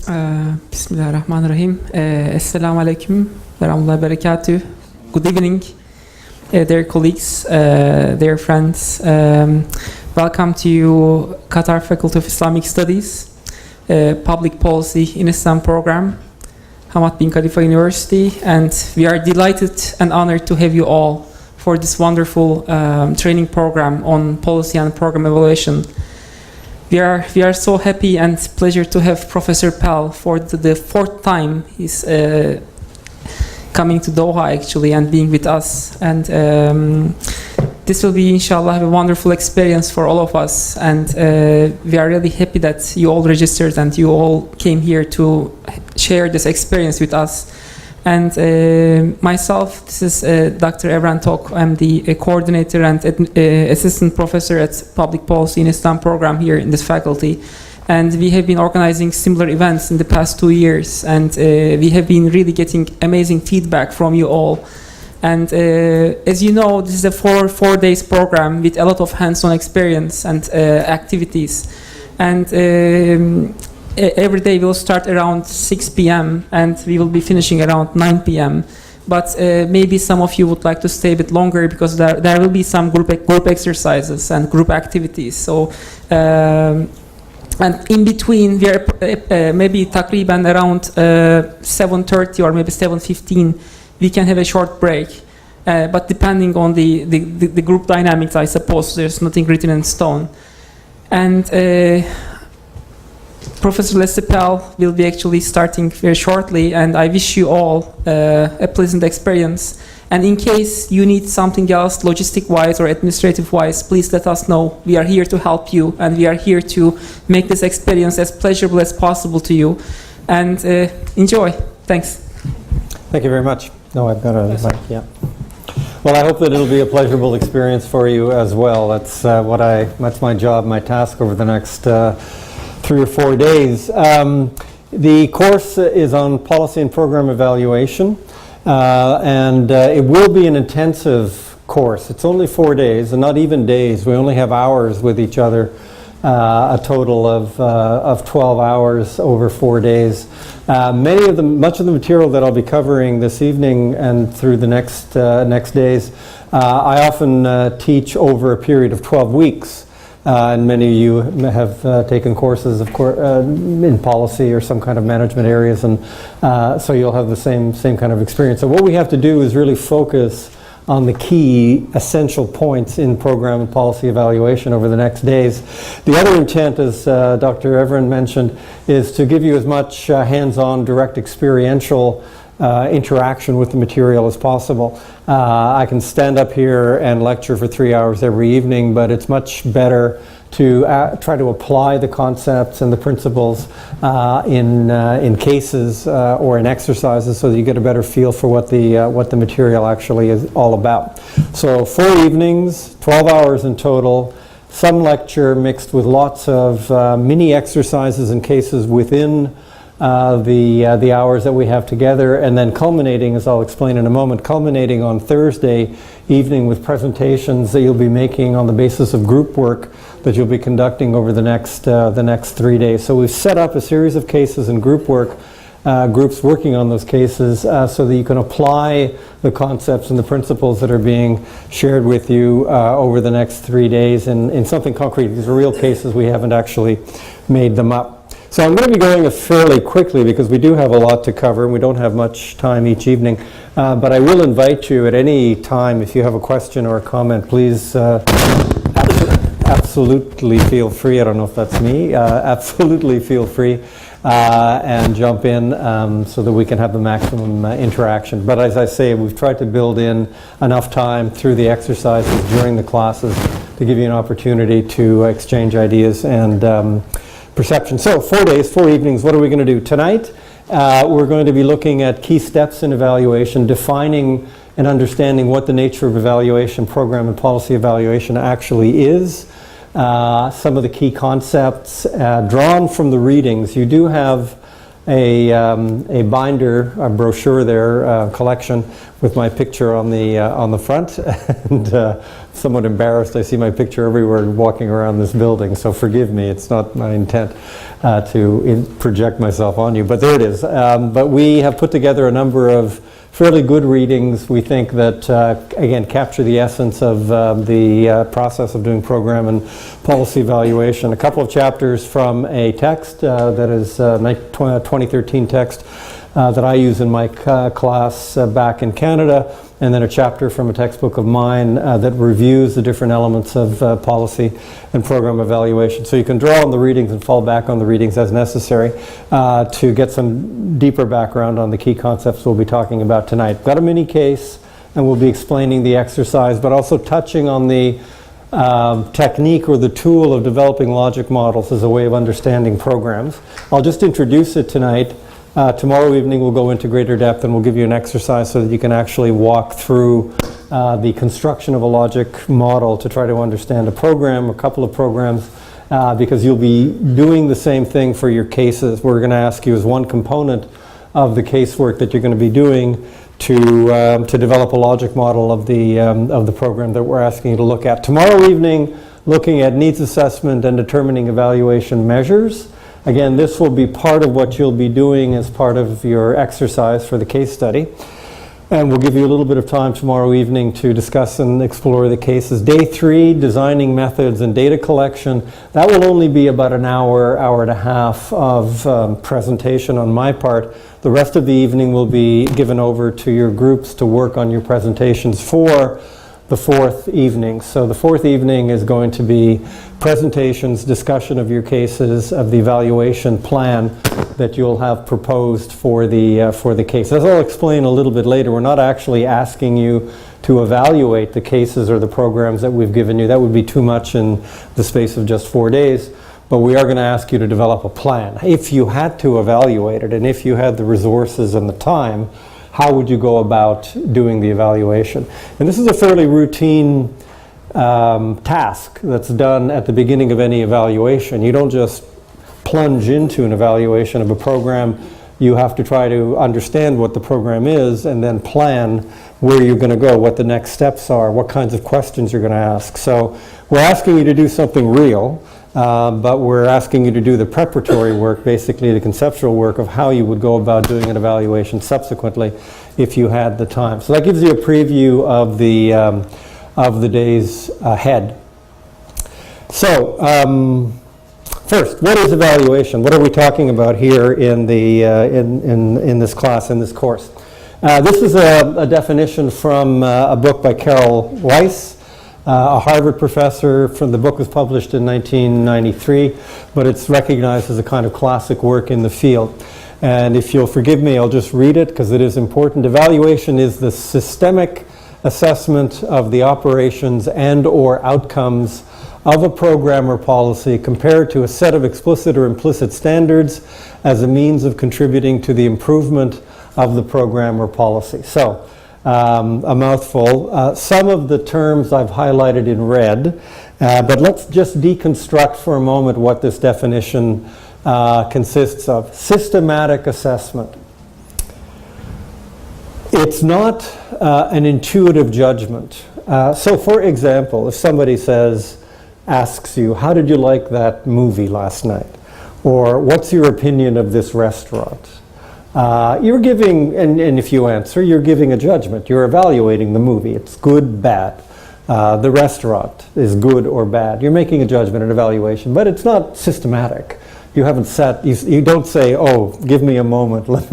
Bismillahirrahmanirrahim. Assalamu alaikum wa rahmatullahi wa barakatuh. Good evening, dear colleagues, dear friends. Welcome to Qatar Faculty of Islamic Studies, Public Policy in Islam program, Hamad bin Khalifa University, and we are delighted and honored to have you all for this wonderful training program on policy and program evaluation. We are so happy and pleasure to have Professor Pal for the fourth time. He's coming to Doha actually and being with us, and this will be inshallah a wonderful experience for all of us, and we are really happy that you all registered and you all came here to share this experience with us. And myself, this is Dr. Evren Tok. I'm the coordinator and assistant professor at Public Policy in Islam program here in this faculty. And we have been organizing similar events in the past 2 years. And we have been really getting amazing feedback from you all. And as you know, this is a four days program with a lot of hands-on experience and activities. And every day we'll start around 6 p.m. and we will be finishing around 9 p.m. But maybe some of you would like to stay a bit longer because there will be some group exercises and group activities. So, and in between, we are maybe takriban around 7:30 or maybe 7:15, we can have a short break. But depending on the group dynamics, I suppose, there's nothing written in stone. And Professor Leslie Pal will be actually starting very shortly, and I wish you all a pleasant experience. And in case you need something else, logistic-wise or administrative-wise, please let us know. We are here to help you, and we are here to make this experience as pleasurable as possible to you. And enjoy. Thanks. Thank you very much. No, I've got a mic, yeah. Well, I hope that it'll be a pleasurable experience for you as well. That's my job, my task over the next 3 or 4 days. The course is on policy and program evaluation, and it will be an intensive course. It's only 4 days, and not even days. We only have hours with each other, a total of 12 hours over 4 days. Much of the material that I'll be covering this evening and through the next days, I often teach over a period of 12 weeks. And many of you have taken courses, of course, in policy or some kind of management areas, and so you'll have the same kind of experience. So what we have to do is really focus on the key essential points in program and policy evaluation over the next days. The other intent, as Dr. Evren mentioned, is to give you as much hands-on, direct experiential interaction with the material as possible. I can stand up here and lecture for 3 hours every evening, but it's much better to try to apply the concepts and the principles in cases or in exercises so that you get a better feel for what the material actually is all about. So 4 evenings, 12 hours in total, some lecture mixed with lots of mini exercises and cases within the hours that we have together, and then culminating, as I'll explain in a moment, culminating on Thursday evening with presentations that you'll be making on the basis of group work that you'll be conducting over the next 3 days. So we've set up a series of cases and group work, groups working on those cases so that you can apply the concepts and the principles that are being shared with you over the next 3 days in something concrete. These are real cases, we haven't actually made them up. So I'm going to be going fairly quickly because we do have a lot to cover and we don't have much time each evening. But I will invite you at any time, if you have a question or a comment, please absolutely feel free. I don't know if that's me. Absolutely feel free and jump in so that we can have the maximum interaction. But as I say, we've tried to build in enough time through the exercises during the classes to give you an opportunity to exchange ideas and perception. So 4 days, 4 evenings, what are we going to do? Tonight, we're going to be looking at key steps in evaluation, defining and understanding what the nature of evaluation, program and policy evaluation actually is. Some of the key concepts drawn from the readings. You do have a binder, a brochure there, collection with my picture on the front, and somewhat embarrassed. I see my picture everywhere walking around this building, so forgive me. It's not my intent to project myself on you, but there it is. But we have put together a number of fairly good readings, we think, that again capture the essence of the process of doing program and policy evaluation. A couple of chapters from a text that is a 2013 text that I use in my class back in Canada, and then a chapter from a textbook of mine that reviews the different elements of policy and program evaluation. So you can draw on the readings and fall back on the readings as necessary to get some deeper background on the key concepts we'll be talking about tonight. Got a mini case, and we'll be explaining the exercise, but also touching on the technique or the tool of developing logic models as a way of understanding programs. I'll just introduce it tonight. Tomorrow evening we'll go into greater depth and we'll give you an exercise so that you can actually walk through the construction of a logic model to try to understand a program, a couple of programs, because you'll be doing the same thing for your cases. We're going to ask you as one component of the casework that you're going to be doing to develop a logic model of the program that we're asking you to look at. Tomorrow evening, looking at needs assessment and determining evaluation measures. Again, this will be part of what you'll be doing as part of your exercise for the case study. And we'll give you a little bit of time tomorrow evening to discuss and explore the cases. Day 3, designing methods and data collection. That will only be about an hour, hour and a half of presentation on my part. The rest of the evening will be given over to your groups to work on your presentations for the 4th evening. So the 4th evening is going to be presentations, discussion of your cases, of the evaluation plan that you'll have proposed for the case. As I'll explain a little bit later, we're not actually asking you to evaluate the cases or the programs that we've given you. That would be too much in the space of just 4 days. But we are going to ask you to develop a plan. If you had to evaluate it, and if you had the resources and the time, how would you go about doing the evaluation? And this is a fairly routine task that's done at the beginning of any evaluation. You don't just plunge into an evaluation of a program. You have to try to understand what the program is and then plan where you're going to go, what the next steps are, what kinds of questions you're going to ask. So we're asking you to do something real, but we're asking you to do the preparatory work, basically the conceptual work of how you would go about doing an evaluation subsequently if you had the time. So that gives you a preview of the days ahead. So first, what is evaluation? What are we talking about here in the in this class, in this course? This is a definition from a book by Carol Weiss, a Harvard professor. The book was published in 1993, but it's recognized as a kind of classic work in the field. And if you'll forgive me, I'll just read it because it is important. Evaluation is the systemic assessment of the operations and or outcomes of a program or policy compared to a set of explicit or implicit standards as a means of contributing to the improvement of the program or policy. So, a mouthful. Some of the terms I've highlighted in red, but let's just deconstruct for a moment what this definition consists of. Systematic assessment. It's not an intuitive judgment. So for example, if somebody asks you, how did you like that movie last night? Or what's your opinion of this restaurant? You're giving, and if you answer, you're giving a judgment. You're evaluating the movie. It's good, bad. The restaurant is good or bad. You're making a judgment, an evaluation, but it's not systematic. You haven't you don't say, oh, give me a moment, let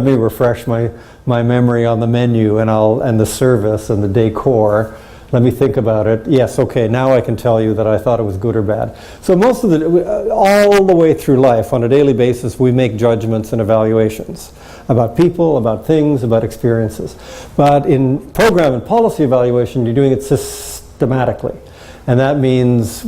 me refresh my memory on the menu and the service and the decor. Let me think about it. Yes, okay, now I can tell you that I thought it was good or bad. So all the way through life, on a daily basis, we make judgments and evaluations about people, about things, about experiences. But in program and policy evaluation, you're doing it systematically. And that means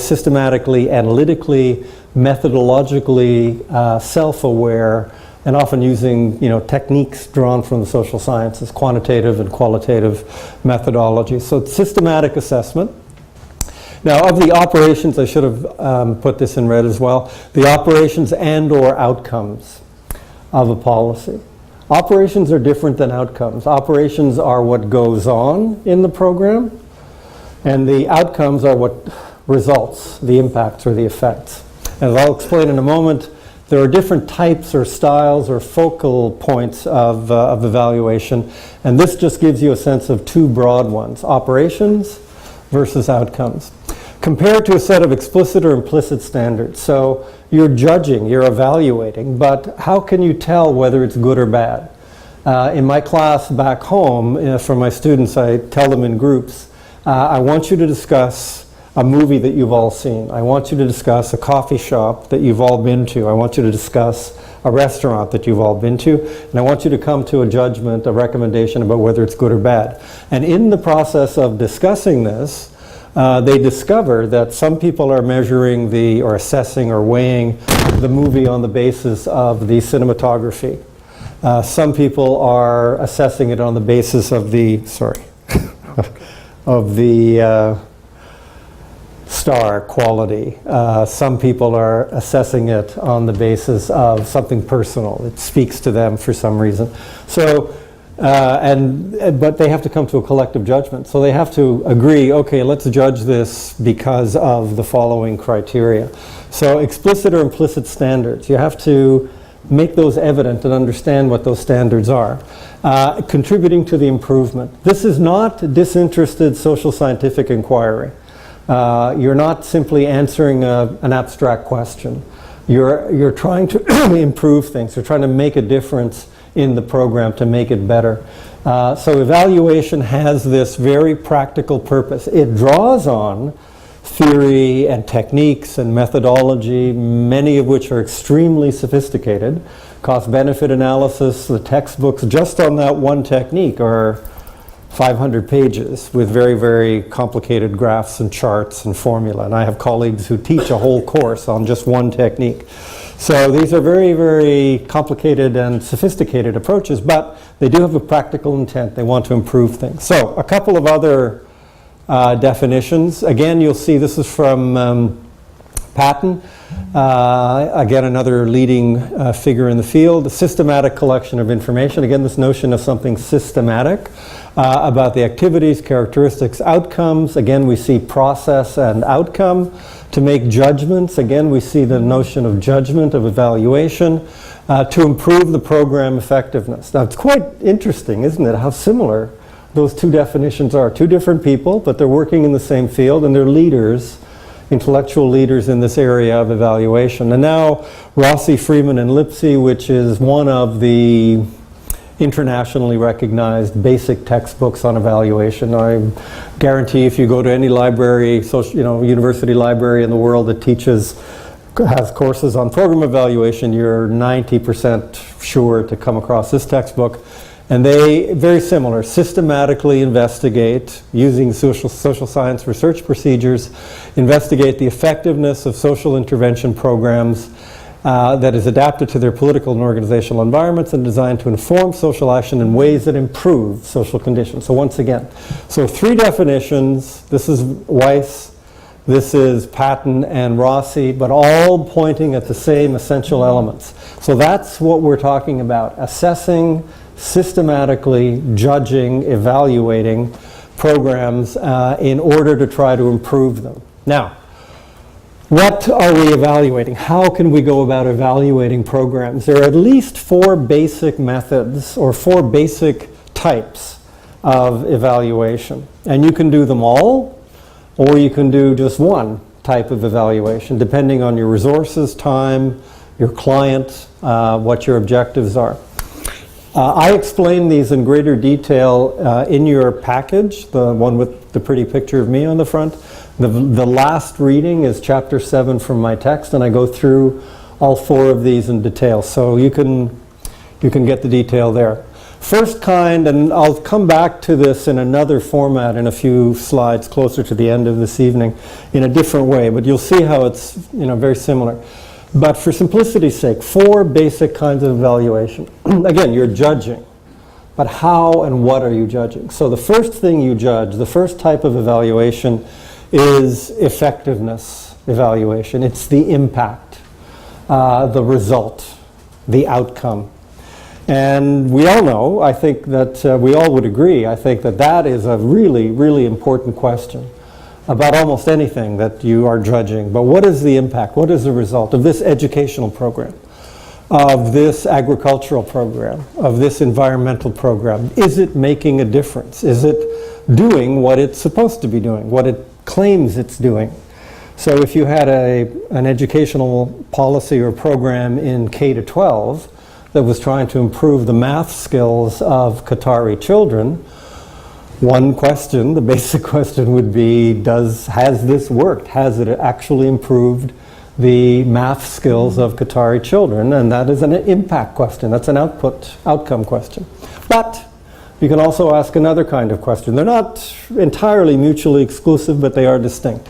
systematically, analytically, methodologically, self-aware, and often using techniques drawn from the social sciences, quantitative and qualitative methodology. So it's systematic assessment. Now, of the operations, I should have put this in red as well, the operations and/or outcomes of a policy. Operations are different than outcomes. Operations are what goes on in the program, and the outcomes are what results, the impacts or the effects. As I'll explain in a moment, there are different types or styles or focal points of evaluation, and this just gives you a sense of two broad ones, operations versus outcomes. Compared to a set of explicit or implicit standards. So you're judging, you're evaluating, but how can you tell whether it's good or bad? In my class back home, for my students, I tell them in groups, I want you to discuss a movie that you've all seen. I want you to discuss a coffee shop that you've all been to. I want you to discuss a restaurant that you've all been to. And I want you to come to a judgment, a recommendation about whether it's good or bad. And in the process of discussing this, they discover that some people are measuring or assessing or weighing the movie on the basis of the cinematography. Some people are assessing it on the basis of the, of the star quality. Some people are assessing it on the basis of something personal. It speaks to them for some reason. So, but they have to come to a collective judgment. So they have to agree, okay, let's judge this because of the following criteria. So explicit or implicit standards, you have to make those evident and understand what those standards are. Contributing to the improvement. This is not disinterested social scientific inquiry. You're not simply answering an abstract question. You're trying to improve things. You're trying to make a difference in the program to make it better. So evaluation has this very practical purpose. It draws on theory and techniques and methodology, many of which are extremely sophisticated. Cost-benefit analysis, the textbooks just on that one technique are 500 pages with very, very complicated graphs and charts and formula. And I have colleagues who teach a whole course on just one technique. So these are very, very complicated and sophisticated approaches, but they do have a practical intent. They want to improve things. So a couple of other definitions. Again, you'll see this is from Patton. Again, another leading figure in the field. A systematic collection of information. Again, this notion of something systematic about the activities, characteristics, outcomes. Again, we see process and outcome. To make judgments, again, we see the notion of judgment, of evaluation, to improve the program effectiveness. Now, it's quite interesting, isn't it, how similar those two definitions are. Two different people, but they're working in the same field, and they're leaders, intellectual leaders in this area of evaluation. And now, Rossi, Freeman, and Lipsey, which is one of the internationally recognized basic textbooks on evaluation. I guarantee if you go to any library, university library in the world that has courses on program evaluation, you're 90% sure to come across this textbook. And they, very similar, systematically investigate, using social science research procedures, investigate the effectiveness of social intervention programs that is adapted to their political and organizational environments and designed to inform social action in ways that improve social conditions. So once again, so three definitions. This is Weiss, this is Patton and Rossi, but all pointing at the same essential elements. So that's what we're talking about, assessing, systematically judging, evaluating programs in order to try to improve them. Now, what are we evaluating? How can we go about evaluating programs? There are at least four basic methods or four basic types of evaluation. And you can do them all, or you can do just one type of evaluation, depending on your resources, time, your client, what your objectives are. I explain these in greater detail in your package, the one with the pretty picture of me on the front. The last reading is chapter 7 from my text, and I go through all four of these in detail. So you can get the detail there. First kind, and I'll come back to this in another format in a few slides closer to the end of this evening in a different way, but you'll see how it's very similar. But for simplicity's sake, four basic kinds of evaluation. Again, you're judging, but how and what are you judging? So the first thing you judge, the first type of evaluation is effectiveness evaluation. It's the impact, the result, the outcome. And we all know, I think that we all would agree, I think that that is a really, really important question about almost anything that you are judging. But what is the impact? What is the result of this educational program, of this agricultural program, of this environmental program? Is it making a difference? Is it doing what it's supposed to be doing, what it claims it's doing? So if you had an educational policy or program in K to 12 that was trying to improve the math skills of Qatari children, one question, the basic question would be, has this worked? Has it actually improved the math skills of Qatari children? And that is an impact question. That's an outcome question. But you can also ask another kind of question. They're not entirely mutually exclusive, but they are distinct.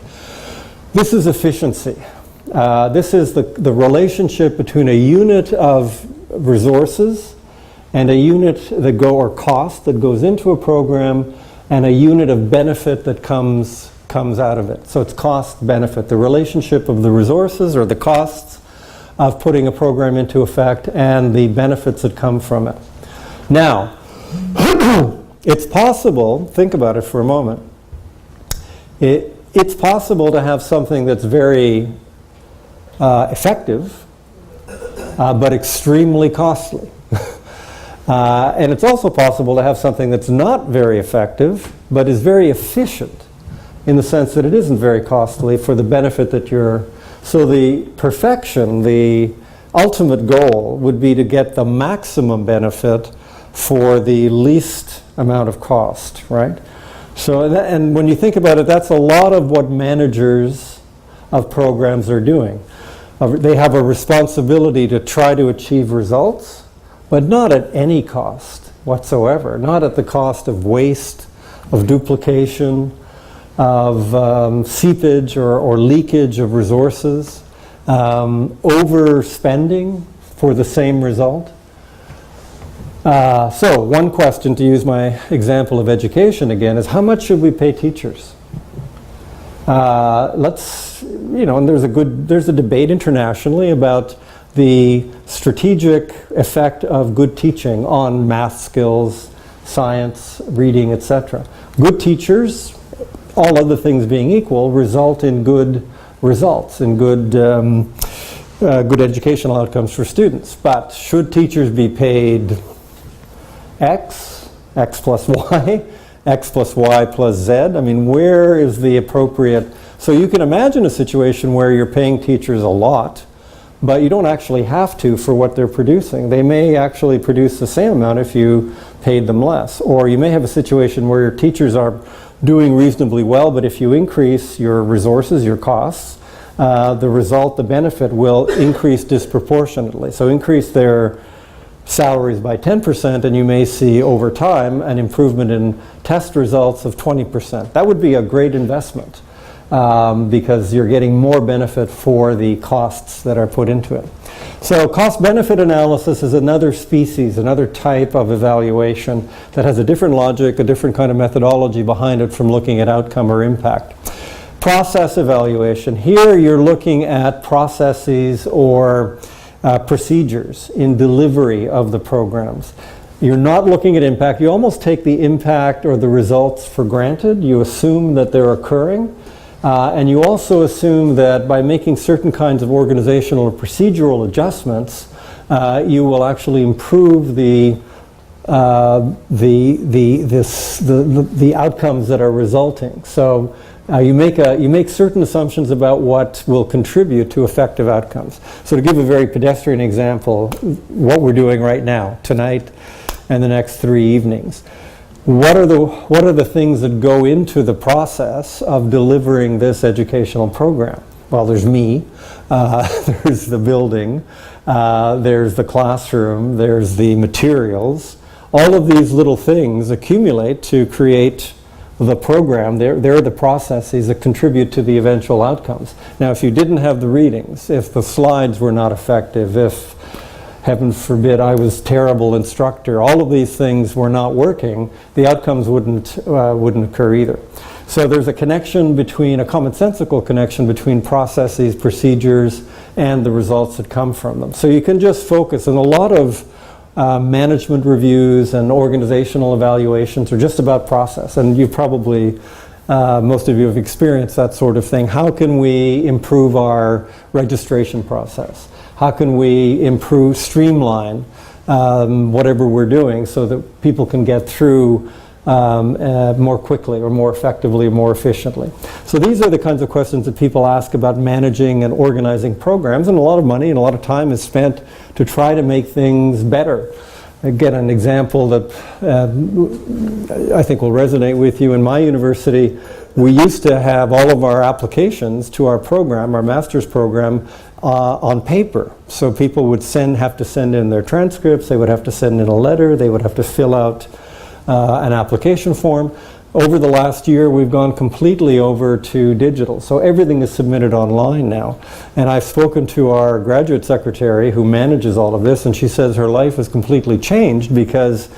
This is efficiency. This is the relationship between a unit of resources and a unit or cost that goes into a program and a unit of benefit that comes out of it. So it's cost benefit, the relationship of the resources or the costs of putting a program into effect and the benefits that come from it. Now, it's possible, think about it for a moment, it's possible to have something that's very effective but extremely costly. And it's also possible to have something that's not very effective, but is very efficient in the sense that it isn't very costly for the benefit that you're... So the perfection, the ultimate goal would be to get the maximum benefit for the least amount of cost, right? So, and when you think about it, that's a lot of what managers of programs are doing. They have a responsibility to try to achieve results, but not at any cost whatsoever, not at the cost of waste, of duplication, of seepage or leakage of resources, overspending for the same result. So one question, to use my example of education again, is how much should we pay teachers? And there's a debate internationally about the strategic effect of good teaching on math skills, science, reading, etc. Good teachers, all other things being equal, result in good results, in good educational outcomes for students. But should teachers be paid X plus Y, X plus Y plus Z? I mean, where is the appropriate... So you can imagine a situation where you're paying teachers a lot, but you don't actually have to for what they're producing. They may actually produce the same amount if you paid them less. Or you may have a situation where your teachers are doing reasonably well, but if you increase your resources, your costs, the result, the benefit will increase disproportionately. So increase their salaries by 10% and you may see over time an improvement in test results of 20%. That would be a great investment because you're getting more benefit for the costs that are put into it. So cost-benefit analysis is another species, another type of evaluation that has a different logic, a different kind of methodology behind it from looking at outcome or impact. Process evaluation. Here you're looking at processes or procedures in delivery of the programs. You're not looking at impact. You almost take the impact or the results for granted. You assume that they're occurring. And you also assume that by making certain kinds of organizational or procedural adjustments, you will actually improve the outcomes that are resulting. So you make certain assumptions about what will contribute to effective outcomes. So to give a very pedestrian example, what we're doing right now, tonight and the next 3 evenings. What are the things that go into the process of delivering this educational program? Well, there's me, there's the building, there's the classroom, there's the materials. All of these little things accumulate to create the program. They're the processes that contribute to the eventual outcomes. Now, if you didn't have the readings, if the slides were not effective, if heaven forbid I was terrible instructor, all of these things were not working, the outcomes wouldn't occur either. So there's a connection between, a commonsensical connection between processes, procedures, and the results that come from them. So you can just focus, and a lot of management reviews and organizational evaluations are just about process, and you probably, most of you have experienced that sort of thing. How can we improve our registration process? How can we improve, streamline whatever we're doing so that people can get through more quickly or more effectively or more efficiently? So these are the kinds of questions that people ask about managing and organizing programs, and a lot of money and a lot of time is spent to try to make things better. Again, an example that I think will resonate with you. In my university, we used to have all of our applications to our program, our master's program, on paper. So people would have to send in their transcripts, they would have to send in a letter, they would have to fill out an application form. Over the last year, we've gone completely over to digital. So everything is submitted online now. And I've spoken to our graduate secretary who manages all of this, and she says her life has completely changed because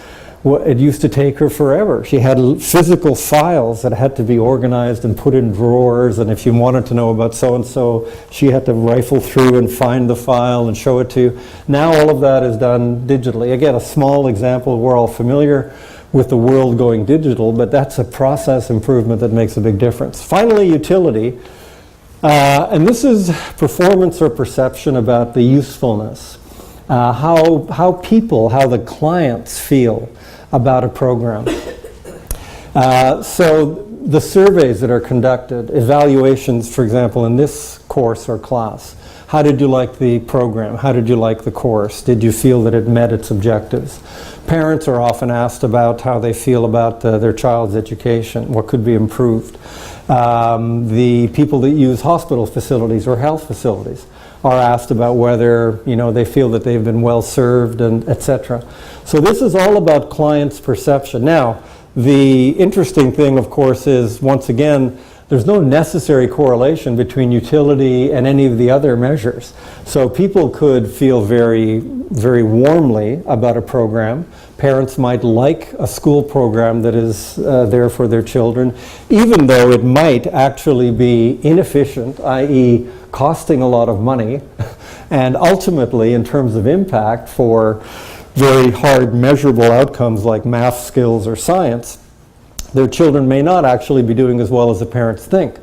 it used to take her forever. She had physical files that had to be organized and put in drawers, and if you wanted to know about so-and-so, she had to rifle through and find the file and show it to you. Now all of that is done digitally. Again, a small example, we're all familiar with the world going digital, but that's a process improvement that makes a big difference. Finally, utility. And this is performance or perception about the usefulness. How the clients feel about a program. So the surveys that are conducted, evaluations, for example, in this course or class. How did you like the program? How did you like the course? Did you feel that it met its objectives? Parents are often asked about how they feel about their child's education, what could be improved. The people that use hospital facilities or health facilities are asked about whether they feel that they've been well served, and etc. So this is all about clients' perception. Now, the interesting thing, of course, is once again, there's no necessary correlation between utility and any of the other measures. So people could feel very, very warmly about a program. Parents might like a school program that is there for their children, even though it might actually be inefficient, i.e. costing a lot of money, and ultimately, in terms of impact for very hard measurable outcomes like math skills or science, their children may not actually be doing as well as the parents think.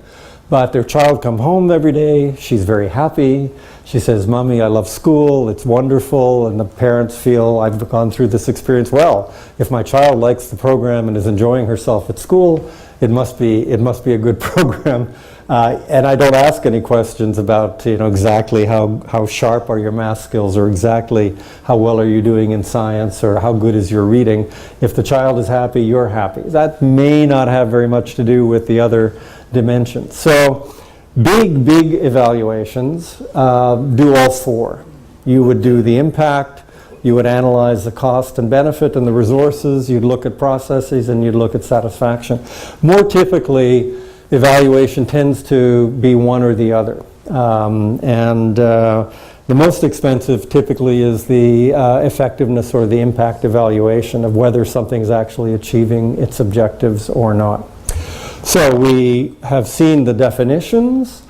But their child comes home every day, she's very happy, she says, "Mommy, I love school, it's wonderful," and the parents feel, "I've gone through this experience well. If my child likes the program and is enjoying herself at school, it must be a good program." And I don't ask any questions about exactly how sharp are your math skills, or exactly how well are you doing in science, or how good is your reading. If the child is happy, you're happy. That may not have very much to do with the other dimensions. So big evaluations do all four. You would do the impact, you would analyze the cost and benefit and the resources, you'd look at processes, and you'd look at satisfaction. More typically, evaluation tends to be one or the other. The most expensive typically is the effectiveness or the impact evaluation of whether something's actually achieving its objectives or not. So we have seen the definitions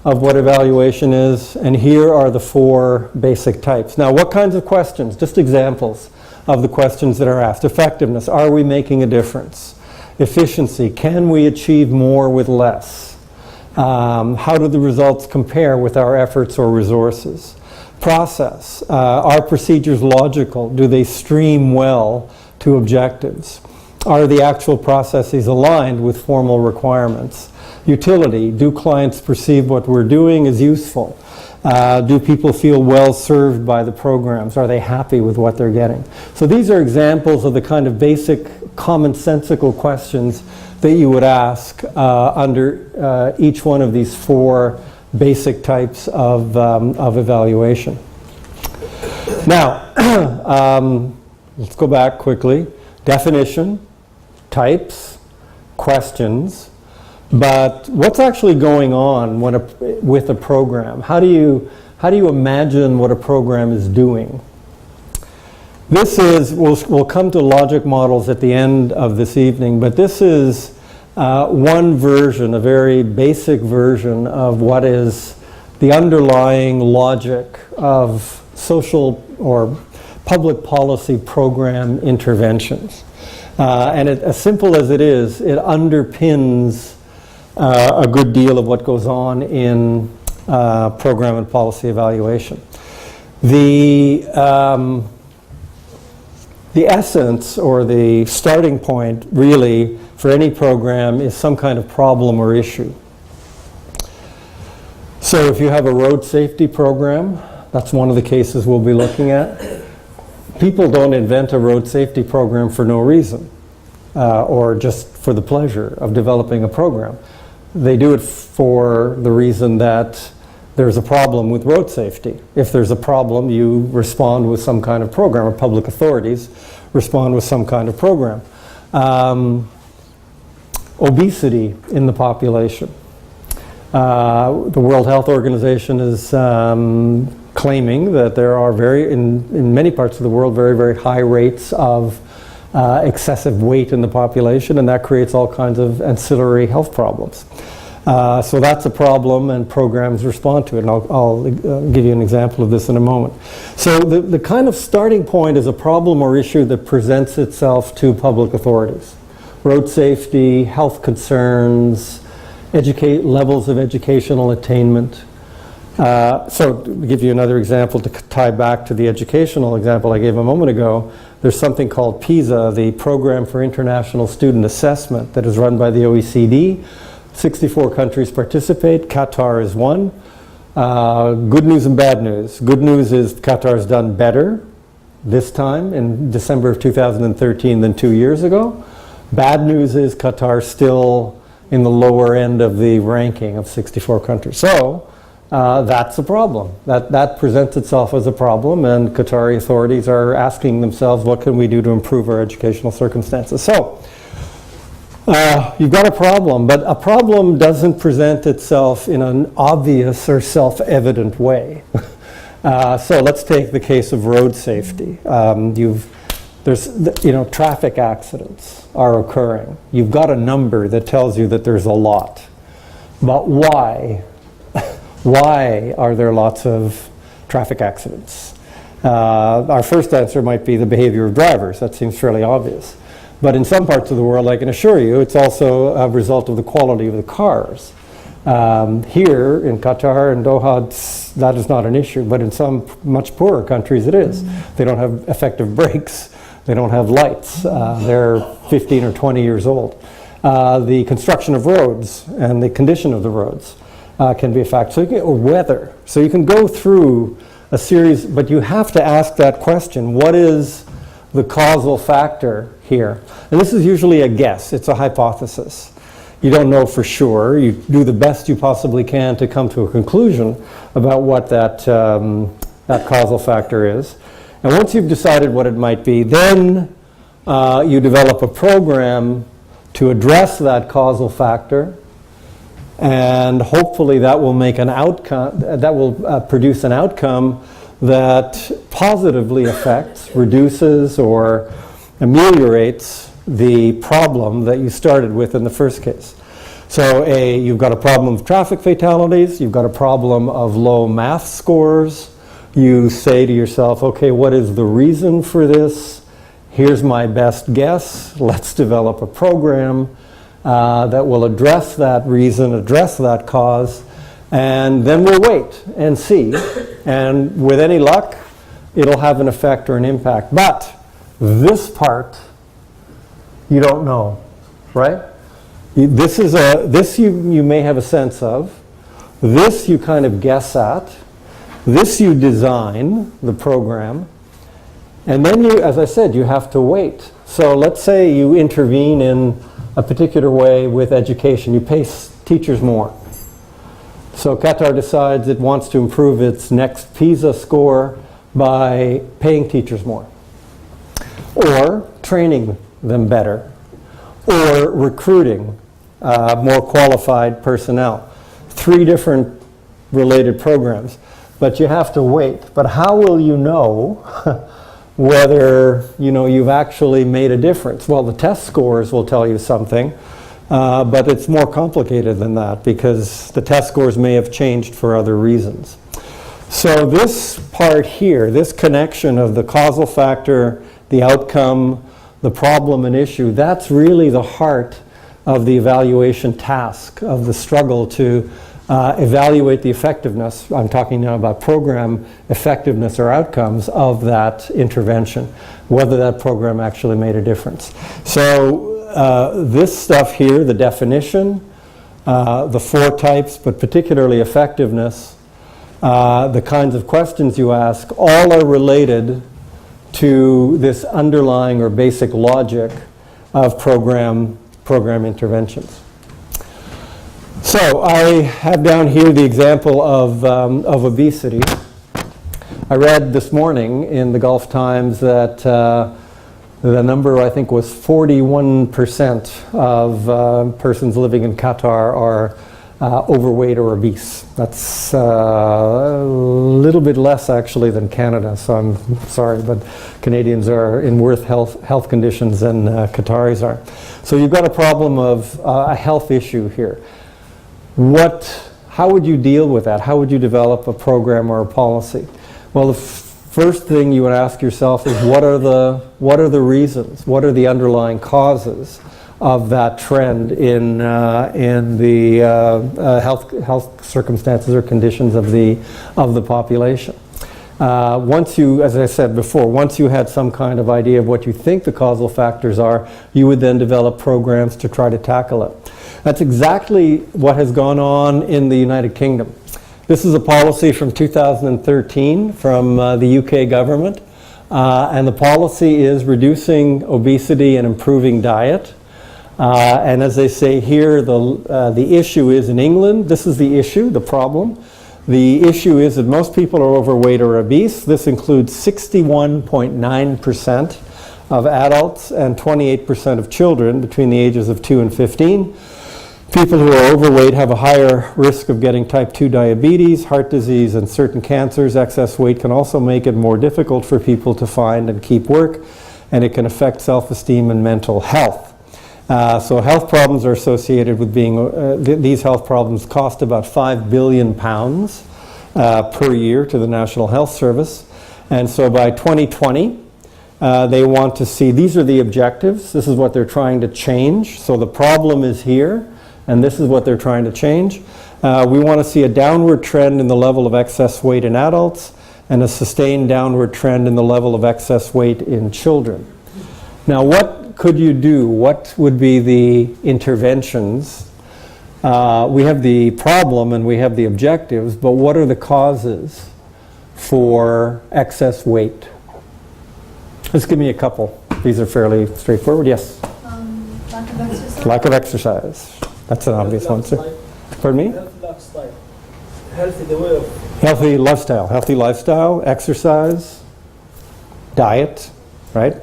of what evaluation is, and here are the four basic types. Now, what kinds of questions? Just examples of the questions that are asked. Effectiveness, are we making a difference? Efficiency, can we achieve more with less? How do the results compare with our efforts or resources? Process, are procedures logical? Do they stream well to objectives? Are the actual processes aligned with formal requirements? Utility, do clients perceive what we're doing as useful? Do people feel well served by the programs? Are they happy with what they're getting? So these are examples of the kind of basic commonsensical questions that you would ask under each one of these four basic types of evaluation. Now, let's go back quickly. Definition, types, questions, but what's actually going on with a program? How do you imagine what a program is doing? This is, we'll come to logic models at the end of this evening, but this is one version, a very basic version of what is the underlying logic of social or public policy program interventions. And as simple as it is, it underpins a good deal of what goes on in program and policy evaluation. The essence or the starting point really for any program is some kind of problem or issue. So if you have a road safety program, that's one of the cases we'll be looking at. People don't invent a road safety program for no reason or just for the pleasure of developing a program. They do it for the reason that there's a problem with road safety. If there's a problem, you respond with some kind of program, or public authorities respond with some kind of program. Obesity in the population. The World Health Organization is claiming that there are in many parts of the world, very, very high rates of excessive weight in the population, and that creates all kinds of ancillary health problems. So that's a problem, and programs respond to it, and I'll give you an example of this in a moment. So the kind of starting point is a problem or issue that presents itself to public authorities. Road safety, health concerns, levels of educational attainment. So to give you another example to tie back to the educational example I gave a moment ago, there's something called PISA, the Program for International Student Assessment, that is run by the OECD. 64 countries participate. Qatar is one. Good news and bad news. Good news is Qatar's done better this time in December of 2013 than 2 years ago. Bad news is Qatar's still in the lower end of the ranking of 64 countries. So that's a problem. That presents itself as a problem, and Qatari authorities are asking themselves, what can we do to improve our educational circumstances? So you've got a problem, but a problem doesn't present itself in an obvious or self-evident way. So let's take the case of road safety. Traffic accidents are occurring. You've got a number that tells you that there's a lot. But why? Why are there lots of traffic accidents? Our first answer might be the behavior of drivers. That seems fairly obvious. But in some parts of the world, I can assure you, it's also a result of the quality of the cars. Here in Qatar and Doha, that is not an issue, but in some much poorer countries it is. They don't have effective brakes. They don't have lights. They're 15 or 20 years old. The construction of roads and the condition of the roads can be a factor. Or weather. So you can go through a series, but you have to ask that question, what is the causal factor here? And this is usually a guess. It's a hypothesis. You don't know for sure. You do the best you possibly can to come to a conclusion about what that causal factor is. And once you've decided what it might be, then you develop a program to address that causal factor, and hopefully that will make an outcome, that will produce an outcome that positively affects, reduces, or ameliorates the problem that you started with in the first case. So you've got a problem of traffic fatalities, you've got a problem of low math scores. You say to yourself, okay, what is the reason for this? Here's my best guess. Let's develop a program that will address that reason, address that cause, and then we'll wait and see. And with any luck, it'll have an effect or an impact. But this part, you don't know, right? This you may have a sense of. This you kind of guess at. This you design, the program. And then you, as I said, you have to wait. So let's say you intervene in a particular way with education. You pay teachers more. So Qatar decides it wants to improve its next PISA score by paying teachers more, or training them better, or recruiting more qualified personnel. 3 different related programs. But you have to wait. But how will you know whether you've actually made a difference? Well, the test scores will tell you something. but it's more complicated than that because the test scores may have changed for other reasons. So this part here, this connection of the causal factor, the outcome, the problem and issue, that's really the heart of the evaluation task, of the struggle to evaluate the effectiveness. I'm talking now about program effectiveness or outcomes of that intervention, whether that program actually made a difference. So this stuff here, the definition, the 4 types, but particularly effectiveness, the kinds of questions you ask, all are related to this underlying or basic logic of program interventions. So I have down here the example of obesity. I read this morning in the Gulf Times that the number, I think, was 41% of persons living in Qatar are overweight or obese. That's a little bit less actually than Canada, so I'm sorry, but Canadians are in worse health conditions than Qataris are. So you've got a problem of a health issue here. How would you deal with that? How would you develop a program or a policy? Well, the first thing you would ask yourself is what are the reasons? What are the underlying causes of that trend in the health circumstances or conditions of the population? Once you, as I said before, once you had some kind of idea of what you think the causal factors are, you would then develop programs to try to tackle it. That's exactly what has gone on in the United Kingdom. This is a policy from 2013 from the UK government, and the policy is reducing obesity and improving diet. And as they say here, the issue is in England. This is the issue, the problem. The issue is that most people are overweight or obese. This includes 61.9% of adults and 28% of children between the ages of 2 and 15. People who are overweight have a higher risk of getting type 2 diabetes, heart disease, and certain cancers. Excess weight can also make it more difficult for people to find and keep work, and it can affect self-esteem and mental health. So health problems are associated with being, these health problems cost about £5 billion per year to the National Health Service. And so by 2020, they want to see, these are the objectives, this is what they're trying to change. So the problem is here, and this is what they're trying to change. We want to see a downward trend in the level of excess weight in adults and a sustained downward trend in the level of excess weight in children. Now, what could you do? What would be the interventions? We have the problem and we have the objectives, but what are the causes for excess weight? Just give me a couple. These are fairly straightforward. Yes? Lack of exercise. Lack of exercise. That's an obvious one, sir. Pardon me? Healthy lifestyle. Healthy, the way of... Healthy lifestyle, exercise, diet, right?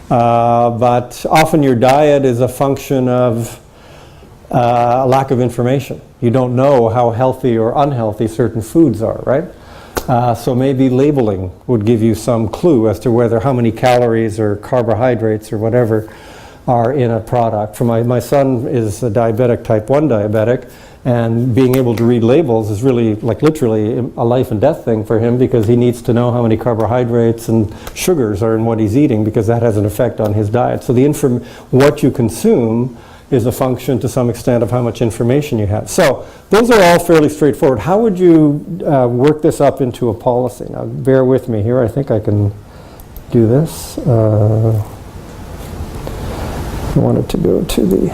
But often your diet is a function of lack of information. You don't know how healthy or unhealthy certain foods are, right? So maybe labeling would give you some clue as to whether how many calories or carbohydrates or whatever are in a product. For my son is a diabetic, type 1 diabetic, and being able to read labels is really, like literally, a life and death thing for him because he needs to know how many carbohydrates and sugars are in what he's eating because that has an effect on his diet. So what you consume is a function to some extent of how much information you have. So those are all fairly straightforward. How would you work this up into a policy? Now bear with me here. I think I can do this. I wanted to go to the...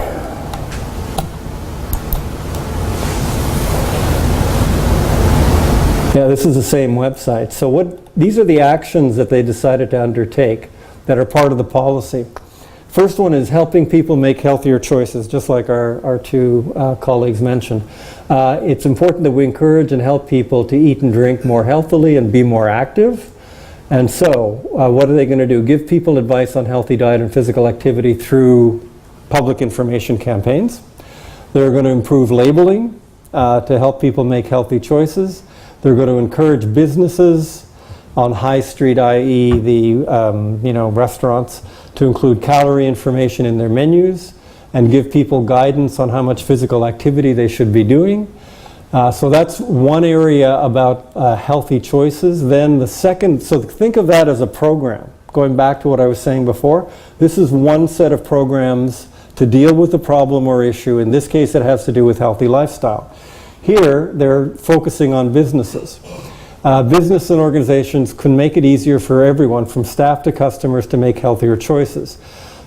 Yeah, this is the same website. So these are the actions that they decided to undertake that are part of the policy. First one is helping people make healthier choices, just like our two colleagues mentioned. It's important that we encourage and help people to eat and drink more healthily and be more active. And so, what are they going to do? Give people advice on healthy diet and physical activity through public information campaigns. They're going to improve labeling to help people make healthy choices. They're going to encourage businesses on high street, i.e. the restaurants, to include calorie information in their menus and give people guidance on how much physical activity they should be doing. So that's one area about healthy choices. Then the second, so think of that as a program. Going back to what I was saying before, this is one set of programs to deal with the problem or issue. In this case, it has to do with healthy lifestyle. Here, they're focusing on businesses. Business and organizations can make it easier for everyone, from staff to customers, to make healthier choices.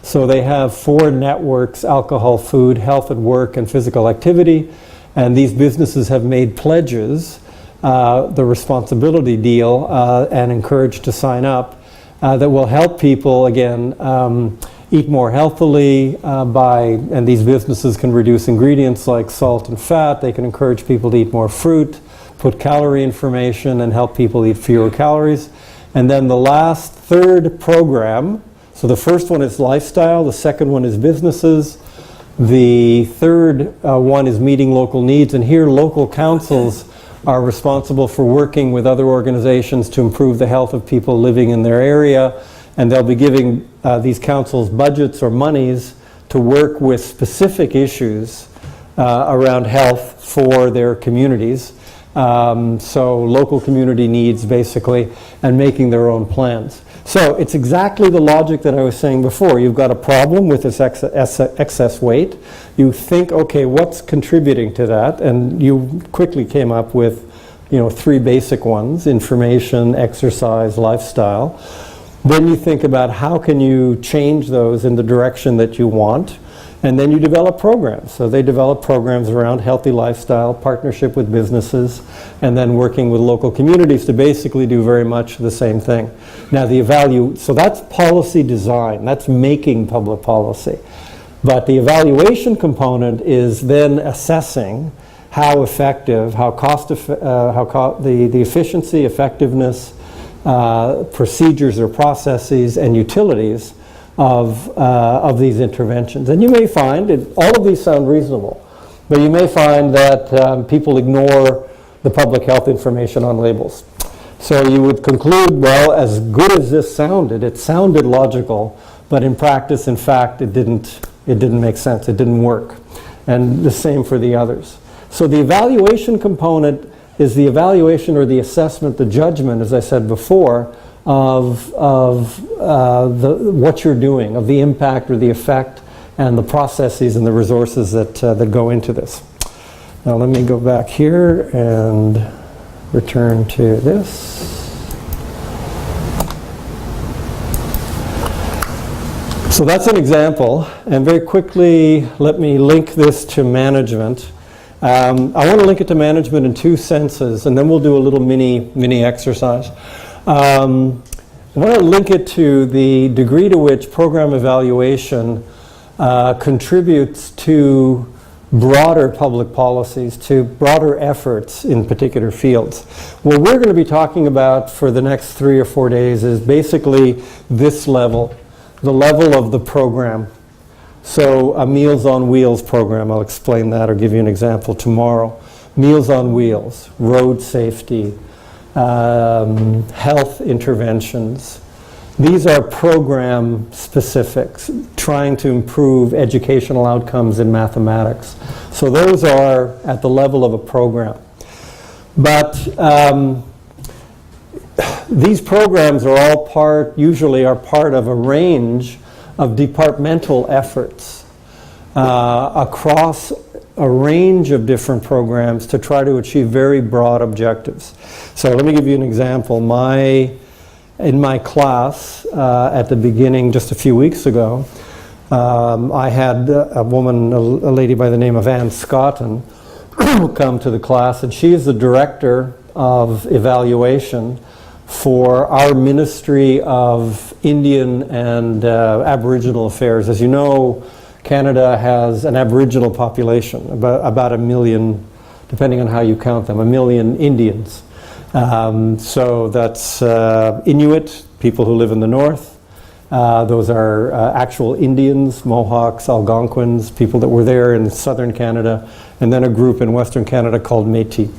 So they have 4 networks: alcohol, food, health at work, and physical activity. And these businesses have made pledges, the responsibility deal, and encouraged to sign up, that will help people, again, eat more healthily and these businesses can reduce ingredients like salt and fat. They can encourage people to eat more fruit, put calorie information, and help people eat fewer calories. And then the last, third program, so the first one is lifestyle, the second one is businesses, the third one is meeting local needs, and here local councils are responsible for working with other organizations to improve the health of people living in their area, and they'll be giving these councils budgets or monies to work with specific issues around health for their communities. So local community needs, basically, and making their own plans. So it's exactly the logic that I was saying before. You've got a problem with this excess weight. You think, okay, what's contributing to that? And you quickly came up with, 3 basic ones: information, exercise, lifestyle. Then you think about how can you change those in the direction that you want, and then you develop programs. So they develop programs around healthy lifestyle, partnership with businesses, and then working with local communities to basically do very much the same thing. Now so that's policy design, that's making public policy. But the evaluation component is then assessing how effective, the efficiency, effectiveness, procedures or processes and utilities of these interventions. And you may find, all of these sound reasonable, but you may find that people ignore the public health information on labels. So you would conclude, well, as good as this sounded, it sounded logical, but in practice, in fact, it didn't make sense, it didn't work. And the same for the others. So the evaluation component is the evaluation or the assessment, the judgment, as I said before, of what you're doing, of the impact or the effect, and the processes and the resources that go into this. Now let me go back here and return to this. So that's an example, and very quickly let me link this to management. I want to link it to management in 2 senses, and then we'll do a little mini exercise. I want to link it to the degree to which program evaluation contributes to broader public policies, to broader efforts in particular fields. What we're going to be talking about for the next 3 or 4 days is basically this level, the level of the program. So a Meals on Wheels program, I'll explain that or give you an example tomorrow. Meals on Wheels, road safety, health interventions. These are program specifics, trying to improve educational outcomes in mathematics. So those are at the level of a program. But these programs are usually part of a range of departmental efforts across a range of different programs to try to achieve very broad objectives. So let me give you an example. In my class at the beginning, just a few weeks ago, I had a lady by the name of Ann Scotton, come to the class, and she is the director of evaluation for our Ministry of Indian and Aboriginal Affairs. As you know, Canada has an Aboriginal population, about 1 million, depending on how you count them, 1 million Indians. So that's Inuit, people who live in the north. Those are actual Indians, Mohawks, Algonquins, people that were there in southern Canada, and then a group in western Canada called Métis.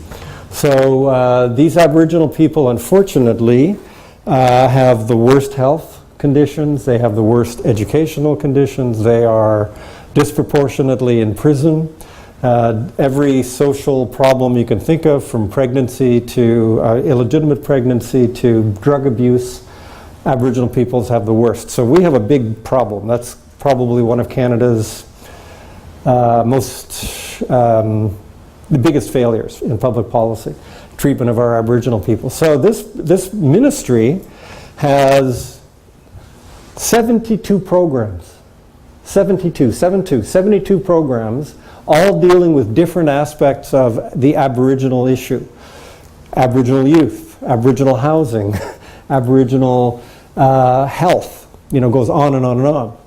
So these Aboriginal people, unfortunately, have the worst health conditions, they have the worst educational conditions, they are disproportionately in prison. Every social problem you can think of, from pregnancy to illegitimate pregnancy to drug abuse, Aboriginal peoples have the worst. So we have a big problem. That's probably one of Canada's the biggest failures in public policy, treatment of our Aboriginal people. So this ministry has 72 programs, 72 programs, all dealing with different aspects of the Aboriginal issue. Aboriginal youth, Aboriginal housing, Aboriginal health, goes on and on and on.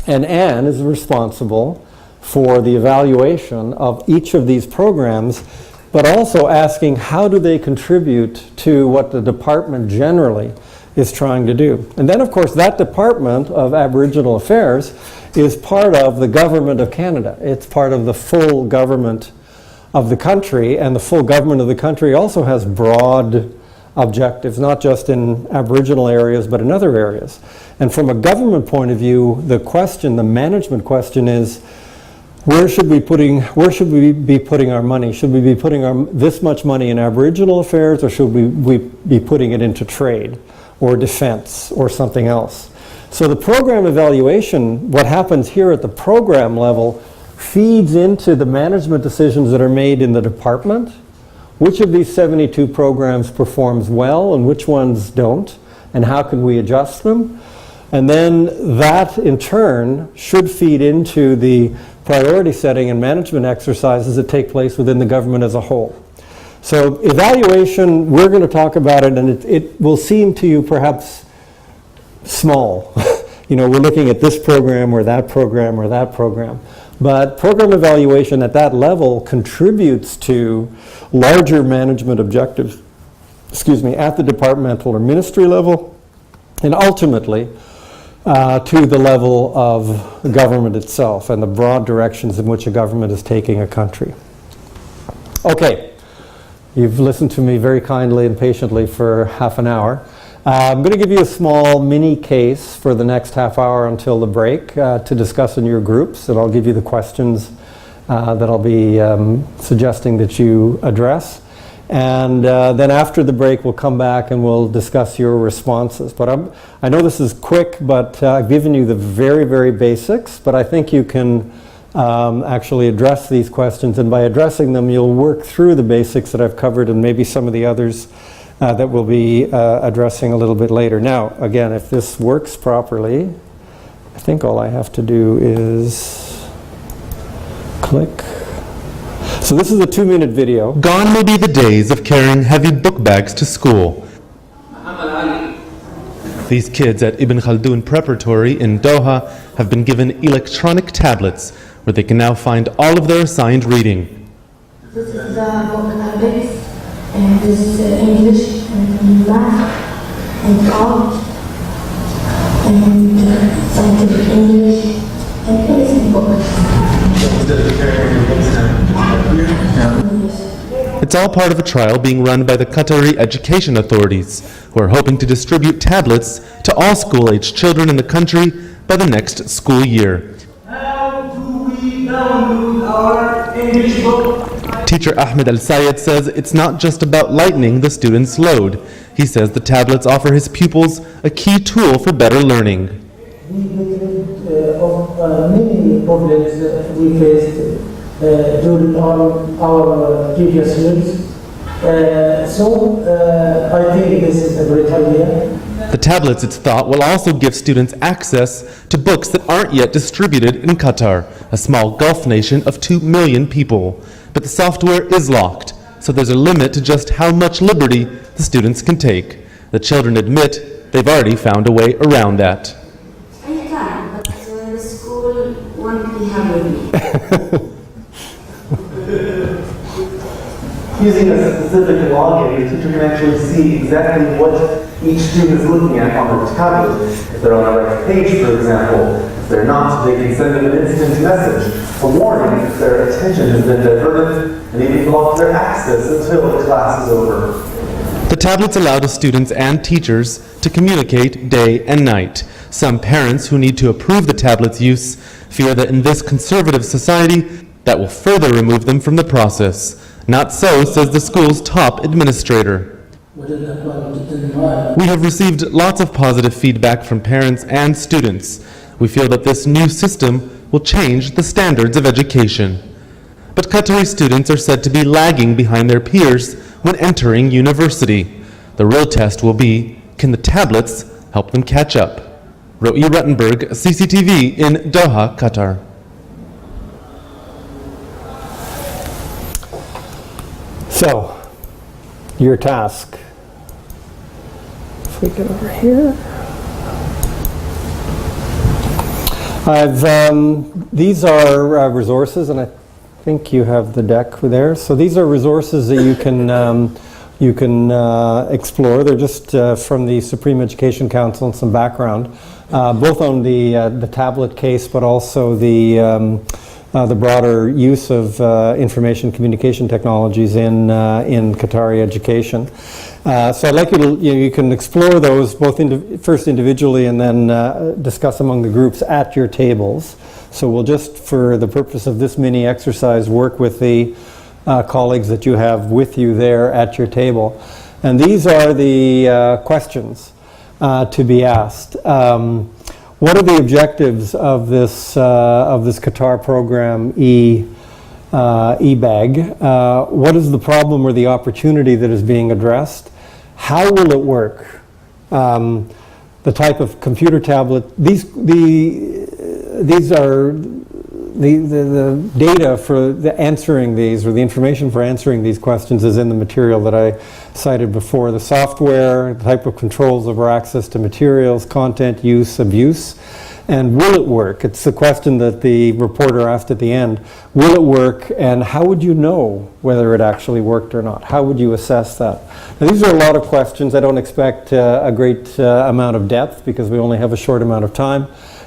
And Anne is responsible for the evaluation of each of these programs, but also asking how do they contribute to what the department generally is trying to do. And then, of course, that Department of Aboriginal Affairs is part of the Government of Canada. It's part of the full government of the country, and the full government of the country also has broad objectives, not just in Aboriginal areas, but in other areas. And from a government point of view, the management question is, where should we be putting our money? Should we be putting this much money in Aboriginal affairs, or should we be putting it into trade or defense or something else? So the program evaluation, what happens here at the program level, feeds into the management decisions that are made in the department. Which of these 72 programs performs well and which ones don't, and how can we adjust them? And then that, in turn, should feed into the priority setting and management exercises that take place within the government as a whole. So evaluation, we're going to talk about it, and it will seem to you perhaps small. We're looking at this program or that program or that program. But program evaluation at that level contributes to larger management objectives, at the departmental or ministry level, and ultimately to the level of government itself and the broad directions in which a government is taking a country. Okay, you've listened to me very kindly and patiently for half an hour. I'm going to give you a small mini case for the next half hour until the break to discuss in your groups, and I'll give you the questions that I'll be suggesting that you address. And then after the break, we'll come back and we'll discuss your responses. But I know this is quick, but I've given you the very, very basics, but I think you can actually address these questions, and by addressing them, you'll work through the basics that I've covered and maybe some of the others that we'll be addressing a little bit later. Now, again, if this works properly, I think all I have to do is click. So this is a 2-minute video. Gone may be the days of carrying heavy book bags to school. These kids at Ibn Khaldun Preparatory in Doha have been given electronic tablets where they can now find all of their assigned reading. This is vocabulary, and this is English and math and art and scientific English and basic books. It's all part of a trial being run by the Qatari education authorities, who are hoping to distribute tablets to all school-aged children in the country by the next school year. How do we download our English book? Teacher Ahmed Al-Sayed says it's not just about lightening the students' load. He says the tablets offer his pupils a key tool for better learning. We get rid of many problems we faced during our previous years. So I think this is a great idea. The tablets, it's thought, will also give students access to books that aren't yet distributed in Qatar, a small Gulf nation of 2 million people. But the software is locked, so there's a limit to just how much liberty the students can take. The children admit they've already found a way around that. I can, but the school won't be happy with me. Using a specific login, the teacher can actually see exactly what each student is looking at on their tablet. If they're on the right page, for example, if they're not, they can send them an instant message, a warning if their attention has been diverted, and even block their access until the class is over. The tablets allow the students and teachers to communicate day and night. Some parents who need to approve the tablet's use fear that in this conservative society, that will further remove them from the process. Not so, says the school's top administrator. We have received lots of positive feedback from parents and students. We feel that this new system will change the standards of education. But Qatari students are said to be lagging behind their peers when entering university. The real test will be, can the tablets help them catch up? Ro'i Ruttenberg, CCTV in Doha, Qatar. So, your task. If we get over here. These are resources, and I think you have the deck there. So these are resources that you can explore. They're just from the Supreme Education Council and some background, both on the tablet case, but also the broader use of information communication technologies in Qatari education. So I'd like you to, you can explore those both first individually and then discuss among the groups at your tables. So we'll just, for the purpose of this mini exercise, work with the colleagues that you have with you there at your table. And these are the questions to be asked. What are the objectives of this Qatar program eBag? What is the problem or the opportunity that is being addressed? How will it work? The type of computer tablet. These are the data for answering these, or the information for answering these questions, is in the material that I cited before. The software, the type of controls over access to materials, content, use, abuse, and will it work? It's the question that the reporter asked at the end. Will it work, and how would you know whether it actually worked or not? How would you assess that? Now, these are a lot of questions. I don't expect a great amount of depth because we only have a short amount of time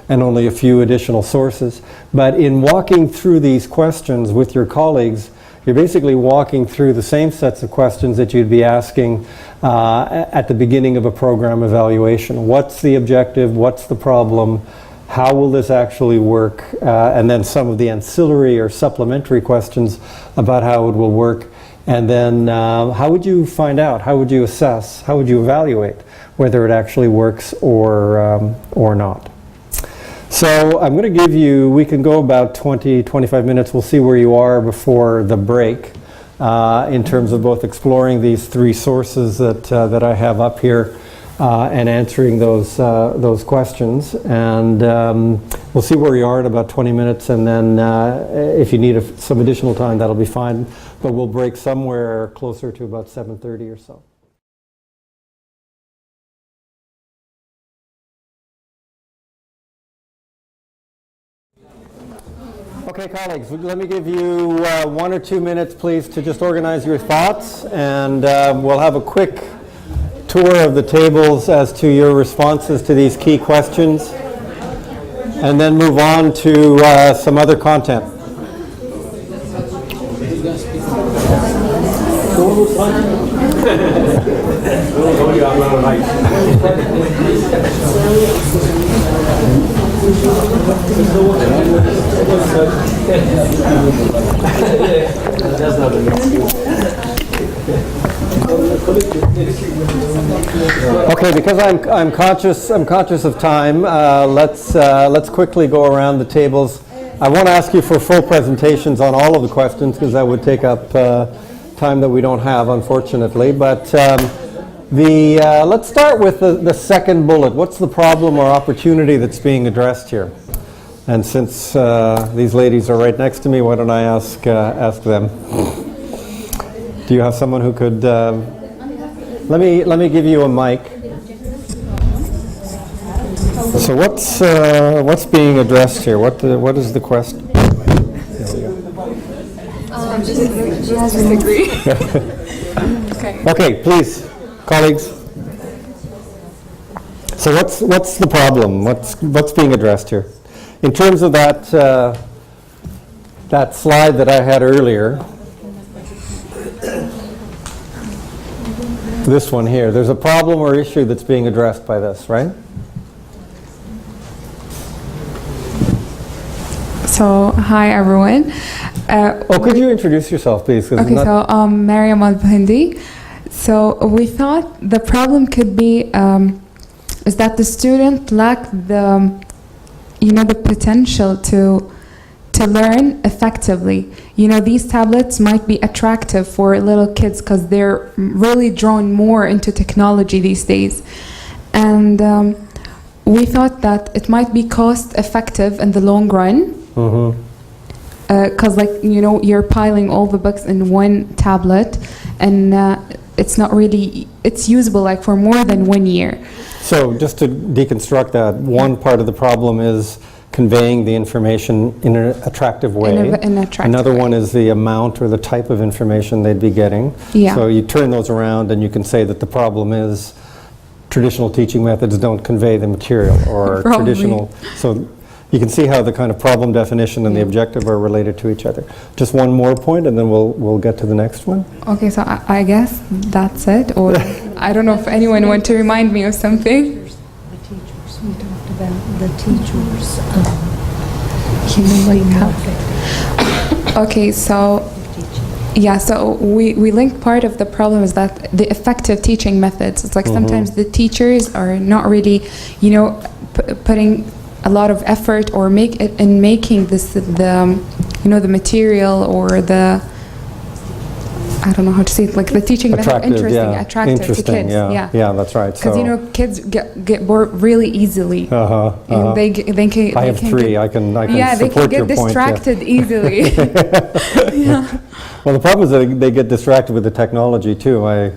and only a few additional sources. But in walking through these questions with your colleagues, you're basically walking through the same sets of questions that you'd be asking at the beginning of a program evaluation. What's the objective? What's the problem? How will this actually work? And then some of the ancillary or supplementary questions about how it will work. And then how would you find out? How would you assess? How would you evaluate whether it actually works or not? So I'm going to give you, we can go about 20, 25 minutes. We'll see where you are before the break in terms of both exploring these three sources that I have up here and answering those questions. And we'll see where you are in about 20 minutes. And then if you need some additional time, that'll be fine. But we'll break somewhere closer to about 7:30 or so. Okay, colleagues, let me give you 1 or 2 minutes, please, to just organize your thoughts, and we'll have a quick tour of the tables as to your responses to these key questions, and then move on to some other content. Okay, because I'm conscious of time. Let's quickly go around the tables. I won't ask you for full presentations on all of the questions because that would take up time that we don't have, unfortunately. But let's start with the second bullet. What's the problem or opportunity that's being addressed here? And since these ladies are right next to me, why don't I ask them? Do you have someone who could? Let me give you a mic. So what's being addressed here? What is the question? Just disagree. Okay, please, colleagues. So what's the problem? What's being addressed here? In terms of that slide that I had earlier, this one here, there's a problem or issue that's being addressed by this, right? So, hi everyone. Could you introduce yourself, please? 'Cause Okay, not- so Mariam Al-Bhindi. So we thought the problem could be is that the student lacked the, the potential to learn effectively. These tablets might be attractive for little kids because they're really drawn more into technology these days. And we thought that it might be cost effective in the long run. Because you're piling all the books in one tablet, and it's not really, it's usable like for more than 1 year. So just to deconstruct that, one part of the problem is conveying the information in an attractive way. In an attractive Another way. one is the amount or the type of information they'd be getting. Yeah. So you turn those around and you can say that the problem is traditional teaching methods don't convey the material, or Probably. traditional. So you can see how the kind of problem definition and the objective are related to each other. Just one more point and then we'll get to the next one. Okay, so I guess that's it, or I don't know if anyone want to remind me of something. The teachers, we talked about the teachers. Okay, so yeah, so we link part of the problem is that the effective teaching methods. It's like sometimes the teachers are not really, putting a lot of effort or making this the material or the, I don't know how to say it, like the teaching method interesting, attractive to kids. Yeah, that's right. Because kids get bored really easily. And they can. I have three. I can Yeah, they support can your get point. distracted easily. Yeah. Well, the problem is that they get distracted with the technology too. My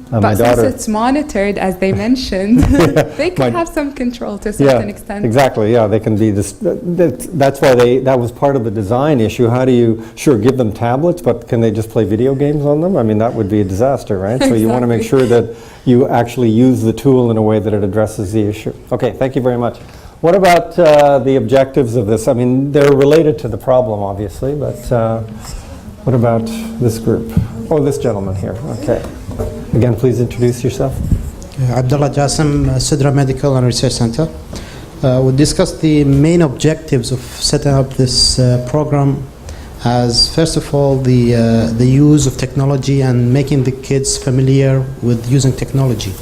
But since daughter. it's monitored, as they mentioned, they can have some control to a certain extent. Exactly. Yeah, they can be this. That's why that was part of the design issue. How do you give them tablets, but can they just play video games on them? I mean, that would be a disaster, right? So you want to make sure that you actually use the tool in a way that it addresses the issue. Okay, thank you very much. What about the objectives of this? I mean, they're related to the problem, obviously, but what about this group? Oh, this gentleman here. Okay. Again, please introduce yourself. Abdullah Jassim, Sidra Medical and Research Center. We discussed the main objectives of setting up this program as, first of all, the use of technology and making the kids familiar with using technology.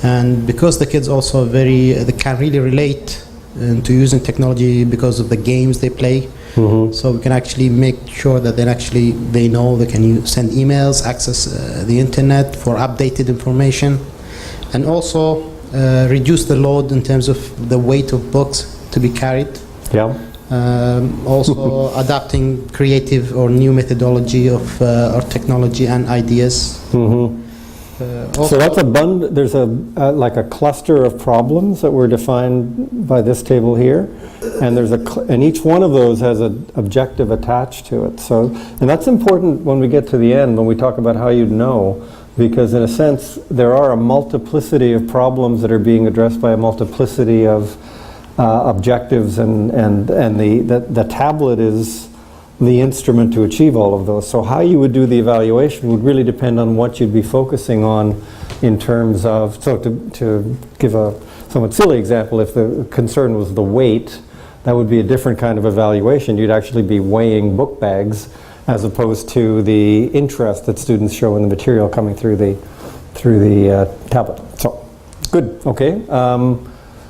And because the kids also they can really relate to using technology because of the games they play. So we can actually make sure that they know they can send emails, access the internet for updated information, and also reduce the load in terms of the weight of books to be carried. Yeah. Also adapting creative or new methodology of or technology and ideas. So that's there's like a cluster of problems that were defined by this table here, and and each one of those has an objective attached to it. So, and that's important when we get to the end, when we talk about how you'd know, because in a sense there are a multiplicity of problems that are being addressed by a multiplicity of objectives, and the tablet is the instrument to achieve all of those. So how you would do the evaluation would really depend on what you'd be focusing on in terms of, so to give a somewhat silly example, if the concern was the weight, that would be a different kind of evaluation. You'd actually be weighing book bags as opposed to the interest that students show in the material coming through the tablet. So, good, okay.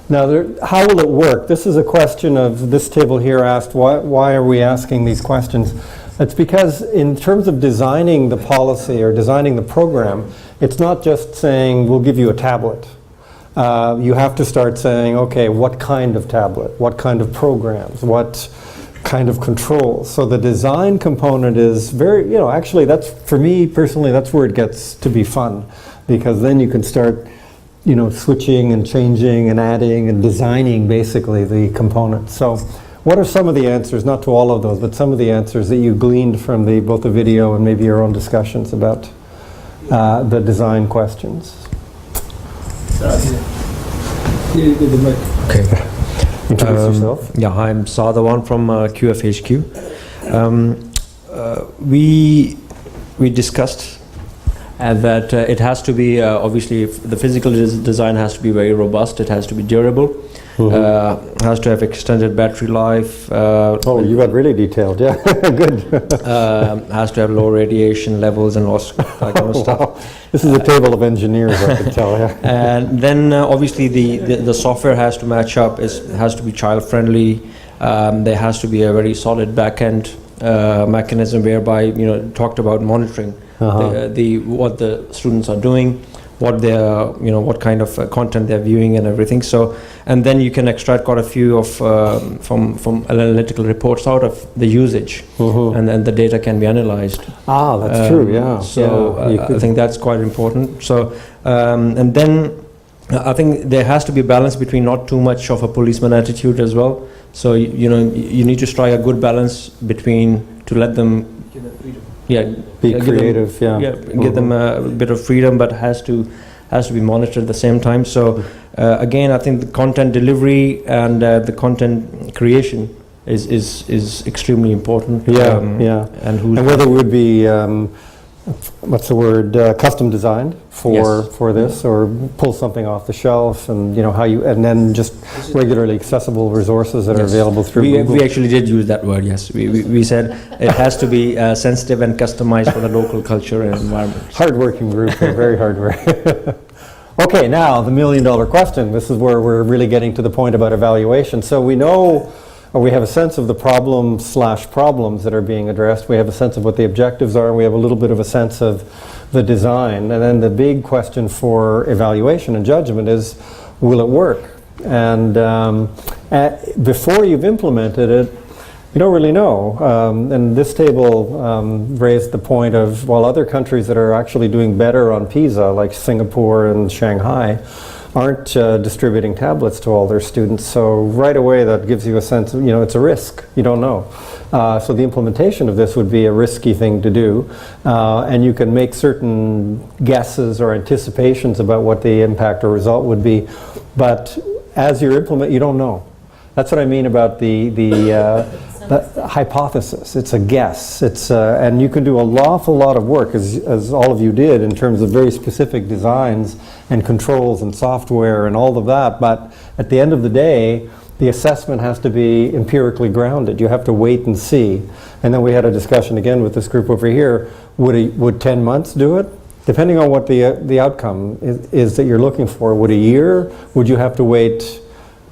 Now, how will it work? This is a question of this table here asked, why are we asking these questions? It's because in terms of designing the policy or designing the program, it's not just saying, we'll give you a tablet. You have to start saying, okay, what kind of tablet? What kind of programs? What kind of controls? So the design component is very, actually that's, for me personally, that's where it gets to be fun, because then you can start switching and changing and adding and designing basically the components. So what are some of the answers, not to all of those, but some of the answers that you gleaned from both the video and maybe your own discussions about the design questions? Okay. Introduce yourself. Yeah, I'm Sadawan from QFHQ. We discussed that it has to be, obviously, the physical design has to be very robust, it has to be durable, has to have extended battery life. Oh, you got really detailed, yeah, good. Has to have low radiation levels and all that kind of stuff. Wow. This is a table of engineers, I can tell, yeah. And then obviously the software has to match up, has to be child friendly. There has to be a very solid back-end mechanism whereby, you know, talked about monitoring what the students are doing, what they're, you know, what kind of content they're viewing and everything. So, and then you can extract quite a few of from analytical reports out of the usage, and then the data can be analyzed. Ah, that's true, yeah. So yeah, I think that's quite important. So, and then I think there has to be a balance between not too much of a policeman attitude as well. So, you know, you need to strike a good balance between to let them be creative, give them a bit of freedom, but has to be monitored at the same time. So again, I think the content delivery and the content creation is extremely important. And whether it would be what's the word, custom designed for this, or pull something off the shelf, and you know how you, and then just regularly accessible resources that are available through Google. We actually did use that word, yes. We said it has to be sensitive and customized for the local culture and environment. Hard-working group, very hard work. Okay, now the million-dollar question. This is where we're really getting to the point about evaluation. So we know, or we have a sense of the problems that are being addressed. We have a sense of what the objectives are. We have a little bit of a sense of the design. And then the big question for evaluation and judgment is, will it work? And before you've implemented it, you don't really know. And this table raised the point of, while other countries that are actually doing better on PISA, like Singapore and Shanghai, aren't distributing tablets to all their students. So right away that gives you a sense of, you know, it's a risk. You don't know. So the implementation of this would be a risky thing to do. And you can make certain guesses or anticipations about what the impact or result would be. But as you implement, you don't know. That's what I mean about the hypothesis. It's a guess. It's and you can do an awful lot of work, as all of you did, in terms of very specific designs and controls and software and all of that. But at the end of the day, the assessment has to be empirically grounded. You have to wait and see. And then we had a discussion again with this group over here. Would 10 months do it? Depending on what the outcome is that you're looking for. Would a year? Would you have to wait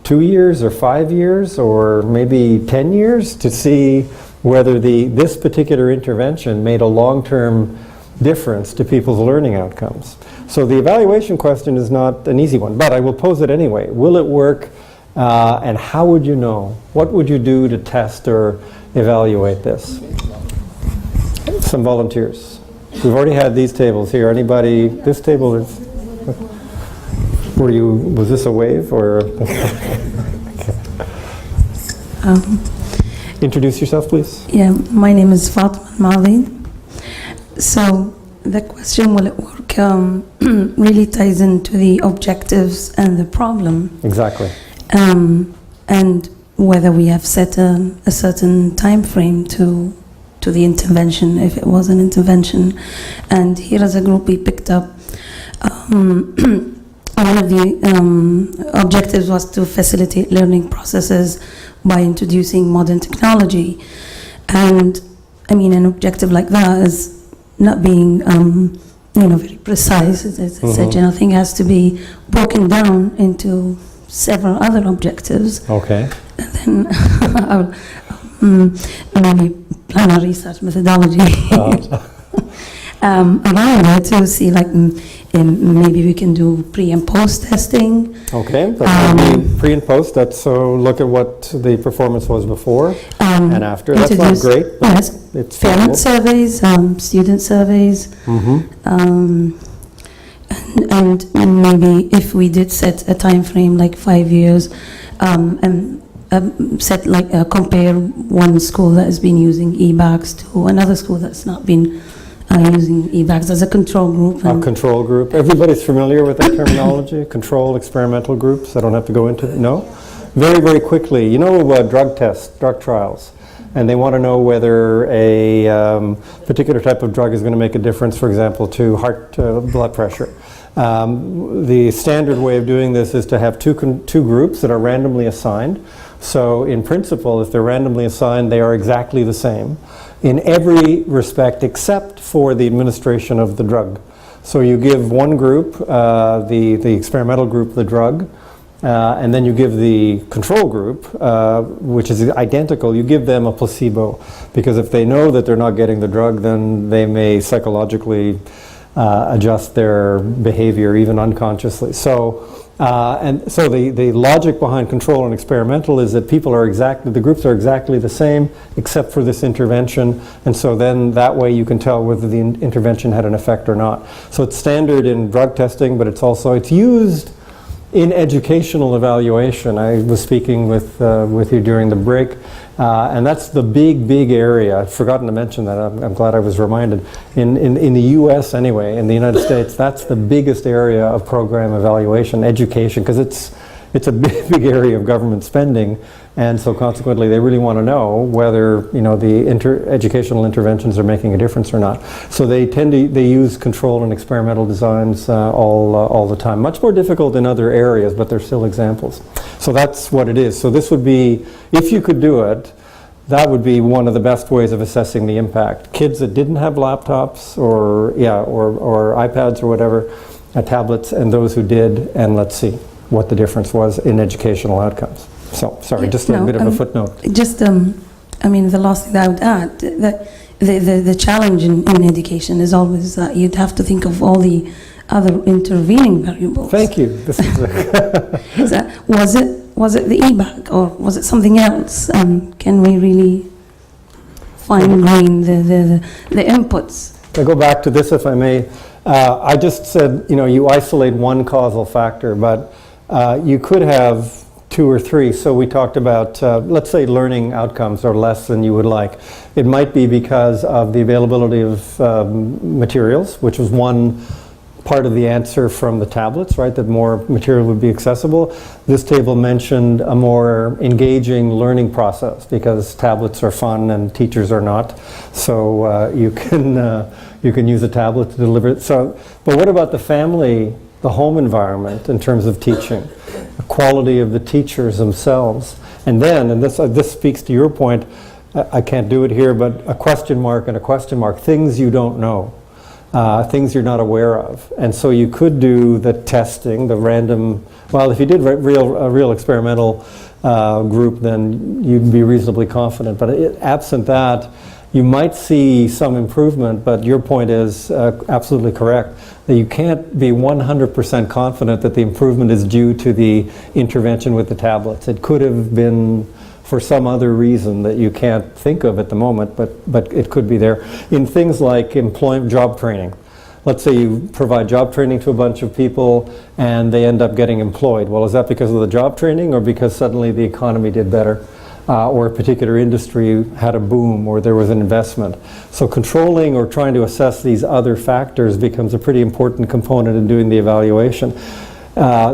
2 years or 5 years or maybe 10 years to see whether this particular intervention made a long-term difference to people's learning outcomes? So the evaluation question is not an easy one, but I will pose it anyway. Will it work, and how would you know? What would you do to test or evaluate this? Some volunteers. We've already had these tables here. Anybody? This table is... was this a wave or? Introduce yourself, please. Yeah, my name is Fatima Malin. So the question, will it work, really ties into the objectives and the problem. Exactly. And whether we have set a certain time frame to the intervention, if it was an intervention. And here as a group we picked up one of the objectives was to facilitate learning processes by introducing modern technology. And I mean, an objective like that is not being, very precise. As I said, thing has to be broken down into several other objectives. Okay. And then maybe plan a research methodology around it to see, like, maybe we can do pre and post testing. Okay, that would be pre and post. That's so look at what the performance was before and after. That's not great, but yes, it's parent surveys, student surveys, and maybe if we did set a time frame like 5 years, and set like compare one school that has been using e-bags to another school that's not been using e-bags as a control group. A control group. Everybody's familiar with that terminology? Control experimental groups. I don't have to go into it. No? Very, very quickly. You know, drug tests, drug trials. and they want to know whether a particular type of drug is going to make a difference, for example, to heart blood pressure. The standard way of doing this is to have two groups that are randomly assigned. So in principle, if they're randomly assigned, they are exactly the same in every respect except for the administration of the drug. So you give one group, the experimental group, the drug, and then you give the control group, which is identical, you give them a placebo. Because if they know that they're not getting the drug, then they may psychologically adjust their behavior even unconsciously. So the logic behind control and experimental is that the groups are exactly the same except for this intervention, and so then that way you can tell whether the intervention had an effect or not. So it's standard in drug testing, but it's used in educational evaluation. I was speaking with you during the break, and that's the big area. I've forgotten to mention that. I'm glad I was reminded. In the U.S. anyway, in the United States, that's the biggest area of program evaluation, education, because it's a big area of government spending, and so consequently they really want to know whether the educational interventions are making a difference or not. So they use control and experimental designs all the time. Much more difficult in other areas, but they're still examples. So that's what it is. So this would be, if you could do it, that would be one of the best ways of assessing the impact. Kids that didn't have laptops or iPads or whatever, tablets, and those who did, and let's see what the difference was in educational outcomes. So, sorry, just a bit of a footnote. Just, I mean, the last thing that I would add, that the challenge in education is always that you'd have to think of all the other intervening variables. Thank you. This is so was it the e-bag or was it something else? Can we really fine-grain the inputs? I go back to this, if I may. I just said, you isolate one causal factor, but you could have two or three. So we talked about, let's say learning outcomes are less than you would like. It might be because of the availability of materials, which was one part of the answer from the tablets, right, that more material would be accessible. This table mentioned a more engaging learning process because tablets are fun and teachers are not. So you can use a tablet to deliver it. So, but what about the family, the home environment in terms of teaching, the quality of the teachers themselves, and then, and this speaks to your point, I can't do it here, but a question mark and a question mark, things you don't know. Things you're not aware of. And so you could do the testing, the random, well, if you did a real experimental group, then you'd be reasonably confident. But absent that, you might see some improvement, but your point is absolutely correct, that you can't be 100% confident that the improvement is due to the intervention with the tablets. It could have been for some other reason that you can't think of at the moment, but it could be there. In things like job training. Let's say you provide job training to a bunch of people and they end up getting employed. Well, is that because of the job training or because suddenly the economy did better? Or a particular industry had a boom or there was an investment. So controlling or trying to assess these other factors becomes a pretty important component in doing the evaluation. I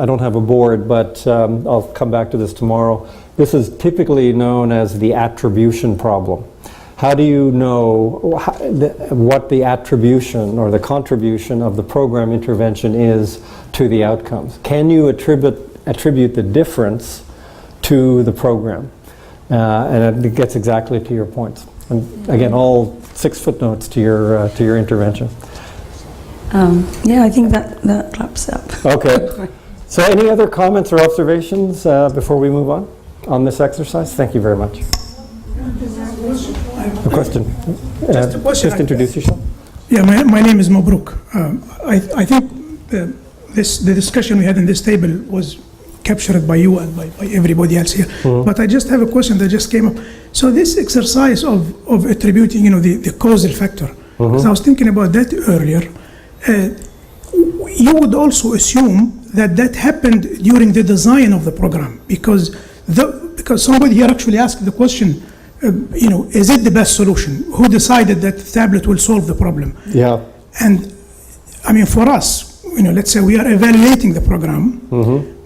don't have a board, but I'll come back to this tomorrow. This is typically known as the attribution problem. How do you know what the attribution or the contribution of the program intervention is to the outcomes? Can you attribute the difference to the program? And it gets exactly to your points. And again, all 6 footnotes to your intervention. Yeah, I think that wraps up. Okay. So any other comments or observations before we move on this exercise? Thank you very much. A question? Just a question. Just introduce yourself. Yeah, my name is Mabruk. I think the discussion we had in this table was captured by you and by everybody else here. Mm-hmm. But I just have a question that just came up. So this exercise of attributing, the causal factor, because I was thinking about that earlier. You would also assume that happened during the design of the program because somebody here actually asked the question, is it the best solution? Who decided that the tablet will solve the problem? Yeah. And I mean, for us, let's say we are evaluating the program,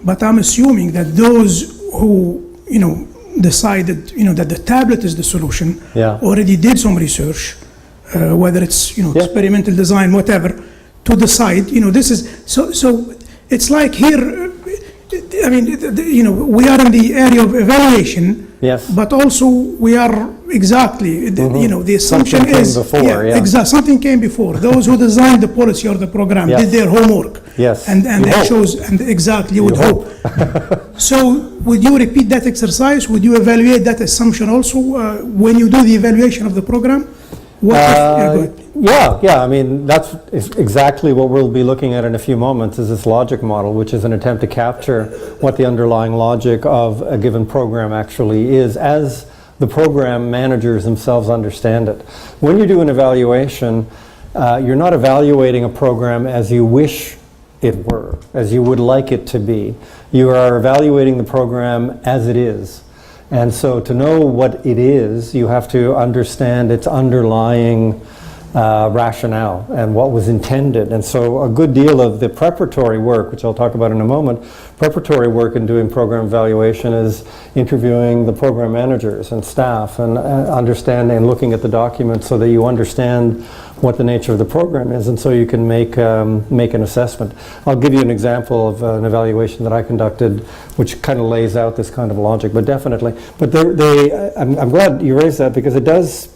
but I'm assuming that those who, decided, that the tablet is the solution, Yeah. already did some research, whether it's, experimental design, whatever, to decide, this is, so it's like here, I mean, we are in the area of evaluation, Yes. but also we are exactly, the assumption Something came is, before, yeah. something came before. Those who designed the policy or the program Yes. did their homework. Yes. And You they hope. chose, and exactly, you would You hope. So would you repeat that exercise? Would you evaluate that assumption also when you do the evaluation of the program? What if, yeah, go ahead. Yeah. I mean, that's exactly what we'll be looking at in a few moments, is this logic model, which is an attempt to capture what the underlying logic of a given program actually is, as the program managers themselves understand it. When you do an evaluation, you're not evaluating a program as you wish it were, as you would like it to be. You are evaluating the program as it is. And so to know what it is, you have to understand its underlying rationale and what was intended. And so a good deal of the preparatory work, which I'll talk about in a moment, preparatory work in doing program evaluation is interviewing the program managers and staff and understanding and looking at the documents so that you understand what the nature of the program is, and so you can make an assessment. I'll give you an example of an evaluation that I conducted, which kind of lays out this kind of logic, but definitely. But I'm glad you raised that, because it does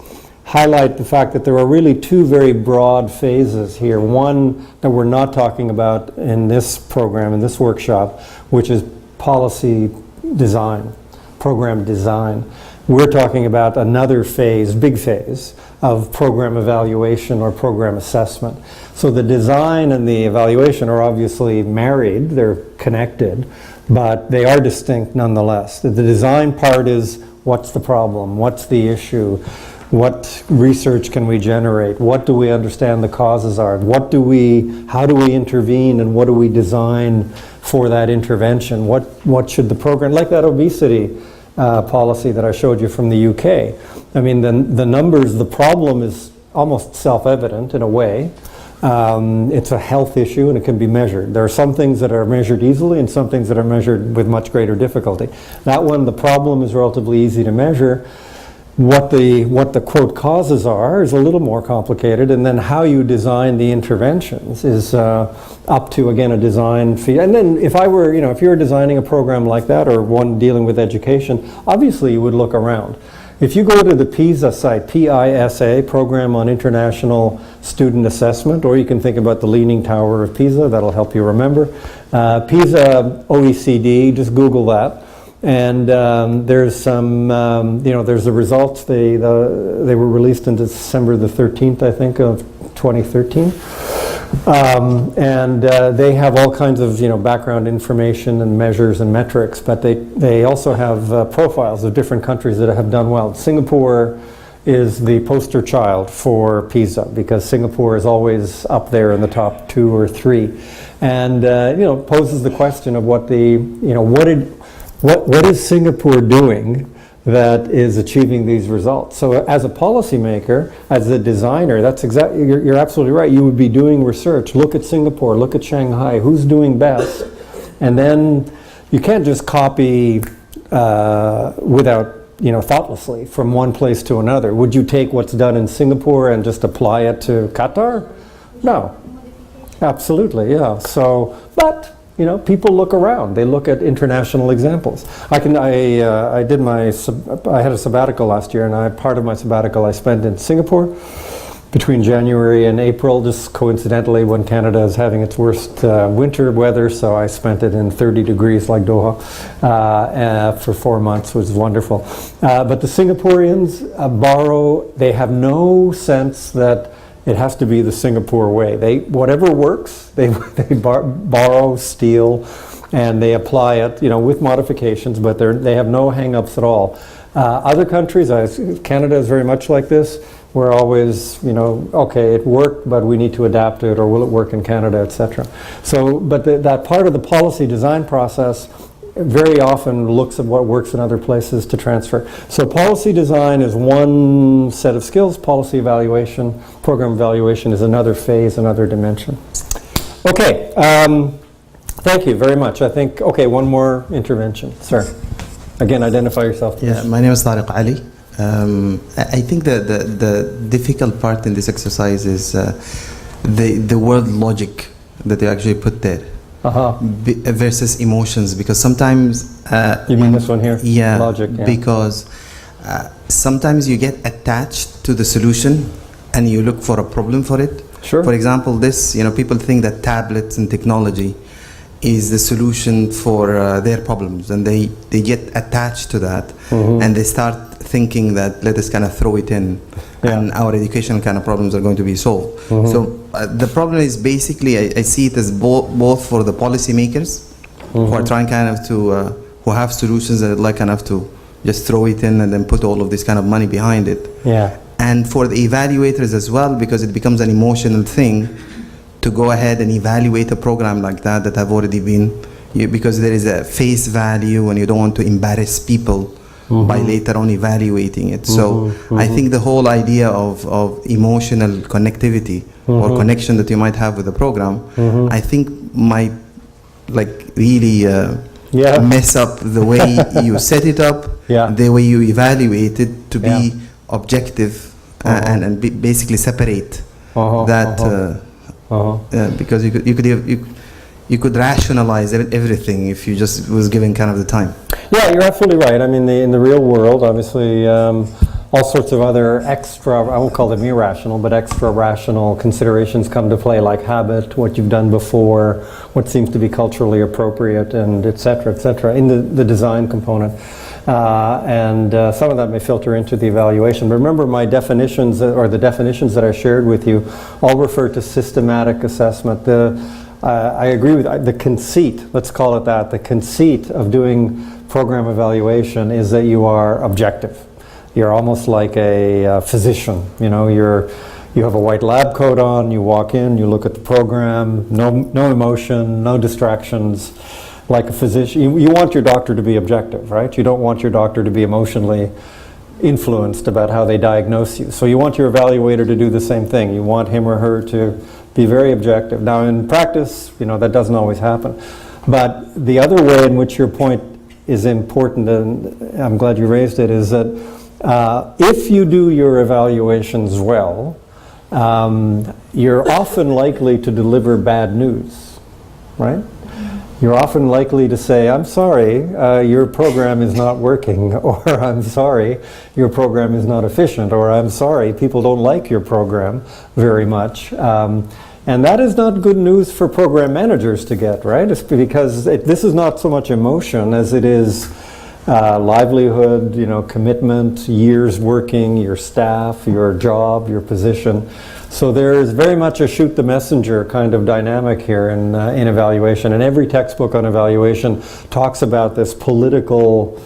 highlight the fact that there are really two very broad phases here. One that we're not talking about in this program, in this workshop, which is policy design, program design. We're talking about another phase, big phase, of program evaluation or program assessment. So the design and the evaluation are obviously married, they're connected, but they are distinct nonetheless. The design part is, what's the problem? What's the issue? What research can we generate? What do we understand the causes are? How do we intervene, and what do we design for that intervention? What should the program, like that obesity policy that I showed you from the UK. I mean, the numbers, the problem is almost self-evident in a way. It's a health issue and it can be measured. There are some things that are measured easily and some things that are measured with much greater difficulty. That one, the problem is relatively easy to measure. What the quote causes are is a little more complicated, and then how you design the interventions is up to, again, a design fee. And then if you were designing a program like that, or one dealing with education, obviously you would look around. If you go to the PISA site, PISA, Program on International Student Assessment, or you can think about the Leaning Tower of Pisa, that'll help you remember. PISA OECD, just Google that. And there's some, there's the results. They were released on December the 13th, I think, of 2013. And they have all kinds of, background information and measures and metrics, but they also have profiles of different countries that have done well. Singapore is the poster child for PISA, because Singapore is always up there in the top 2 or 3. And, poses the question of what is Singapore doing that is achieving these results? So as a policymaker, as a designer, you're absolutely right. You would be doing research. Look at Singapore, look at Shanghai, who's doing best? And then you can't just copy without, thoughtlessly from one place to another. Would you take what's done in Singapore and just apply it to Qatar? No. Absolutely, yeah. So, but people look around. They look at international examples. I had a sabbatical last year, and part of my sabbatical I spent in Singapore between January and April, just coincidentally when Canada is having its worst winter weather, so I spent it in 30 degrees like Doha for 4 months, which was wonderful. But the Singaporeans they have no sense that it has to be the Singapore way. Whatever works, they borrow, steal, and they apply it, with modifications, but they have no hang-ups at all. Other countries, Canada is very much like this. We're always, okay, it worked, but we need to adapt it, or will it work in Canada, etc. So, but that part of the policy design process very often looks at what works in other places to transfer. So policy design is one set of skills. Policy evaluation, program evaluation is another phase, another dimension. Okay, thank you very much. I think, one more intervention. Sir. Again, identify yourself. Yeah, my name is Tariq Ali. I think the difficult part in this exercise is the word logic that you actually put there versus emotions, because sometimes you mean this one here? Yeah, logic. Yeah. Because sometimes you get attached to the solution and you look for a problem for it. Sure. For example, people think that tablets and technology is the solution for their problems, and they get attached to that, and they start thinking that let us kind of throw it in, and our educational kind of problems are going to be solved. So the problem is basically I see it as both for the policymakers who are trying kind of to who have solutions that like kind of to just throw it in and then put all of this kind of money behind it. Yeah. And for the evaluators as well, because it becomes an emotional thing to go ahead and evaluate a program like that have already been, because there is a face value and you don't want to embarrass people by later on evaluating it. So I think the whole idea of emotional connectivity or connection that you might have with the program, I think might like really mess up the way you set it up, the way you evaluate it to be objective and basically separate that because you could rationalize everything if you just was given kind of the time. Yeah, you're absolutely right. I mean, in the real world, obviously, all sorts of other extra, I won't call them irrational, but extra rational considerations come to play, like habit, what you've done before, what seems to be culturally appropriate, and et cetera, in the design component. And some of that may filter into the evaluation. But remember, my definitions, or the definitions that I shared with you, all refer to systematic assessment. I agree with the conceit, let's call it that. The conceit of doing program evaluation is that you are objective. You're almost like a physician. You know, you have a white lab coat on, you walk in, you look at the program, no emotion, no distractions. Like a physician, you want your doctor to be objective, right? You don't want your doctor to be emotionally influenced about how they diagnose you. So you want your evaluator to do the same thing. You want him or her to be very objective. Now in practice, that doesn't always happen. But the other way in which your point is important, and I'm glad you raised it, is that if you do your evaluations well, you're often likely to deliver bad news, right? You're often likely to say, I'm sorry, your program is not working, or I'm sorry, your program is not efficient, or I'm sorry, people don't like your program very much. And that is not good news for program managers to get, right? It's because this is not so much emotion as it is livelihood, commitment, years working, your staff, your job, your position. So there is very much a shoot the messenger kind of dynamic here in evaluation. And every textbook on evaluation talks about this political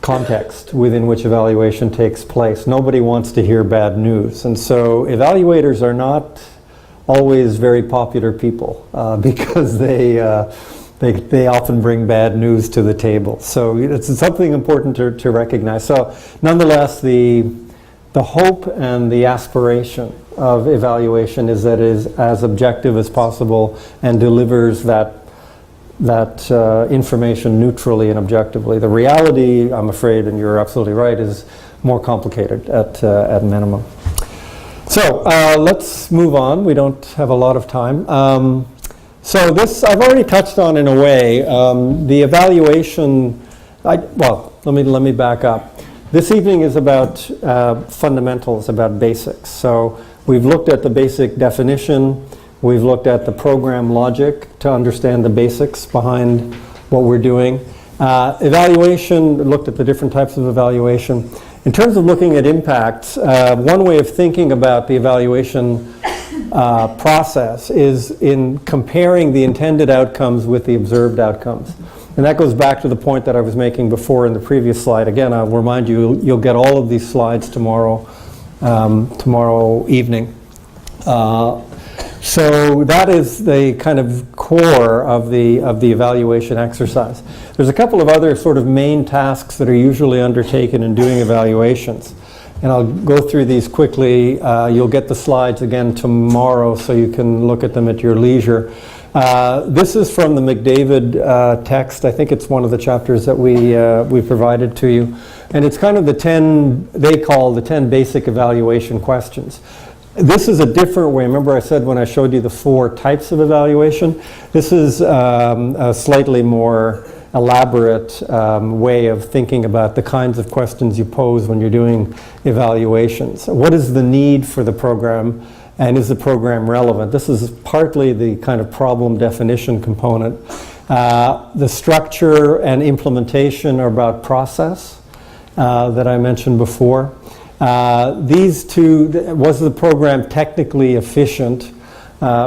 context within which evaluation takes place. Nobody wants to hear bad news. And so evaluators are not always very popular people because they often bring bad news to the table. So it's something important to recognize. So nonetheless, the hope and the aspiration of evaluation is that it is as objective as possible and delivers that information neutrally and objectively. The reality, I'm afraid, and you're absolutely right, is more complicated at minimum. So let's move on. We don't have a lot of time. So this I've already touched on in a way. The evaluation. Let me back up. This evening is about fundamentals, about basics. So we've looked at the basic definition. We've looked at the program logic to understand the basics behind what we're doing. Evaluation, looked at the different types of evaluation. In terms of looking at impacts, one way of thinking about the evaluation process is in comparing the intended outcomes with the observed outcomes. And that goes back to the point that I was making before in the previous slide. Again, I'll remind you, you'll get all of these slides tomorrow evening. So that is the kind of core of the evaluation exercise. There's a couple of other sort of main tasks that are usually undertaken in doing evaluations. And I'll go through these quickly. You'll get the slides again tomorrow so you can look at them at your leisure. This is from the McDavid text. I think it's one of the chapters that we provided to you. And it's kind of the 10, they call the 10 basic evaluation questions. This is a different way. Remember I said when I showed you the 4 types of evaluation? This is a slightly more elaborate way of thinking about the kinds of questions you pose when you're doing evaluations. What is the need for the program, and is the program relevant? This is partly the kind of problem definition component. The structure and implementation are about process that I mentioned before. These two, was the program technically efficient,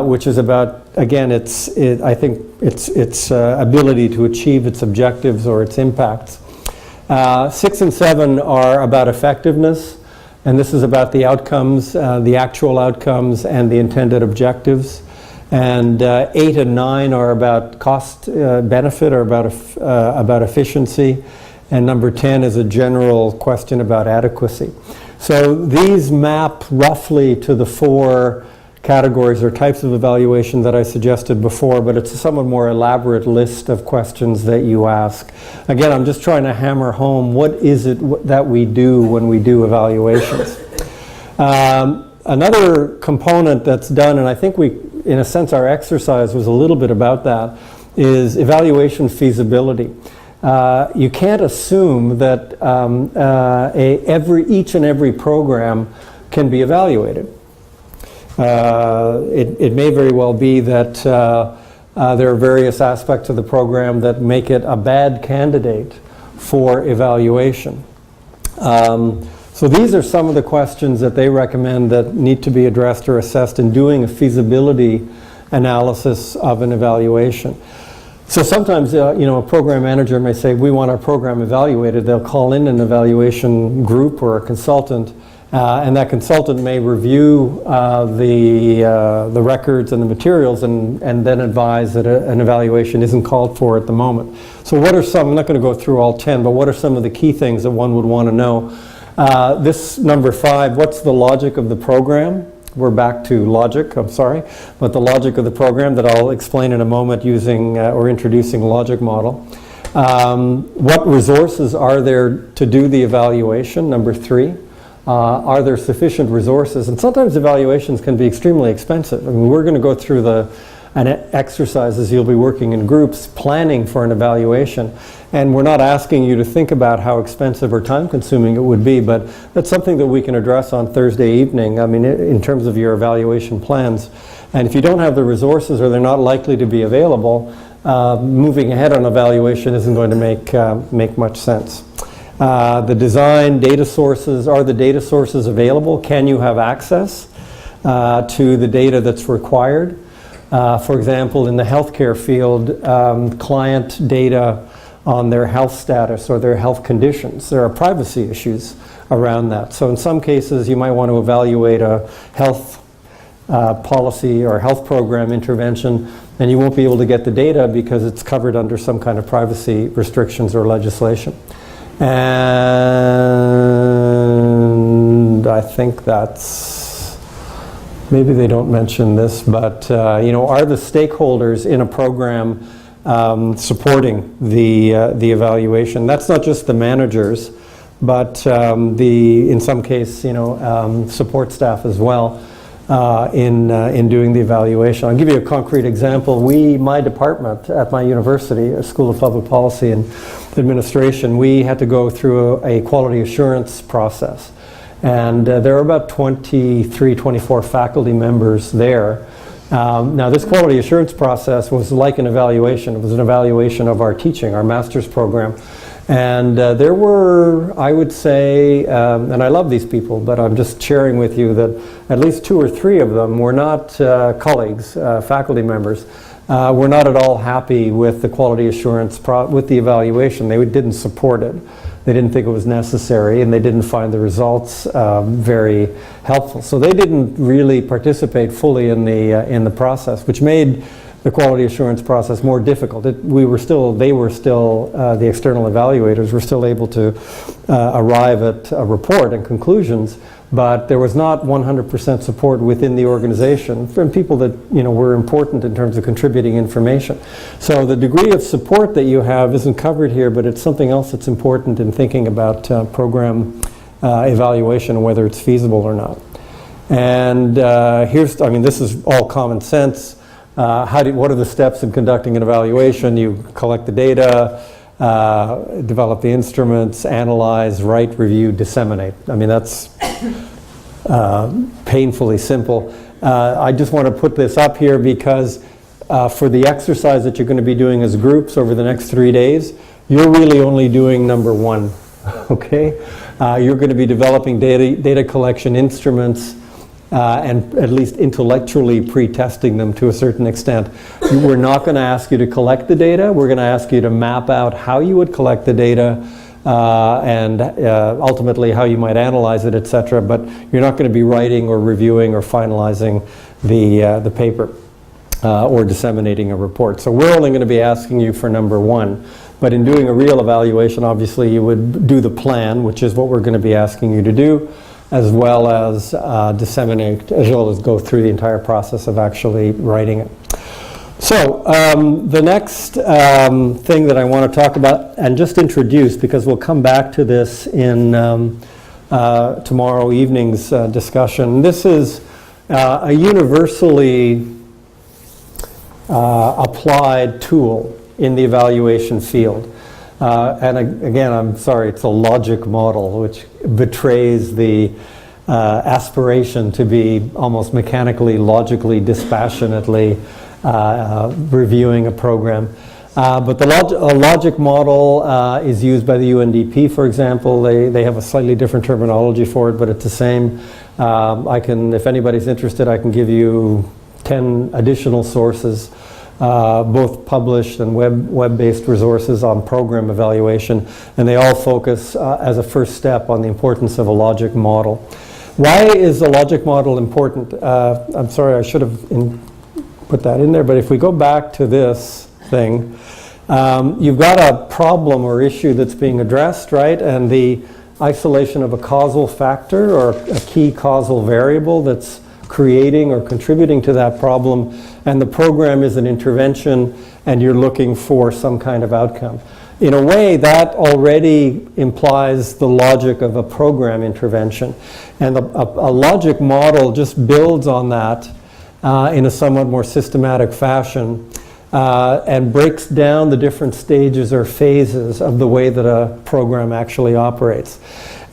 which is about, again, I think its ability to achieve its objectives or its impacts. 6 and 7 are about effectiveness, and this is about the outcomes, the actual outcomes and the intended objectives. And 8 and 9 are about cost benefit, or about efficiency. And number 10 is a general question about adequacy. So these map roughly to the 4 categories or types of evaluation that I suggested before, but it's a somewhat more elaborate list of questions that you ask. Again, I'm just trying to hammer home what is it that we do when we do evaluations. Another component that's done, and I think in a sense our exercise was a little bit about that, is evaluation feasibility. You can't assume that each and every program can be evaluated. It may very well be that there are various aspects of the program that make it a bad candidate for evaluation. So these are some of the questions that they recommend that need to be addressed or assessed in doing a feasibility analysis of an evaluation. So sometimes, a program manager may say, we want our program evaluated. They'll call in an evaluation group or a consultant, and that consultant may review the records and the materials and then advise that an evaluation isn't called for at the moment. So what are some, I'm not going to go through all 10, but what are some of the key things that one would want to know? This number 5, what's the logic of the program? We're back to logic, I'm sorry, but the logic of the program that I'll explain in a moment using or introducing logic model. What resources are there to do the evaluation? Number 3. Are there sufficient resources? And sometimes evaluations can be extremely expensive. I mean, we're going to go through an exercise as you'll be working in groups planning for an evaluation. And we're not asking you to think about how expensive or time consuming it would be, but that's something that we can address on Thursday evening, I mean, in terms of your evaluation plans. And if you don't have the resources or they're not likely to be available, moving ahead on evaluation isn't going to make much sense. The design, data sources, are the data sources available? Can you have access to the data that's required? For example, in the healthcare field, client data on their health status or their health conditions, there are privacy issues around that. So in some cases, you might want to evaluate a health policy or health program intervention, and you won't be able to get the data because it's covered under some kind of privacy restrictions or legislation. And I think that's, maybe they don't mention this, but are the stakeholders in a program supporting the evaluation? That's not just the managers, but in some case, support staff as well in doing the evaluation. I'll give you a concrete example. My department at my university, a School of Public Policy and Administration, we had to go through a quality assurance process. And there are about 23, 24 faculty members there. Now this quality assurance process was like an evaluation. It was an evaluation of our teaching, our master's program. And there were, I would say, and I love these people, but I'm just sharing with you that at least 2 or 3 of them were not colleagues, faculty members, were not at all happy with the quality assurance, with the evaluation. They didn't support it. They didn't think it was necessary, and they didn't find the results very helpful. So they didn't really participate fully in the process, which made the quality assurance process more difficult. The external evaluators were still able to arrive at a report and conclusions, but there was not 100% support within the organization from people that were important in terms of contributing information. So the degree of support that you have isn't covered here, but it's something else that's important in thinking about program evaluation and whether it's feasible or not. And this is all common sense. What are the steps in conducting an evaluation? You collect the data, develop the instruments, analyze, write, review, disseminate. I mean, that's painfully simple. I just want to put this up here because for the exercise that you're going to be doing as groups over the next 3 days, you're really only doing number 1, okay? You're going to be developing data collection instruments and at least intellectually pre-testing them to a certain extent. We're not going to ask you to collect the data. We're going to ask you to map out how you would collect the data and ultimately how you might analyze it, etc. But you're not going to be writing or reviewing or finalizing the paper or disseminating a report. So we're only going to be asking you for number 1. But in doing a real evaluation, obviously you would do the plan, which is what we're going to be asking you to do, as well as disseminate, as well as go through the entire process of actually writing it. So the next thing that I want to talk about and just introduce, because we'll come back to this in tomorrow evening's discussion. This is a universally applied tool in the evaluation field. And again, I'm sorry, it's a logic model, which betrays the aspiration to be almost mechanically, logically, dispassionately reviewing a program. But the logic model is used by the UNDP, for example. They have a slightly different terminology for it, but it's the same. If anybody's interested, I can give you 10 additional sources, both published and web-based resources on program evaluation, and they all focus as a first step on the importance of a logic model. Why is a logic model important? I'm sorry, I should have put that in there, but if we go back to this thing, you've got a problem or issue that's being addressed, right? And the isolation of a causal factor or a key causal variable that's creating or contributing to that problem, and the program is an intervention and you're looking for some kind of outcome. In a way, that already implies the logic of a program intervention. And a logic model just builds on that in a somewhat more systematic fashion and breaks down the different stages or phases of the way that a program actually operates.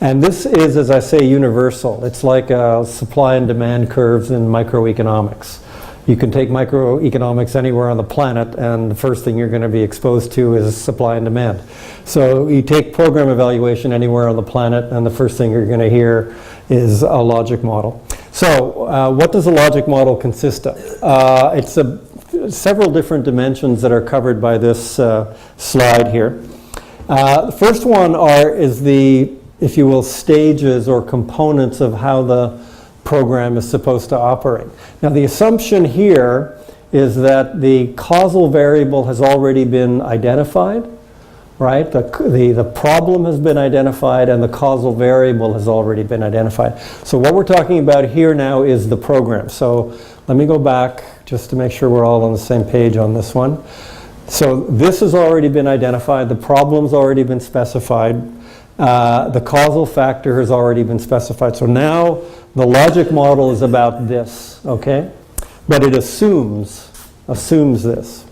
And this is, as I say, universal. It's like supply and demand curves in microeconomics. You can take microeconomics anywhere on the planet, and the first thing you're going to be exposed to is supply and demand. So you take program evaluation anywhere on the planet, and the first thing you're going to hear is a logic model. So what does a logic model consist of? It's several different dimensions that are covered by this slide here. The first one is the, if you will, stages or components of how the program is supposed to operate. Now the assumption here is that the causal variable has already been identified, right? The problem has been identified and the causal variable has already been identified. So what we're talking about here now is the program. So let me go back just to make sure we're all on the same page on this one. So this has already been identified, the problem's already been specified, the causal factor has already been specified. So now the logic model is about this, okay? But it assumes this.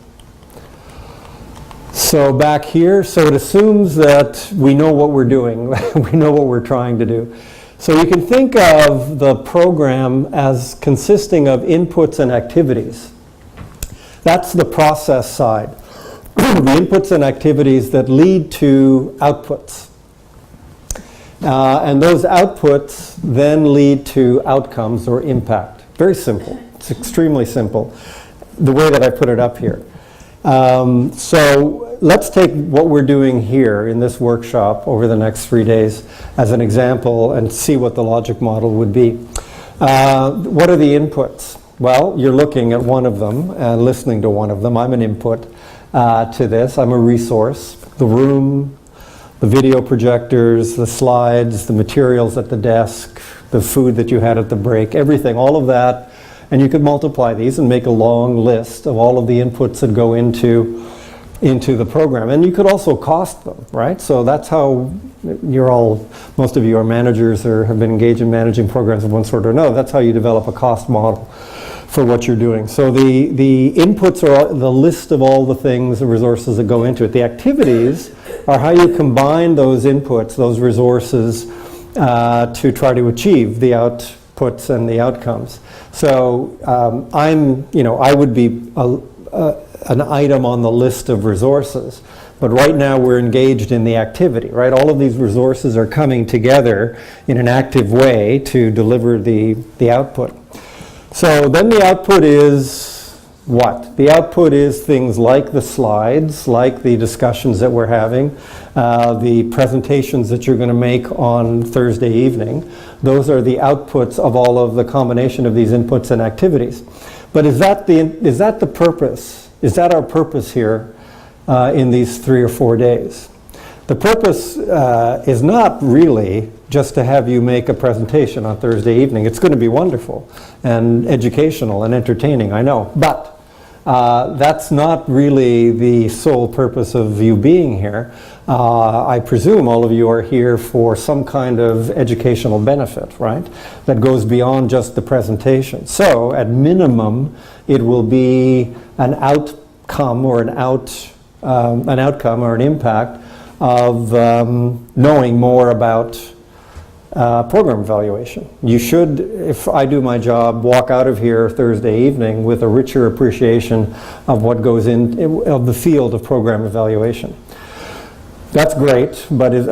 So back here, so it assumes that we know what we're doing, we know what we're trying to do. So you can think of the program as consisting of inputs and activities. That's the process side. The inputs and activities that lead to outputs. And those outputs then lead to outcomes or impact. Very simple. It's extremely simple, the way that I put it up here. So let's take what we're doing here in this workshop over the next 3 days as an example and see what the logic model would be. What are the inputs? Well, you're looking at one of them and listening to one of them. I'm an input to this. I'm a resource. The room, the video projectors, the slides, the materials at the desk, the food that you had at the break, everything, all of that. And you could multiply these and make a long list of all of the inputs that go into the program. And you could also cost them, right? So that's how most of you are managers or have been engaged in managing programs of one sort or another. That's how you develop a cost model for what you're doing. So the inputs are the list of all the things, the resources that go into it. The activities are how you combine those inputs, those resources, to try to achieve the outputs and the outcomes. So I would be an item on the list of resources. But right now we're engaged in the activity, right? All of these resources are coming together in an active way to deliver the output. So then the output is what? The output is things like the slides, like the discussions that we're having, the presentations that you're going to make on Thursday evening. Those are the outputs of all of the combination of these inputs and activities. But is that the purpose? Is that our purpose here in these 3 or 4 days? The purpose is not really just to have you make a presentation on Thursday evening. It's going to be wonderful and educational and entertaining, I know. But that's not really the sole purpose of you being here. I presume all of you are here for some kind of educational benefit, right? That goes beyond just the presentation. So at minimum, it will be an outcome or an outcome or an impact of knowing more about program evaluation. You should, if I do my job, walk out of here Thursday evening with a richer appreciation of what goes of the field of program evaluation. That's great, but is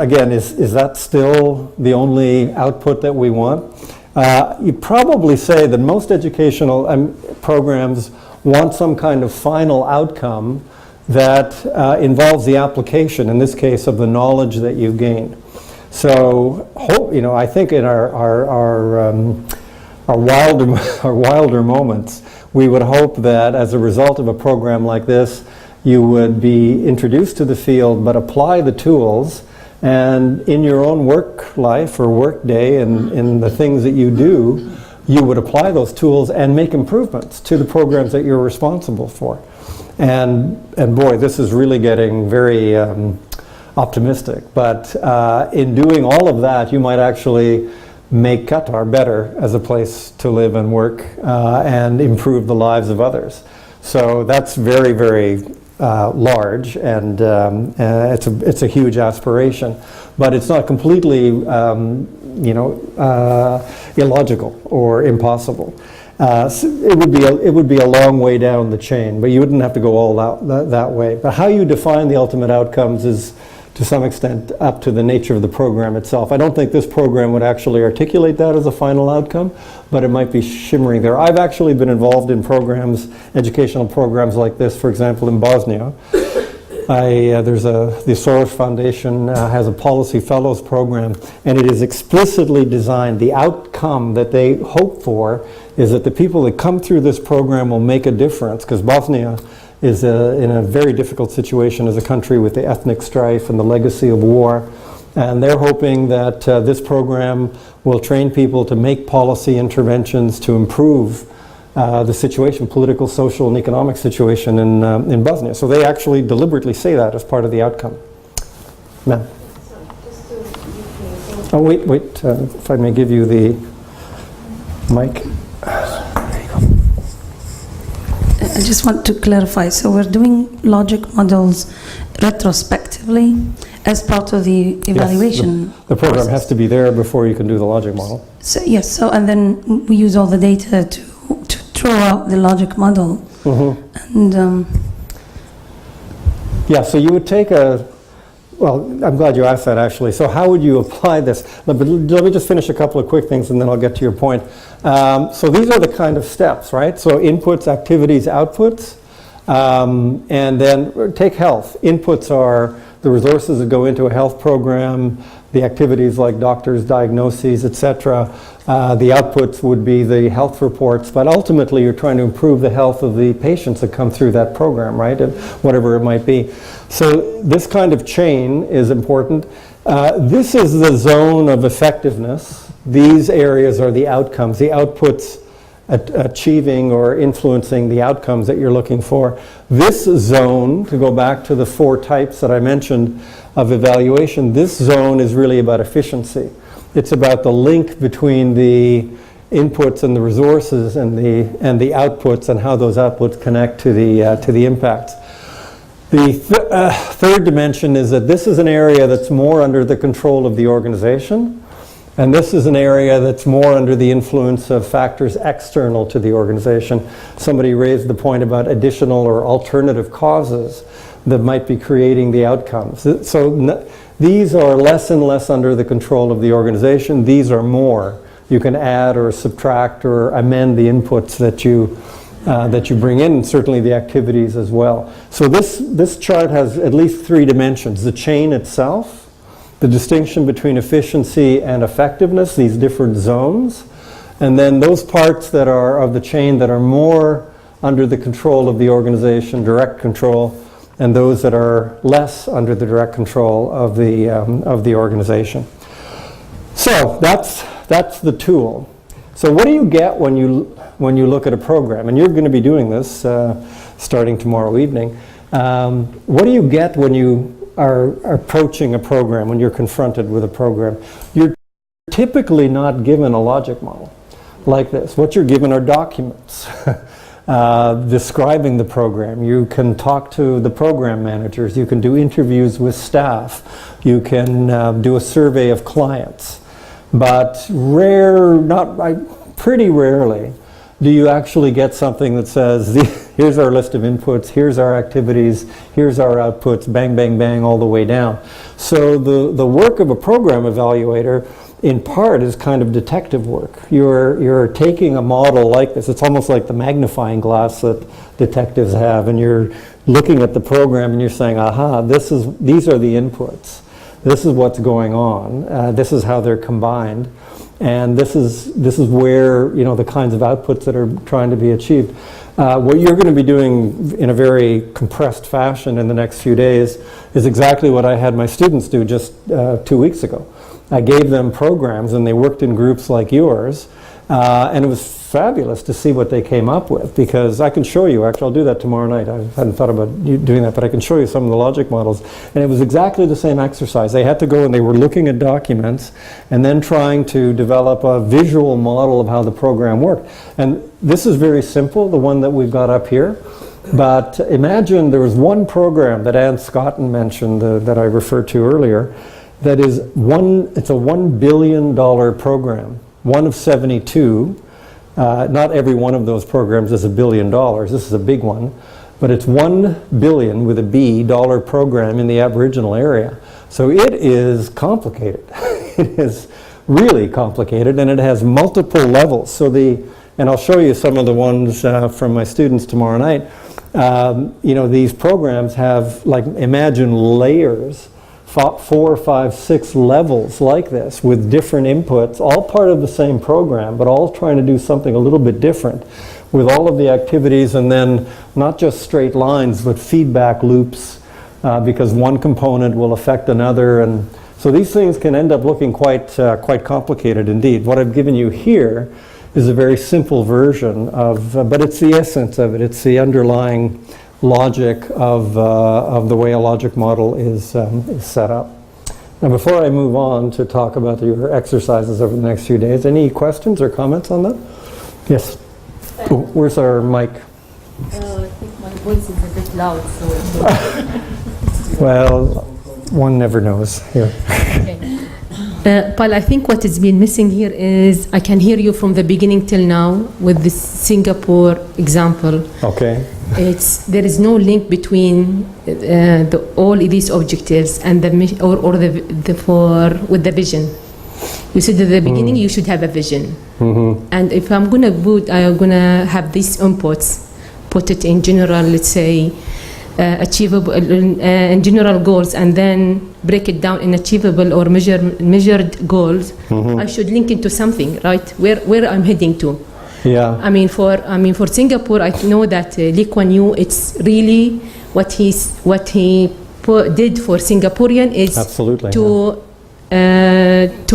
that still the only output that we want? You'd probably say that most educational programs want some kind of final outcome that involves the application, in this case, of the knowledge that you gain. So, I think in our wilder moments, we would hope that as a result of a program like this, you would be introduced to the field, but apply the tools, and in your own work life or work day and in the things that you do, you would apply those tools and make improvements to the programs that you're responsible for. And boy, this is really getting very optimistic. But in doing all of that, you might actually make Qatar better as a place to live and work and improve the lives of others. So that's very, very large, and it's a huge aspiration. But it's not completely, illogical or impossible. So it would be a long way down the chain, but you wouldn't have to go all that way. But how you define the ultimate outcomes is, to some extent, up to the nature of the program itself. I don't think this program would actually articulate that as a final outcome, but it might be shimmering there. I've actually been involved in programs, educational programs like this, for example, in Bosnia. The Soros Foundation has a Policy Fellows program, and it is explicitly designed. The outcome that they hope for is that the people that come through this program will make a difference, because Bosnia is in a very difficult situation as a country with the ethnic strife and the legacy of war. And they're hoping that this program will train people to make policy interventions to improve the situation, political, social, and economic situation in Bosnia. So they actually deliberately say that as part of the outcome. Ma'am. Oh, wait, if I may give you the mic. I just want to clarify. So we're doing logic models retrospectively as part of the evaluation. Yes, the program has to be there before you can do the logic model. So yes, so and then we use all the data to throw out the logic model. Mm-hmm. And yeah, so you would take well, I'm glad you asked that actually. So how would you apply this? Let me just finish a couple of quick things and then I'll get to your point. So these are the kind of steps, right? So inputs, activities, outputs. And then take health. Inputs are the resources that go into a health program, the activities like doctors, diagnoses, etc. The outputs would be the health reports, but ultimately you're trying to improve the health of the patients that come through that program, right? And whatever it might be. So this kind of chain is important. This is the zone of effectiveness. These areas are the outcomes, the outputs achieving or influencing the outcomes that you're looking for. This zone, to go back to the 4 types that I mentioned of evaluation, this zone is really about efficiency. It's about the link between the inputs and the resources and the outputs and how those outputs connect to the impacts. The third dimension is that this is an area that's more under the control of the organization, and this is an area that's more under the influence of factors external to the organization. Somebody raised the point about additional or alternative causes that might be creating the outcomes. So these are less and less under the control of the organization. These are more. You can add or subtract or amend the inputs that you bring in, and certainly the activities as well. So this chart has at least 3 dimensions. The chain itself, the distinction between efficiency and effectiveness, these different zones, and then those parts that are of the chain that are more under the control of the organization, direct control, and those that are less under the direct control of the organization. So that's the tool. So what do you get when you look at a program? And you're going to be doing this starting tomorrow evening. What do you get when you are approaching a program, when you're confronted with a program? You're typically not given a logic model like this. What you're given are documents describing the program. You can talk to the program managers. You can do interviews with staff. You can do a survey of clients. But pretty rarely do you actually get something that says, here's our list of inputs, here's our activities, here's our outputs, bang, bang, bang, all the way down. So the work of a program evaluator, in part, is kind of detective work. You're taking a model like this. It's almost like the magnifying glass that detectives have, and you're looking at the program and you're saying, aha, these are the inputs. This is what's going on. This is how they're combined. And this is where, the kinds of outputs that are trying to be achieved. What you're going to be doing in a very compressed fashion in the next few days is exactly what I had my students do just 2 weeks ago. I gave them programs and they worked in groups like yours, and it was fabulous to see what they came up with, because I can show you, actually I'll do that tomorrow night. I hadn't thought about doing that, but I can show you some of the logic models. And it was exactly the same exercise. They had to go and they were looking at documents and then trying to develop a visual model of how the program worked. And this is very simple, the one that we've got up here. But imagine there was one program that Ann Scotton mentioned that I referred to earlier, that is it's a $1 billion program, one of 72. Not every one of those programs is $1 billion. This is a big one. But it's $1 billion with a B dollar program in the Aboriginal area. So it is complicated. It is really complicated, and it has multiple levels. So and I'll show you some of the ones from my students tomorrow night. These programs have, imagine layers, 4, 5, 6 levels like this with different inputs, all part of the same program, but all trying to do something a little bit different with all of the activities, and then not just straight lines, but feedback loops, because one component will affect another. And so these things can end up looking quite complicated indeed. What I've given you here is a very simple version but it's the essence of it. It's the underlying logic of the way a logic model is set up. Now, before I move on to talk about your exercises over the next few days, any questions or comments on that? Yes. Oh, where's our mic? I think my voice is a bit loud, so. Well, one never knows here. Paul, I think what is been missing here is I can hear you from the beginning till now with this Singapore example. Okay. There is no link between all these objectives and with the vision. You said at the beginning you should have a vision, and if I'm gonna have these inputs, put it in general, let's say achievable in general goals and then break it down in achievable or measured goals, I should link into something, right? Where I'm heading to. Yeah. I mean for Singapore, I know that Lee Kuan Yew, it's really what he did for Singaporean is Absolutely, to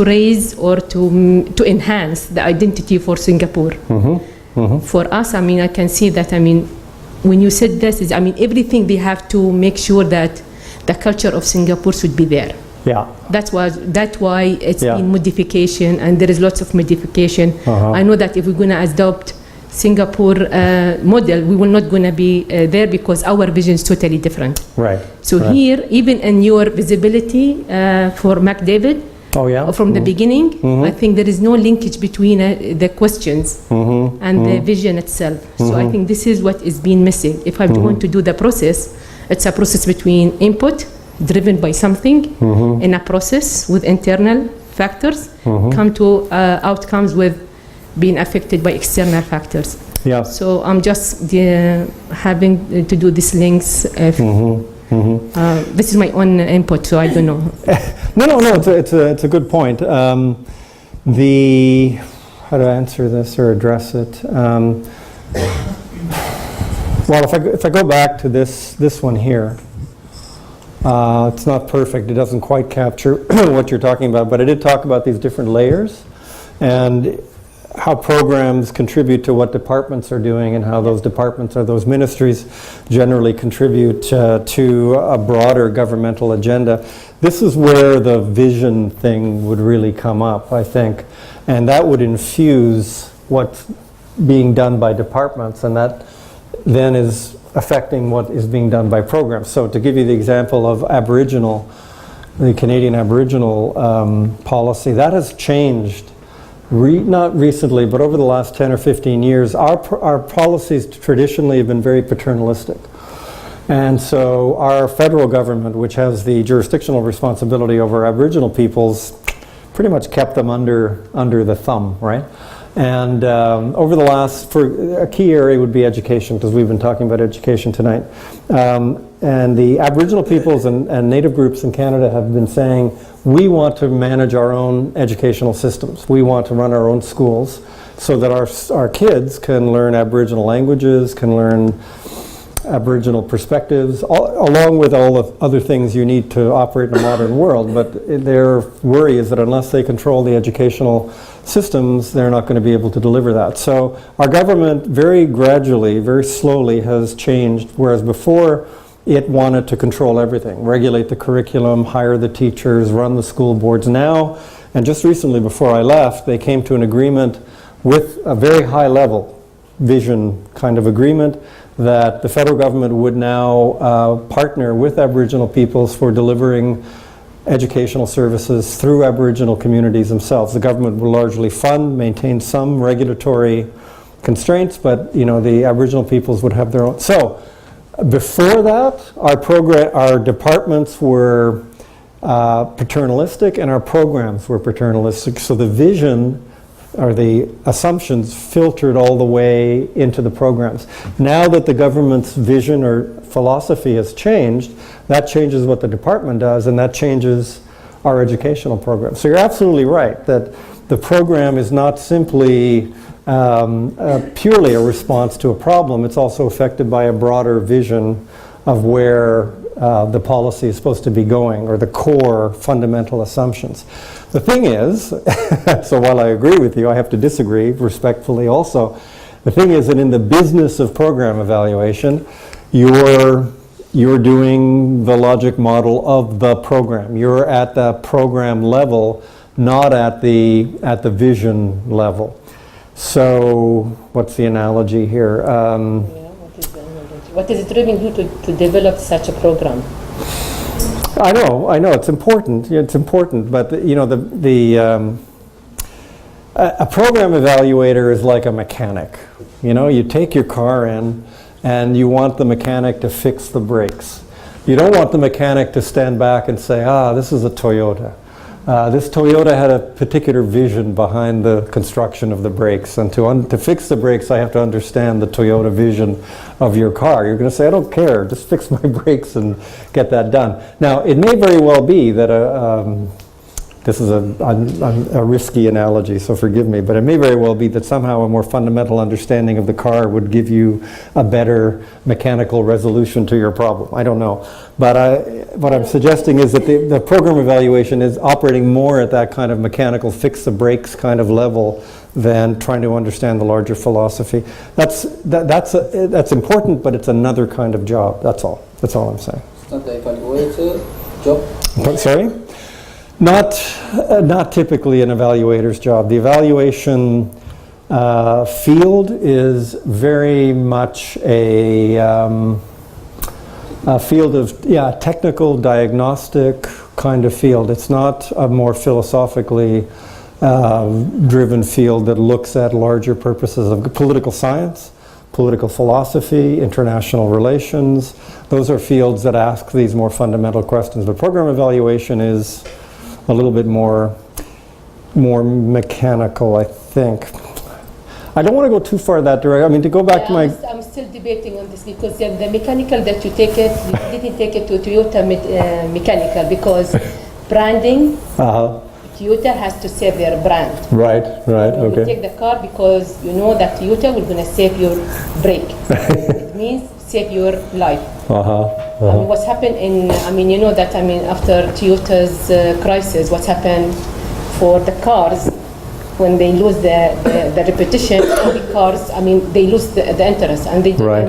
raise or to enhance the identity for Singapore. For us, I mean, I can see that, I mean, when you said this, is, I mean, everything they have to make sure that the culture of Singapore should be there. Yeah. That's why it's been modification, and there is lots of modification. I know that if we're going to adopt Singapore model, we will not going to be there because our vision is totally different. Right. So here, even in your visibility for McDavid, from the beginning, I think there is no linkage between the questions and the vision itself. So I think this is what is being missing. If I'm going to do the process, it's a process between input, driven by something, in a process with internal factors, come to outcomes with being affected by external factors. Yeah. So I'm just having to do these links. This is my own input, so I don't know. No, it's a good point. How to answer this or address it? Well, if I go back to this one here, it's not perfect. It doesn't quite capture what you're talking about, but I did talk about these different layers and how programs contribute to what departments are doing and how those departments or those ministries generally contribute to a broader governmental agenda. This is where the vision thing would really come up, I think, and that would infuse what's being done by departments, and that then is affecting what is being done by programs. So to give you the example of Aboriginal, the Canadian Aboriginal policy, that has changed. Not recently, but over the last 10 or 15 years, our policies traditionally have been very paternalistic. And so our federal government, which has the jurisdictional responsibility over Aboriginal peoples, pretty much kept them under the thumb, right? And over the last, for a key area would be education, because we've been talking about education tonight. And the Aboriginal peoples and Native groups in Canada have been saying, we want to manage our own educational systems. We want to run our own schools so that our kids can learn Aboriginal languages, can learn Aboriginal perspectives, along with all the other things you need to operate in a modern world. But their worry is that unless they control the educational systems, they're not going to be able to deliver that. So our government very gradually, very slowly has changed, whereas before it wanted to control everything, regulate the curriculum, hire the teachers, run the school boards. Now, and just recently before I left, they came to an agreement with a very high level vision kind of agreement that the federal government would now partner with Aboriginal peoples for delivering educational services through Aboriginal communities themselves. The government will largely fund, maintain some regulatory constraints, but the Aboriginal peoples would have their own. So before that, our departments were paternalistic and our programs were paternalistic. So the vision or the assumptions filtered all the way into the programs. Now that the government's vision or philosophy has changed, that changes what the department does, and that changes our educational program. So you're absolutely right that the program is not simply purely a response to a problem. It's also affected by a broader vision of where the policy is supposed to be going, or the core fundamental assumptions. The thing is, so while I agree with you, I have to disagree respectfully also. The thing is that in the business of program evaluation, you're doing the logic model of the program. You're at the program level, not at the vision level. So what's the analogy here? What is it driving you to develop such a program? I know, it's important. It's important, but a program evaluator is like a mechanic. You take your car in and you want the mechanic to fix the brakes. You don't want the mechanic to stand back and say, this is a Toyota. This Toyota had a particular vision behind the construction of the brakes, and to fix the brakes I have to understand the Toyota vision of your car. You're going to say, I don't care, just fix my brakes and get that done. Now, it may very well be that this is a risky analogy, so forgive me, but it may very well be that somehow a more fundamental understanding of the car would give you a better mechanical resolution to your problem. I don't know. But what I'm suggesting is that the program evaluation is operating more at that kind of mechanical fix the brakes kind of level than trying to understand the larger philosophy. That's important, but it's another kind of job. That's all. That's all I'm saying. It's not the evaluator job? Sorry? Not typically an evaluator's job. The evaluation field is very much a field of technical diagnostic kind of field. It's not a more philosophically driven field that looks at larger purposes of political science, political philosophy, international relations. Those are fields that ask these more fundamental questions. But program evaluation is a little bit more mechanical, I think. I don't want to go too far that direction. I mean, to go back to my... I'm still debating on this because the mechanical that you take it, you didn't take it to Toyota mechanical because branding, Toyota has to save their brand. Right, okay. You take the car because you know that Toyota will going to save your brake. It means save your life. I mean, what's happened you know that, after Toyota's crisis, what's happened for the cars, when they lose the repetition, all the cars, they lose the interest and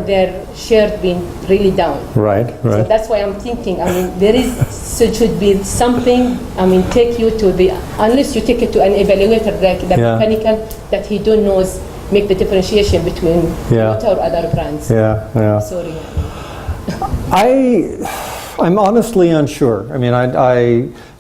their share being really down. Right. So that's why I'm thinking, should be something, take you to unless you take it to an evaluator like the mechanical, that he don't knows, make the differentiation between Toyota or other brands. Sorry. I'm honestly unsure. And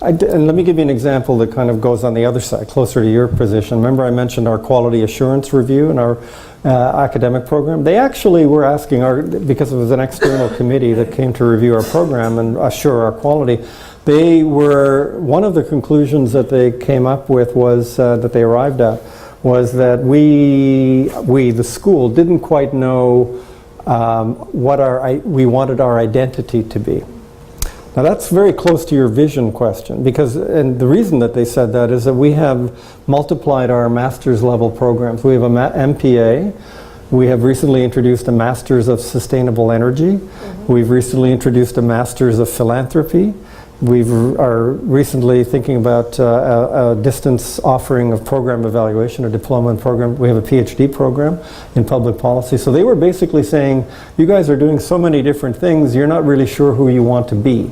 let me give you an example that kind of goes on the other side, closer to your position. Remember I mentioned our quality assurance review in our academic program? They actually were asking, because it was an external committee that came to review our program and assure our quality, one of the conclusions that they came up with was, that they arrived at, was that we the school, didn't quite know what we wanted our identity to be. Now that's very close to your vision question, and the reason that they said that is that we have multiplied our master's level programs. We have a MPA, we have recently introduced a Master's of Sustainable Energy, we've recently introduced a Master's of Philanthropy, we are recently thinking about a distance offering of program evaluation, a diploma and program. We have a PhD program in public policy. So they were basically saying, you guys are doing so many different things, you're not really sure who you want to be.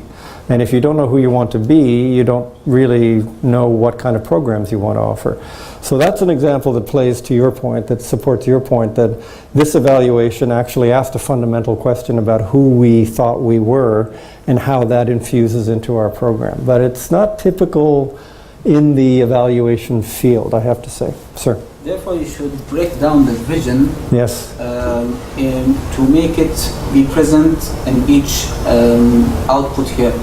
And if you don't know who you want to be, you don't really know what kind of programs you want to offer. So that's an example that plays to your point, that supports your point, that this evaluation actually asked a fundamental question about who we thought we were and how that infuses into our program. But it's not typical in the evaluation field, I have to say. Sir? Therefore, you should break down the vision. Yes. To make it be present in each output here.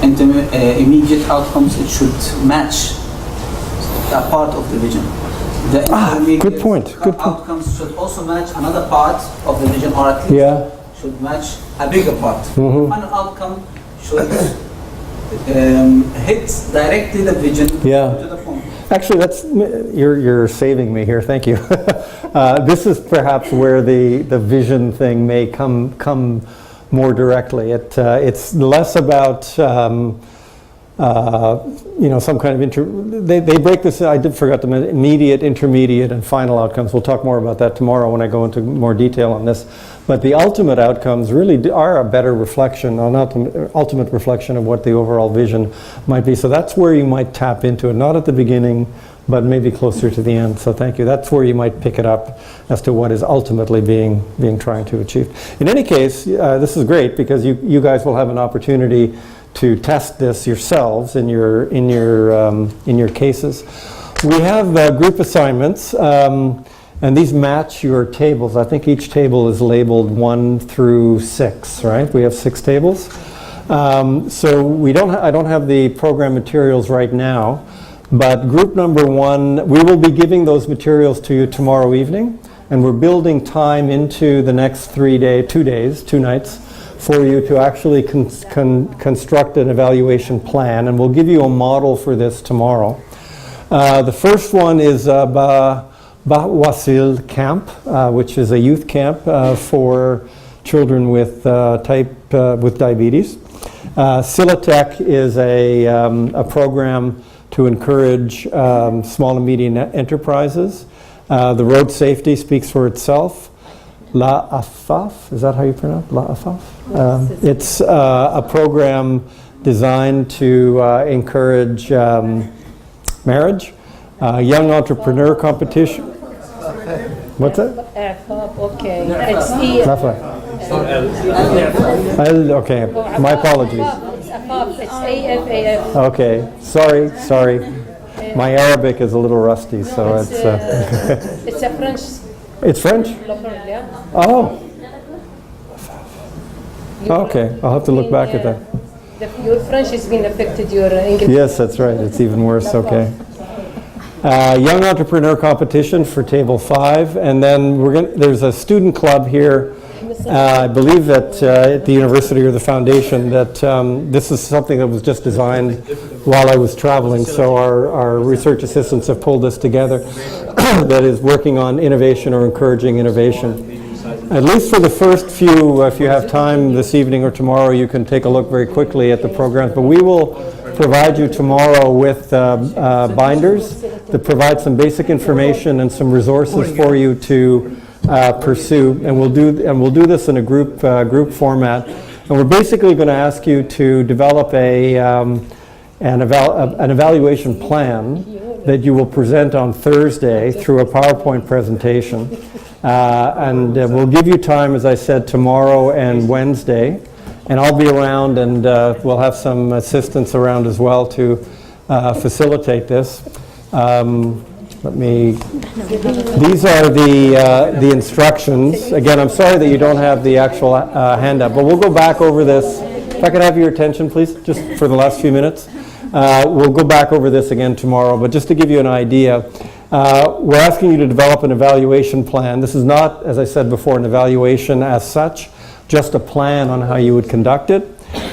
Immediate outcomes, it should match a part of the vision. The good point. Outcomes should also match another part of the vision, or at least should match a bigger part. One outcome should hit directly the vision to the phone. Actually, you're saving me here. Thank you. This is perhaps where the vision thing may come more directly. It's less about some kind of they break this. I forgot the immediate, intermediate, and final outcomes. We'll talk more about that tomorrow when I go into more detail on this. But the ultimate outcomes really are a better reflection, an ultimate reflection of what the overall vision might be. So that's where you might tap into it, not at the beginning, but maybe closer to the end. So thank you. That's where you might pick it up as to what is ultimately being trying to achieve. In any case, this is great because you guys will have an opportunity to test this yourselves in your cases. We have group assignments. And these match your tables. I think each table is labeled 1 through 6, right? We have 6 tables. So I don't have the program materials right now, but group number 1, we will be giving those materials to you tomorrow evening, and we're building time into the next 2 nights, for you to actually construct an evaluation plan, and we'll give you a model for this tomorrow. The first one is Wasil Camp, which is a youth camp for children with diabetes. Silatech is a program to encourage small and medium enterprises. The road safety speaks for itself. La Afaf, is that how you pronounce La Afaf? It's a program designed to encourage marriage. Young entrepreneur competition. What's that? Okay. Okay, my apologies. It's AFAF. Okay, sorry. My Arabic is a little rusty, so it's... It's a French. It's French? Oh. Okay, I'll have to look back at that. Your French has been affected, your English. Yes, that's right. It's even worse, okay. Young Entrepreneur Competition for Table 5, and then there's a student club here, I believe at the university or the foundation, that this is something that was just designed while I was traveling, so our research assistants have pulled this together, that is working on innovation or encouraging innovation. At least for the first few, if you have time this evening or tomorrow, you can take a look very quickly at the programs, but we will provide you tomorrow with binders that provide some basic information and some resources for you to pursue, and we'll do this in a group format, and we're basically going to ask you to develop an evaluation plan that you will present on Thursday through a PowerPoint presentation, and we'll give you time, as I said, tomorrow and Wednesday, and I'll be around, and we'll have some assistants around as well to facilitate this. These are the instructions. Again, I'm sorry that you don't have the actual handout, but we'll go back over this. If I could have your attention, please, just for the last few minutes. We'll go back over this again tomorrow, but just to give you an idea, we're asking you to develop an evaluation plan. This is not, as I said before, an evaluation as such, just a plan on how you would conduct it.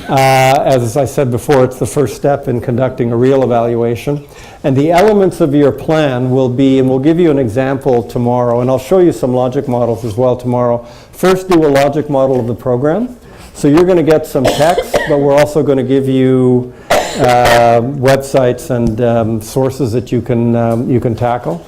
As I said before, it's the first step in conducting a real evaluation. And the elements of your plan will be, and we'll give you an example tomorrow, and I'll show you some logic models as well tomorrow. First, do a logic model of the program. So you're going to get some text, but we're also going to give you websites and sources that you can tackle.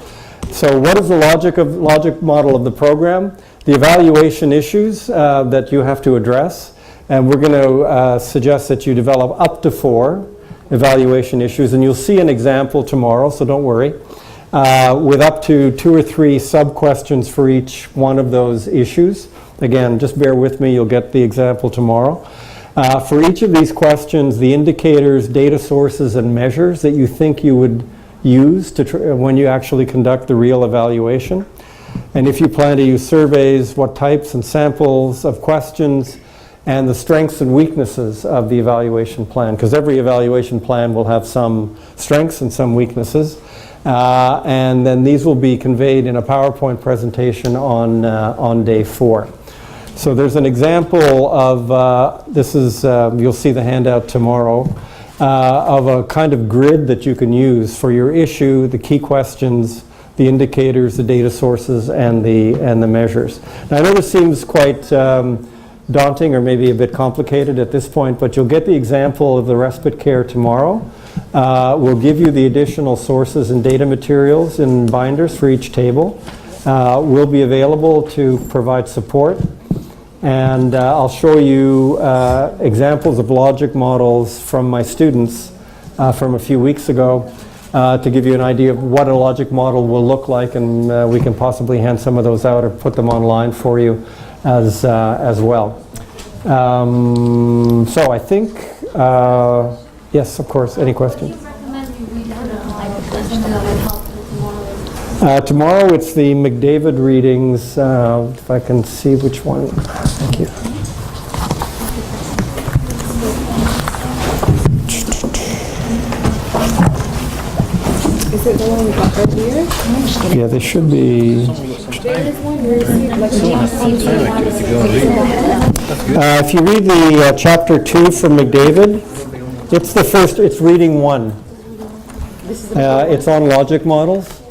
So what is the logic model of the program? The evaluation issues that you have to address, and we're going to suggest that you develop up to 4 evaluation issues, and you'll see an example tomorrow, so don't worry, with up to 2 or 3 sub-questions for each one of those issues. Again, just bear with me, you'll get the example tomorrow. For each of these questions, the indicators, data sources, and measures that you think you would use when you actually conduct the real evaluation. And if you plan to use surveys, what types and samples of questions, and the strengths and weaknesses of the evaluation plan, because every evaluation plan will have some strengths and some weaknesses. And then these will be conveyed in a PowerPoint presentation on day 4. So there's an example of, you'll see the handout tomorrow, of a kind of grid that you can use for your issue, the key questions, the indicators, the data sources, and the measures. Now I know this seems quite daunting or maybe a bit complicated at this point, but you'll get the example of the respite care tomorrow. We'll give you the additional sources and data materials in binders for each table. We'll be available to provide support. And I'll show you examples of logic models from my students from a few weeks ago to give you an idea of what a logic model will look like, and we can possibly hand some of those out or put them online for you as well. So I think, yes, of course, any questions? Tomorrow it's the McDavid readings, if I can see which one. Thank you. Is it the one we got earlier? Yeah, they should be. There is one we received like If you read the chapter 2 from McDavid, it's the first, it's reading 1. It's on logic models.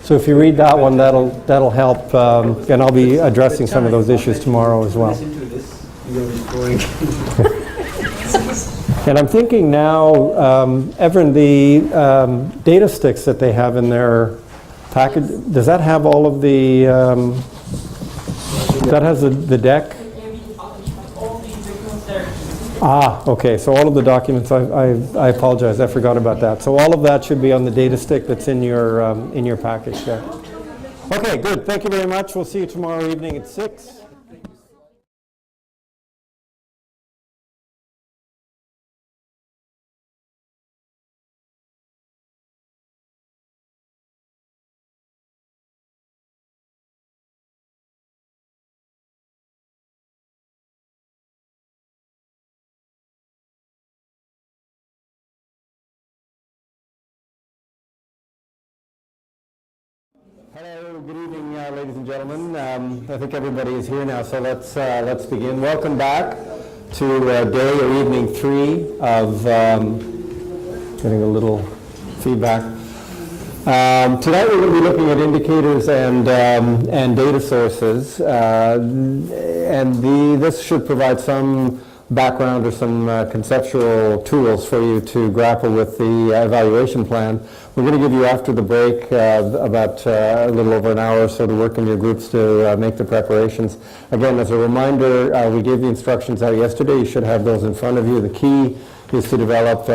So if you read that one, that'll help, and I'll be addressing some of those issues tomorrow as well. And I'm thinking now, Everin, the data sticks that they have in their package, does that have all of the, that has the deck? Ah, okay, so all of the documents, I apologize, I forgot about that. So all of that should be on the data stick that's in your package there. Okay, good, thank you very much. We'll see you tomorrow evening at 6. Hello, good evening, ladies and gentlemen. I think everybody is here now, so let's begin. Welcome back to day or evening 3 of getting a little feedback. Tonight we're going to be looking at indicators and data sources, this should provide some background or some conceptual tools for you to grapple with the evaluation plan. We're going to give you, after the break, about a little over an hour or so to work in your groups to make the preparations. Again, as a reminder, we gave the instructions out yesterday. You should have those in front of you. The key is to develop,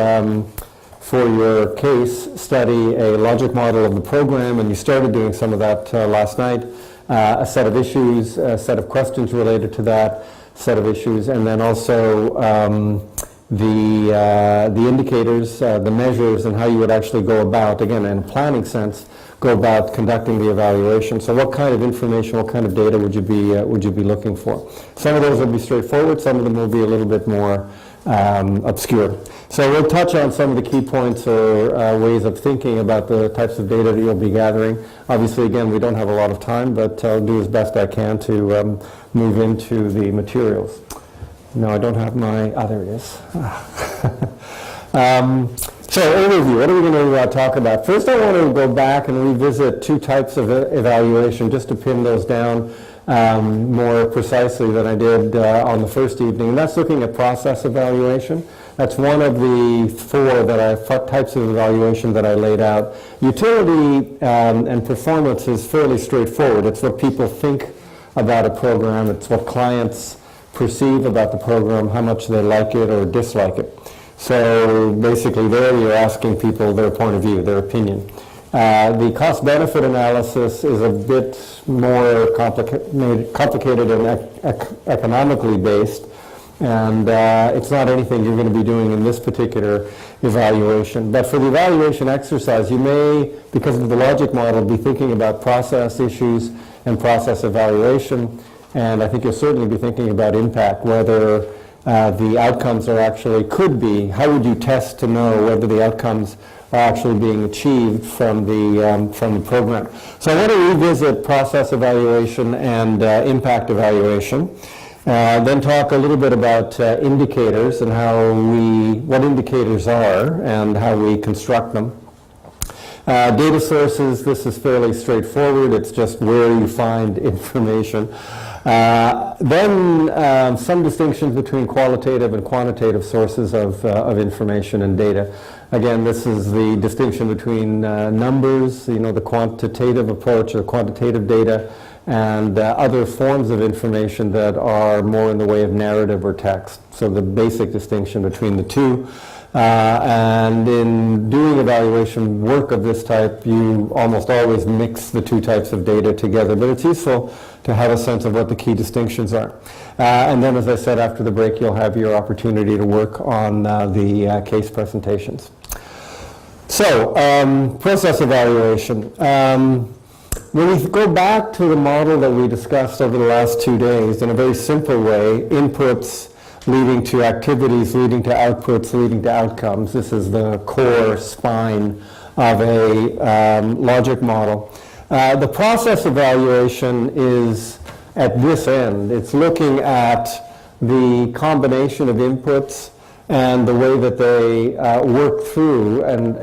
for your case study, a logic model of the program, and you started doing some of that last night. A set of issues, a set of questions related to that set of issues, and then also the indicators, the measures, and how you would actually go about, again, in a planning sense, go about conducting the evaluation. So what kind of information, what kind of data would you be looking for? Some of those will be straightforward, some of them will be a little bit more obscure. So we'll touch on some of the key points or ways of thinking about the types of data that you'll be gathering. Obviously, again, we don't have a lot of time, but I'll do as best I can to move into the materials. No, I don't have my, there it is. So overview, what are we going to talk about? First, I want to go back and revisit 2 types of evaluation, just to pin those down more precisely than I did on the first evening. And that's looking at process evaluation. That's one of the 4 types of evaluation that I laid out. Utility and performance is fairly straightforward. It's what people think about a program. It's what clients perceive about the program, how much they like it or dislike it. So basically there you're asking people their point of view, their opinion. The cost-benefit analysis is a bit more complicated and economically based, and it's not anything you're going to be doing in this particular evaluation. But for the evaluation exercise, you may, because of the logic model, be thinking about process issues and process evaluation, and I think you'll certainly be thinking about impact, whether the outcomes are actually, could be, how would you test to know whether the outcomes are actually being achieved from the program. So I want to revisit process evaluation and impact evaluation. Then talk a little bit about indicators and what indicators are and how we construct them. Data sources, this is fairly straightforward. It's just where you find information. Then some distinctions between qualitative and quantitative sources of information and data. Again, this is the distinction between numbers, the quantitative approach or quantitative data, and other forms of information that are more in the way of narrative or text. So the basic distinction between the two. And in doing evaluation work of this type, you almost always mix the 2 types of data together, but it's useful to have a sense of what the key distinctions are. And then, as I said, after the break, you'll have your opportunity to work on the case presentations. So, process evaluation. When we go back to the model that we discussed over the last 2 days, in a very simple way, inputs leading to activities, leading to outputs, leading to outcomes. This is the core spine of a logic model. The process evaluation is at this end. It's looking at the combination of inputs and the way that they work through and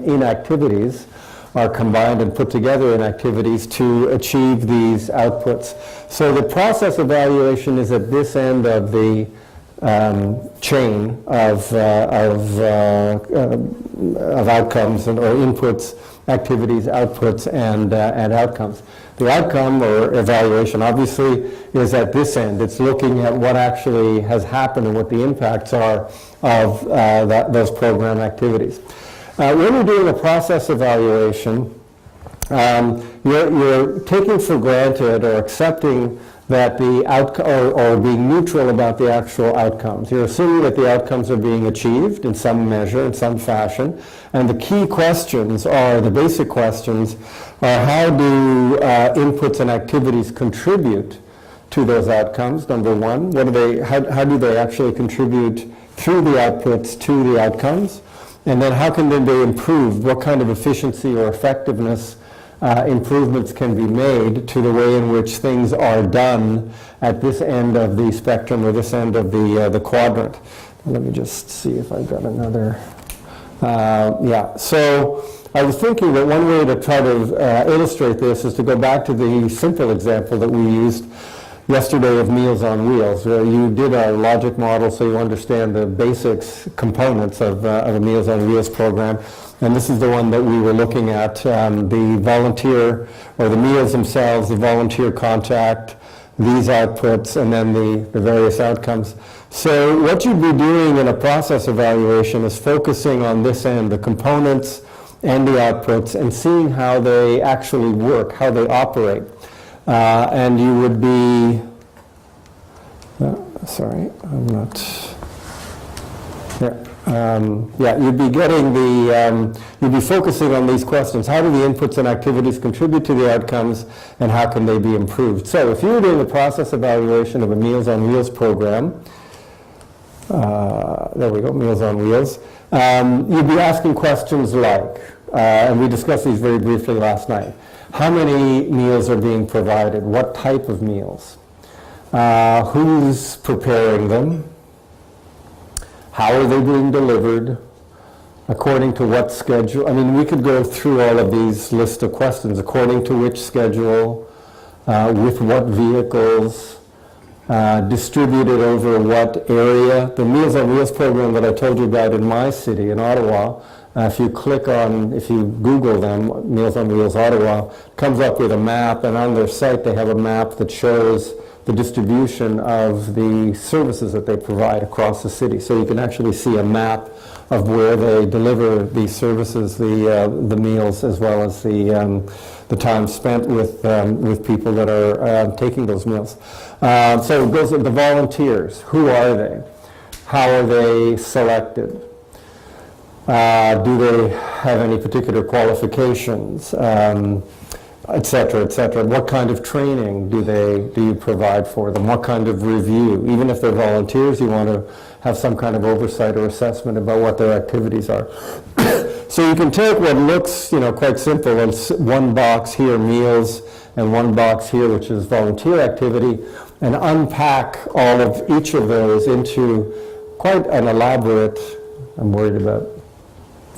in activities are combined and put together in activities to achieve these outputs. So the process evaluation is at this end of the chain of outcomes or inputs, activities, outputs, and outcomes. The outcome or evaluation obviously is at this end. It's looking at what actually has happened and what the impacts are of those program activities. When you're doing a process evaluation, you're taking for granted or accepting that the outcome, or being neutral about the actual outcomes. You're assuming that the outcomes are being achieved in some measure, in some fashion, and the key questions are, the basic questions are, how do inputs and activities contribute to those outcomes, number one? How do they actually contribute through the outputs to the outcomes? And then how can they be improved? What kind of efficiency or effectiveness improvements can be made to the way in which things are done at this end of the spectrum or this end of the quadrant? Let me just see if I've got another. So I was thinking that one way to try to illustrate this is to go back to the simple example that we used yesterday of Meals on Wheels, where you did a logic model so you understand the basics, components of a Meals on Wheels program. And this is the one that we were looking at, the volunteer, or the meals themselves, the volunteer contact, these outputs, and then the various outcomes. So what you'd be doing in a process evaluation is focusing on this end, the components and the outputs, and seeing how they actually work, how they operate. And you would be, sorry, I'm not, there. You'd be getting you'd be focusing on these questions. How do the inputs and activities contribute to the outcomes, and how can they be improved? So if you were doing a process evaluation of a Meals on Wheels program, there we go, Meals on Wheels, you'd be asking questions like, and we discussed these very briefly last night, how many meals are being provided? What type of meals? Who's preparing them? How are they being delivered? According to what schedule? I mean, we could go through all of these list of questions. According to which schedule? With what vehicles? Distributed over what area? The Meals on Wheels program that I told you about in my city, in Ottawa, if you Google them, Meals on Wheels Ottawa, comes up with a map, and on their site they have a map that shows the distribution of the services that they provide across the city. So you can actually see a map of where they deliver these services, the meals, as well as the time spent with people that are taking those meals. So it goes with the volunteers. Who are they? How are they selected? Do they have any particular qualifications? Et cetera, et cetera. What kind of training do you provide for them? What kind of review? Even if they're volunteers, you want to have some kind of oversight or assessment about what their activities are. So you can take what looks, quite simple, and one box here, meals, and one box here, which is volunteer activity, and unpack all of each of those into quite an elaborate, I'm worried about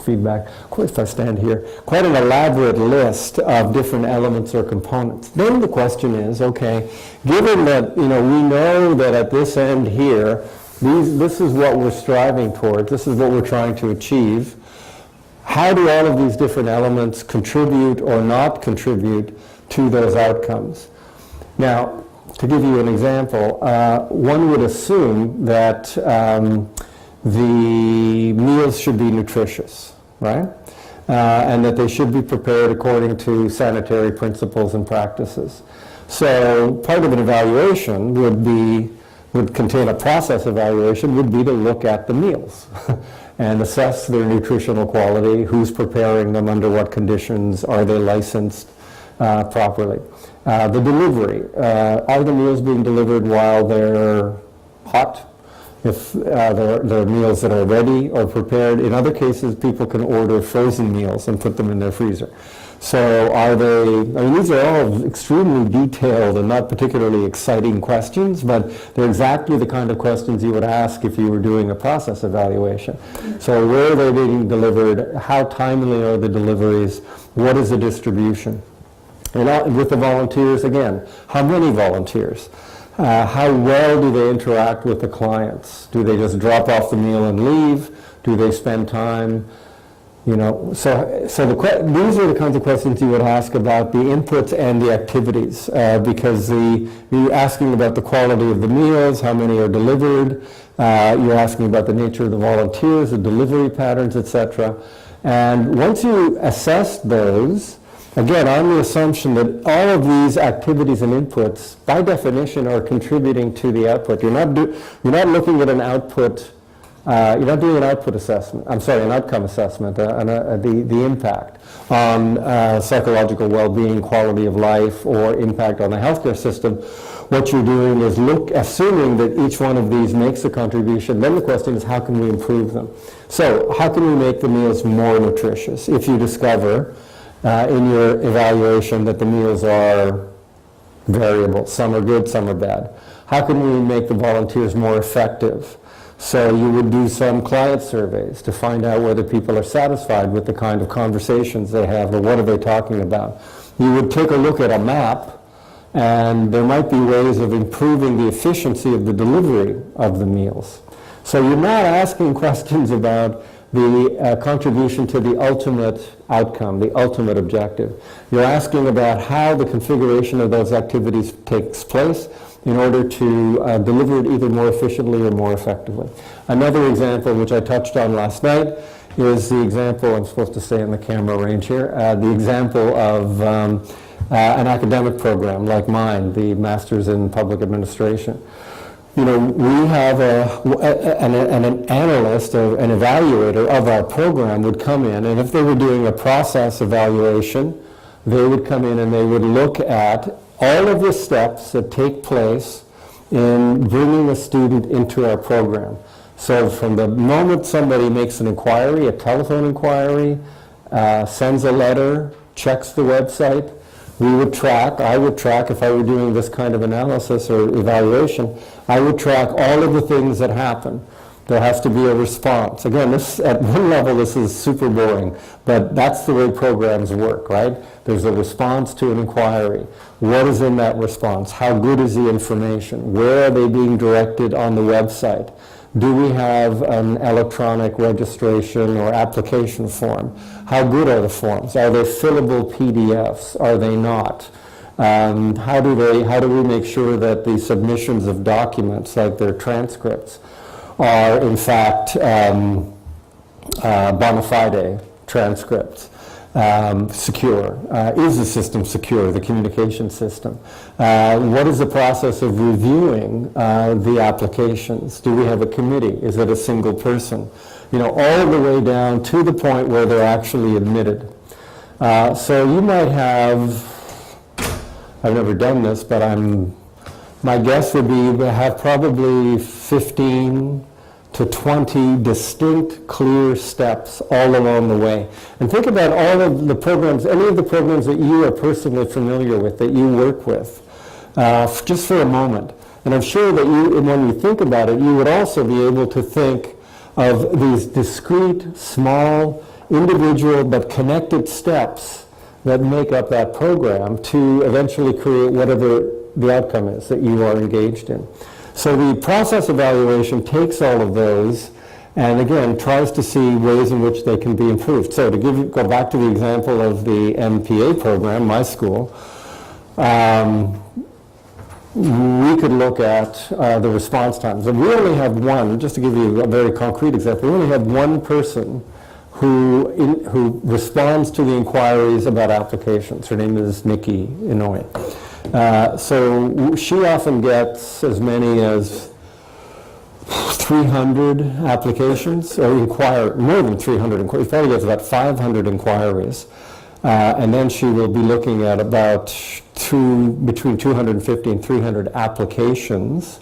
feedback, if I stand here, quite an elaborate list of different elements or components. Then the question is, okay, given that we know that at this end here, this is what we're striving towards, this is what we're trying to achieve, how do all of these different elements contribute or not contribute to those outcomes? Now, to give you an example, one would assume that the meals should be nutritious, right? And that they should be prepared according to sanitary principles and practices. So part of an evaluation would contain a process evaluation, would be to look at the meals and assess their nutritional quality, who's preparing them, under what conditions, are they licensed properly. The delivery, are the meals being delivered while they're hot? if there are meals that are ready or prepared. In other cases, people can order frozen meals and put them in their freezer. So are they, I mean, these are all extremely detailed and not particularly exciting questions, but they're exactly the kind of questions you would ask if you were doing a process evaluation. So where are they being delivered? How timely are the deliveries? What is the distribution? And with the volunteers, again, how many volunteers? How well do they interact with the clients? Do they just drop off the meal and leave? Do they spend time? You know, so these are the kinds of questions you would ask about the inputs and the activities, because you're asking about the quality of the meals, how many are delivered, you're asking about the nature of the volunteers, the delivery patterns, etc. And once you assess those, again, on the assumption that all of these activities and inputs, by definition, are contributing to the output. You're not looking at an output. You're not doing an output assessment. I'm sorry, an outcome assessment, the impact on psychological well-being, quality of life, or impact on the healthcare system. What you're doing is assuming that each one of these makes a contribution. Then the question is, how can we improve them? So, how can we make the meals more nutritious? If you discover in your evaluation that the meals are variable, some are good, some are bad. How can we make the volunteers more effective? So you would do some client surveys to find out whether people are satisfied with the kind of conversations they have, or what are they talking about. You would take a look at a map, and there might be ways of improving the efficiency of the delivery of the meals. So you're not asking questions about the contribution to the ultimate outcome, the ultimate objective. You're asking about how the configuration of those activities takes place in order to deliver it either more efficiently or more effectively. Another example, which I touched on last night, is the example, I'm supposed to stay in the camera range here, the example of an academic program like mine, the Master's in Public Administration. You know, we have an analyst, an evaluator of our program would come in, and if they were doing a process evaluation, they would come in and they would look at all of the steps that take place in bringing a student into our program. So from the moment somebody makes an inquiry, a telephone inquiry, sends a letter, checks the website, I would track, if I were doing this kind of analysis or evaluation, I would track all of the things that happen. There has to be a response. Again, at one level, this is super boring, but that's the way programs work, right? There's a response to an inquiry. What is in that response? How good is the information? Where are they being directed on the website? Do we have an electronic registration or application form? How good are the forms? Are they fillable PDFs? Are they not? How do we make sure that the submissions of documents, like their transcripts, are in fact bona fide transcripts? Secure. Is the system secure, the communication system? What is the process of reviewing the applications? Do we have a committee? Is it a single person? You know, all the way down to the point where they're actually admitted. So you might have, I've never done this, but my guess would be we have probably 15 to 20 distinct, clear steps all along the way. And think about all of the programs, any of the programs that you are personally familiar with, that you work with, just for a moment. And I'm sure that when you think about it, you would also be able to think of these discrete, small, individual, but connected steps that make up that program to eventually create whatever the outcome is that you are engaged in. So the process evaluation takes all of those and again tries to see ways in which they can be improved. So to go back to the example of the MPA program, my school, we could look at the response times. And we only have one, just to give you a very concrete example, we only have one person who responds to the inquiries about applications. Her name is Nikki Inouye. So she often gets as many as 300 applications, or more than 300 inquiries. She probably gets about 500 inquiries. And then she will be looking at about between 250 and 300 applications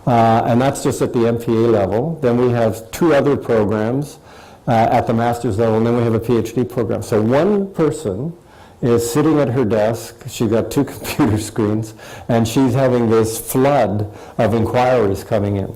And that's just at the MPA level. Then we have 2 other programs at the master's level, and then we have a PhD program. So one person is sitting at her desk, she's got 2 computer screens, and she's having this flood of inquiries coming in.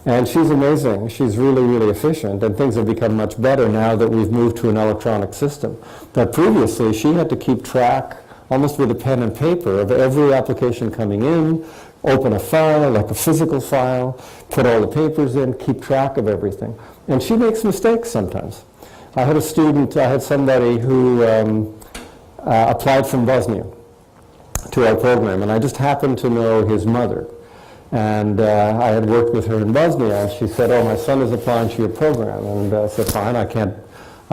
And she's amazing. She's really, really efficient, and things have become much better now that we've moved to an electronic system. But previously, she had to keep track, almost with a pen and paper, of every application coming in, open a file, like a physical file, put all the papers in, keep track of everything. And she makes mistakes sometimes. I had somebody who applied from Bosnia to our program, and I just happened to know his mother. And I had worked with her in Bosnia, and she said, "Oh, my son is applying to your program." And I said, "Fine, I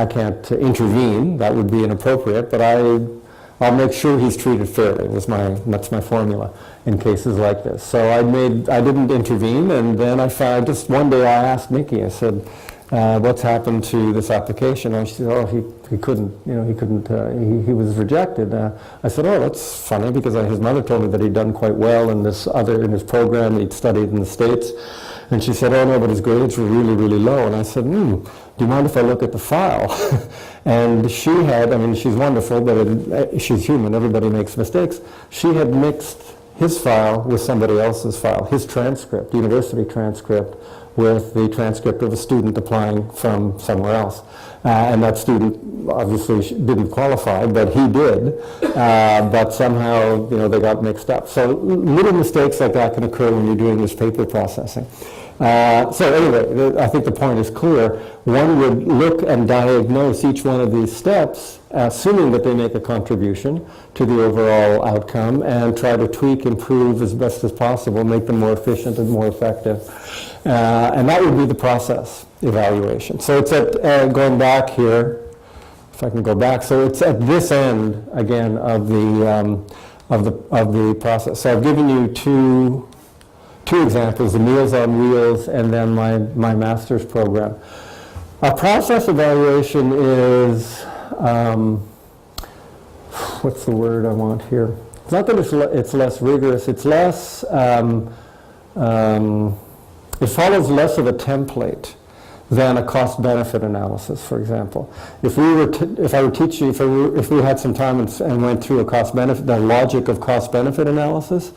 can't intervene. That would be inappropriate, but I'll make sure he's treated fairly." That's my formula in cases like this. So I didn't intervene, and then just one day I asked Nikki, I said, "What's happened to this application?" And she said, "Oh, he couldn't, he was rejected." I said, "Oh, that's funny, because his mother told me that he'd done quite well in his program. He'd studied in the States." And she said, "Oh, no, but his grades were really, really low." And I said, "Do you mind if I look at the file?" And she's wonderful, but she's human. Everybody makes mistakes. She had mixed his file with somebody else's file, his transcript, university transcript, with the transcript of a student applying from somewhere else. And that student obviously didn't qualify, but he did. But somehow, they got mixed up. So little mistakes like that can occur when you're doing this paper processing. So anyway, I think the point is clear. One would look and diagnose each one of these steps, assuming that they make a contribution to the overall outcome, and try to tweak, improve as best as possible, make them more efficient and more effective. And that would be the process evaluation. So it's going back here, if I can go back. So it's at this end again of the process. So I've given you two examples: the Meals on Wheels and then my master's program. A process evaluation is what's the word I want here? It's not that it's less rigorous. It's less. It follows less of a template than a cost-benefit analysis, for example. If we had some time and went through the logic of cost-benefit analysis,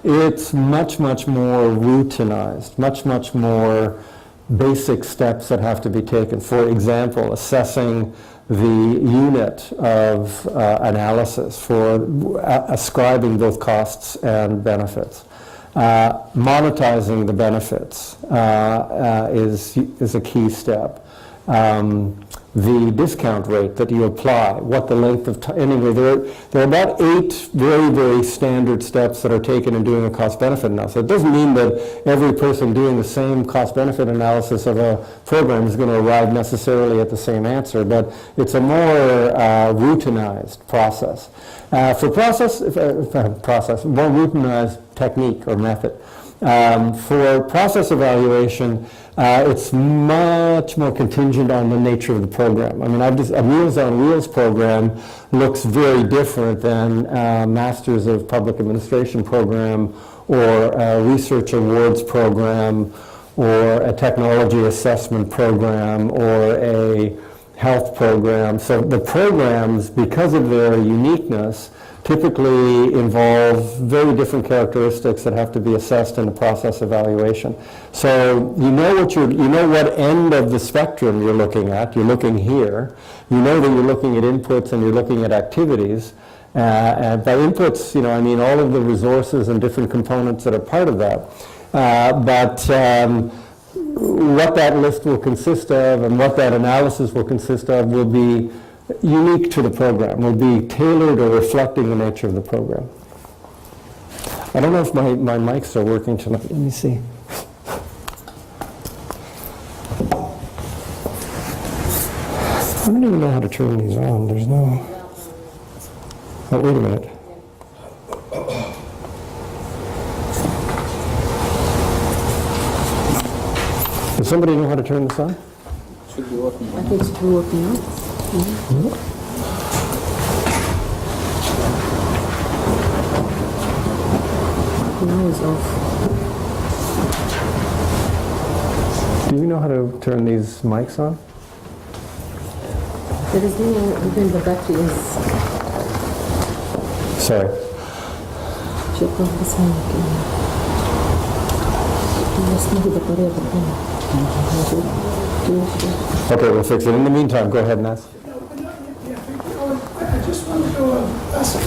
it's much, much more routinized, much more basic steps that have to be taken. For example, assessing the unit of analysis for ascribing both costs and benefits. Monetizing the benefits is a key step. The discount rate that you apply, what the length of time, anyway, there are about 8 very, very standard steps that are taken in doing a cost-benefit analysis. It doesn't mean that every person doing the same cost-benefit analysis of a program is going to arrive necessarily at the same answer, but it's a more routinized process. For more routinized technique or method. For process evaluation, it's much more contingent on the nature of the program. I mean, a Meals on Wheels program looks very different than a Masters of Public Administration program, or a research awards program, or a technology assessment program, or a health program. So the programs, because of their uniqueness, typically involve very different characteristics that have to be assessed in the process evaluation. So you know what end of the spectrum you're looking at. You're looking here. You know that you're looking at inputs and you're looking at activities. And by inputs, I mean all of the resources and different components that are part of that. But what that list will consist of and what that analysis will consist of will be unique to the program, will be tailored or reflecting the nature of the program. I don't know if my mics are working tonight. Let me see. I don't even know how to turn these on. There's no... Oh, wait a minute. Does somebody know how to turn this on? Should be working. I think it's working out. Mm-hmm. Now it's off. Do you know how to turn these mics on? There is no, even the battery is. Sorry. Okay, we'll fix it. In the meantime, go ahead, Nas. I just wanted to ask,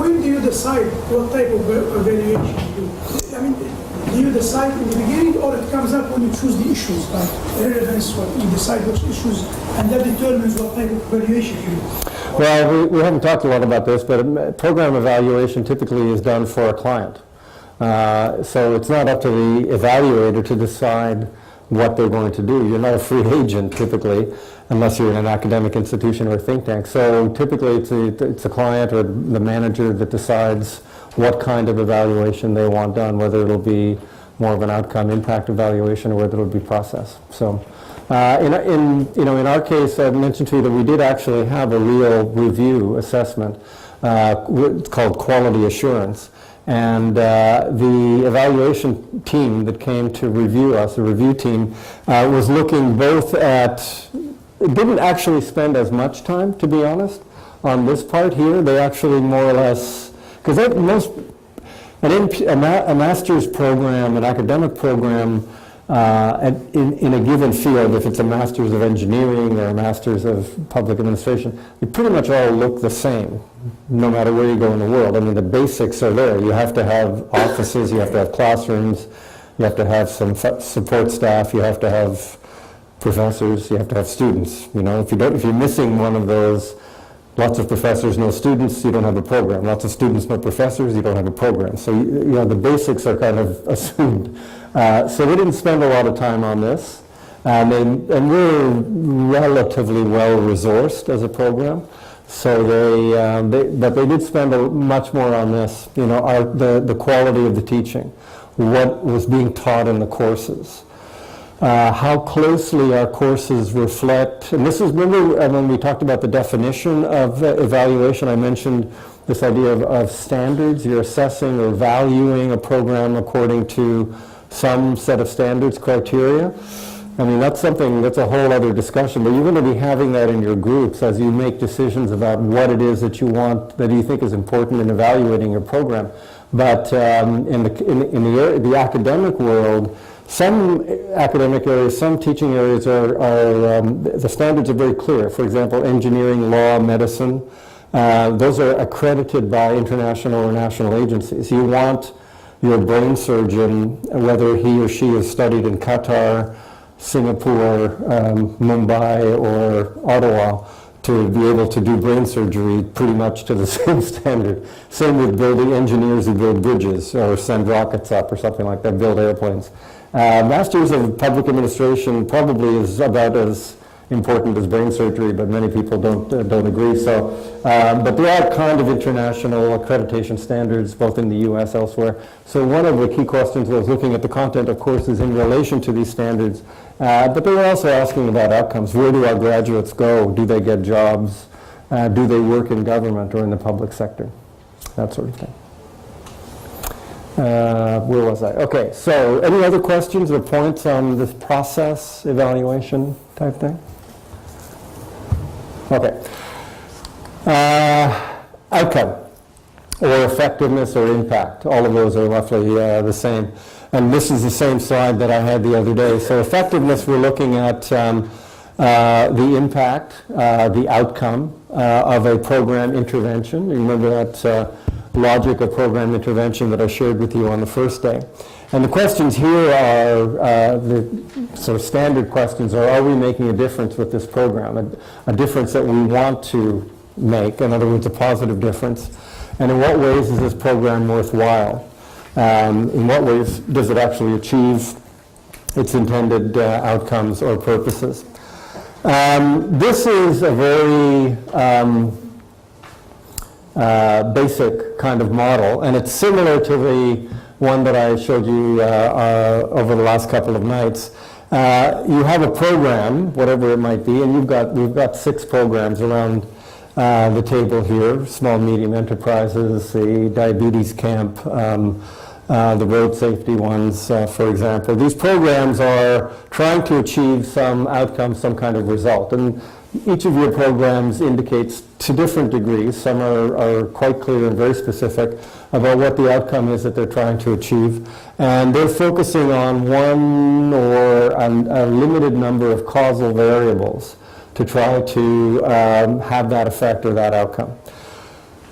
when do you decide what type of evaluation you do? I mean, do you decide in the beginning, or it comes up when you choose the issues, like relevance, what you decide which issues, and that determines what type of evaluation you do? Well, we haven't talked a lot about this, but program evaluation typically is done for a client. So it's not up to the evaluator to decide what they're going to do. You're not a free agent typically, unless you're in an academic institution or a think tank. So typically it's a client or the manager that decides what kind of evaluation they want done, whether it'll be more of an outcome impact evaluation or whether it'll be process. So in our case, I mentioned to you that we did actually have a real review assessment. It's called quality assurance. And the evaluation team that came to review us, the review team, was looking both at, didn't actually spend as much time, to be honest, on this part here. They actually more or less, because a master's program, an academic program, in a given field, if it's a master's of engineering or a master's of public administration, they pretty much all look the same, no matter where you go in the world. I mean, the basics are there. You have to have offices, you have to have classrooms, you have to have some support staff, you have to have professors, you have to have students. You know, if you're missing one of those, lots of professors, no students, you don't have a program. Lots of students, no professors, you don't have a program. So, the basics are kind of assumed. So we didn't spend a lot of time on this. And we're relatively well-resourced as a program. So but they did spend much more on this, the quality of the teaching, what was being taught in the courses. How closely our courses reflect, and this is, remember when we talked about the definition of evaluation, I mentioned this idea of standards. You're assessing or valuing a program according to some set of standards, criteria. I mean, that's a whole other discussion, but you're going to be having that in your groups as you make decisions about what it is that you want, that you think is important in evaluating your program. But in the academic world, some academic areas, some teaching areas the standards are very clear. For example, engineering, law, medicine, those are accredited by international or national agencies. You want your brain surgeon, whether he or she has studied in Qatar, Singapore, Mumbai, or Ottawa, to be able to do brain surgery pretty much to the same standard. Same with building engineers who build bridges or send rockets up or something like that, build airplanes. Masters of Public Administration probably is about as important as brain surgery, but many people don't agree. So, but there are kind of international accreditation standards, both in the U.S. elsewhere. So one of the key questions was looking at the content of courses in relation to these standards. But they were also asking about outcomes. Where do our graduates go? Do they get jobs? Do they work in government or in the public sector? That sort of thing. Where was I? Okay, so any other questions or points on this process evaluation type thing? Okay. Outcome, or effectiveness, or impact. All of those are roughly the same. And this is the same slide that I had the other day. So effectiveness, we're looking at the impact, the outcome of a program intervention. You remember that logic of program intervention that I shared with you on the first day. And the questions here are, the sort of standard questions are we making a difference with this program? A difference that we want to make, in other words, a positive difference. And in what ways is this program worthwhile? In what ways does it actually achieve its intended outcomes or purposes? This is a very basic kind of model, and it's similar to the one that I showed you over the last couple of nights. You have a program, whatever it might be, and we've got 6 programs around the table here: small, medium enterprises, the diabetes camp, the road safety ones, for example. These programs are trying to achieve some outcome, some kind of result. And each of your programs indicates to different degrees. Some are quite clear and very specific about what the outcome is that they're trying to achieve. And they're focusing on one or a limited number of causal variables to try to have that effect or that outcome.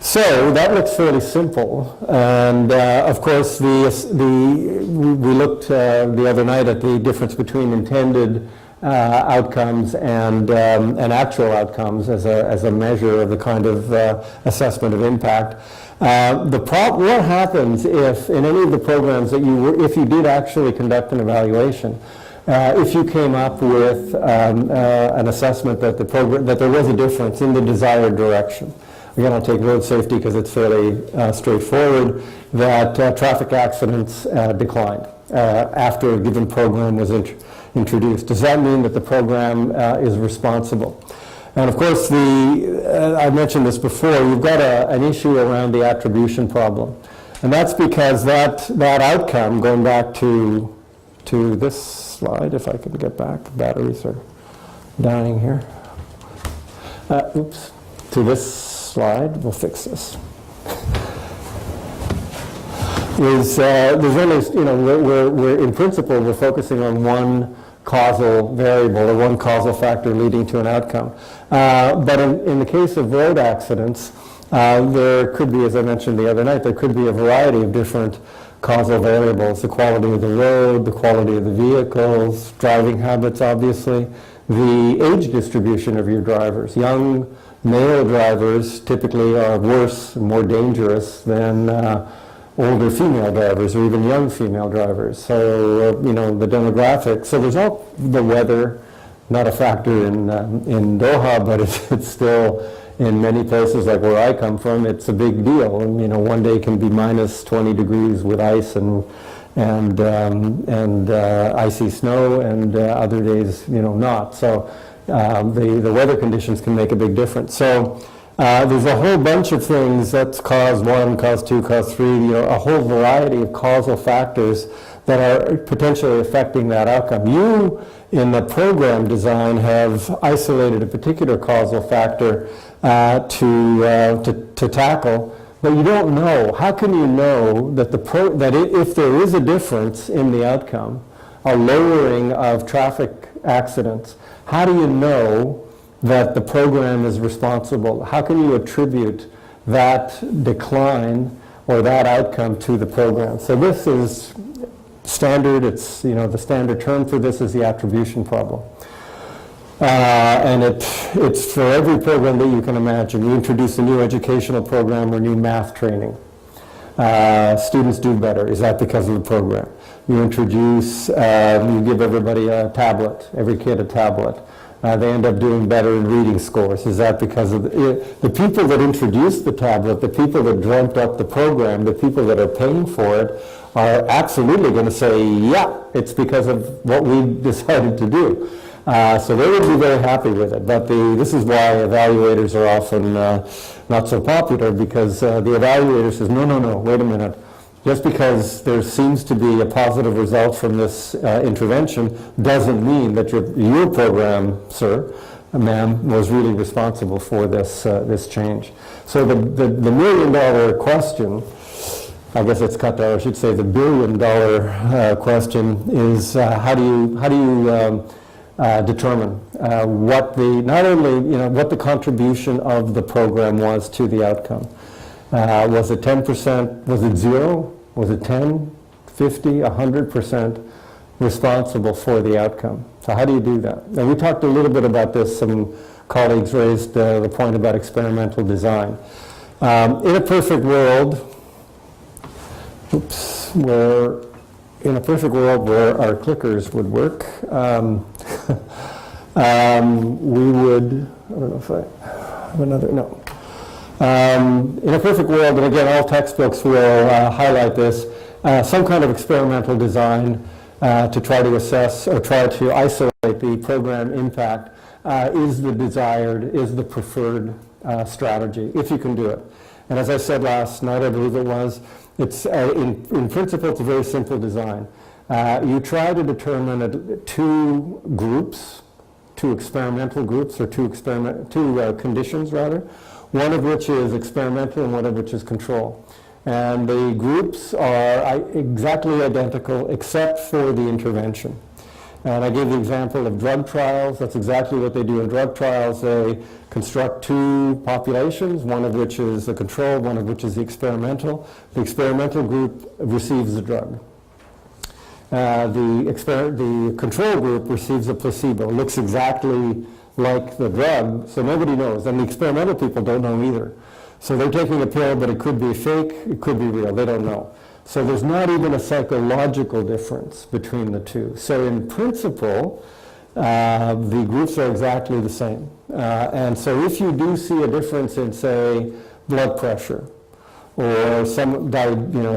So that looks fairly simple, and of course we looked the other night at the difference between intended outcomes and actual outcomes as a measure of the kind of assessment of impact. What happens if in any of the programs that if you did actually conduct an evaluation, if you came up with an assessment that that there was a difference in the desired direction? Again, I'll take road safety because it's fairly straightforward, that traffic accidents declined after a given program was introduced. Does that mean that the program is responsible? And of course, I mentioned this before, you've got an issue around the attribution problem. And that's because that outcome, going back to this slide, if I can get back, batteries are dying here. Oops, to this slide, we'll fix this. There's only, we're in principle, we're focusing on one causal variable or one causal factor leading to an outcome. But in the case of road accidents, there could be, as I mentioned the other night, there could be a variety of different causal variables: the quality of the road, the quality of the vehicles, driving habits, obviously, the age distribution of your drivers. Young male drivers typically are worse and more dangerous than older female drivers or even young female drivers. So, the demographics. So there's all the weather, not a factor in Doha, but it's still in many places like where I come from, it's a big deal. And, one day can be minus 20 degrees with ice and icy snow, and other days, not. So the weather conditions can make a big difference. So there's a whole bunch of things that's cause 1, cause 2, cause 3, a whole variety of causal factors that are potentially affecting that outcome. You, in the program design, have isolated a particular causal factor to tackle, but you don't know. How can you know that if there is a difference in the outcome, a lowering of traffic accidents, how do you know that the program is responsible? How can you attribute that decline or that outcome to the program? So this is standard. It's, the standard term for this is the attribution problem. And it's for every program that you can imagine. You introduce a new educational program or new math training. Students do better. Is that because of the program? You introduce, you give everybody a tablet, every kid a tablet. They end up doing better in reading scores. Is that because of the people that introduced the tablet, the people that dreamt up the program, the people that are paying for it, are absolutely going to say, yeah, it's because of what we decided to do. So they would be very happy with it. But this is why evaluators are often not so popular, because the evaluator says, no, wait a minute. Just because there seems to be a positive result from this intervention doesn't mean that your program, sir, ma'am, was really responsible for this change. So the $1 million question, I guess it's cut down, I should say the $1 billion question is how do you determine what not only what the contribution of the program was to the outcome. Was it 10%? Was it 0? Was it 10, 50, 100% responsible for the outcome? So how do you do that? And we talked a little bit about this. Some colleagues raised the point about experimental design. In a perfect world, in a perfect world where our clickers would work, we would, I don't know if I have another, no. In a perfect world, and again, all textbooks will highlight this, some kind of experimental design to try to assess or try to isolate the program impact is the preferred strategy, if you can do it. And as I said last night, I believe it was, It's, in principle, it's a very simple design. You try to determine two groups, two experimental groups, or two conditions, rather, one of which is experimental and one of which is control. And the groups are exactly identical except for the intervention. And I gave the example of drug trials. That's exactly what they do in drug trials. They construct two populations, one of which is the control, one of which is the experimental. The experimental group receives the drug. The control group receives a placebo. It looks exactly like the drug, so nobody knows. And the experimental people don't know either. So they're taking a pill, but it could be fake, it could be real. They don't know. So there's not even a psychological difference between the two. So in principle, the groups are exactly the same. And so if you do see a difference in, say, blood pressure, or some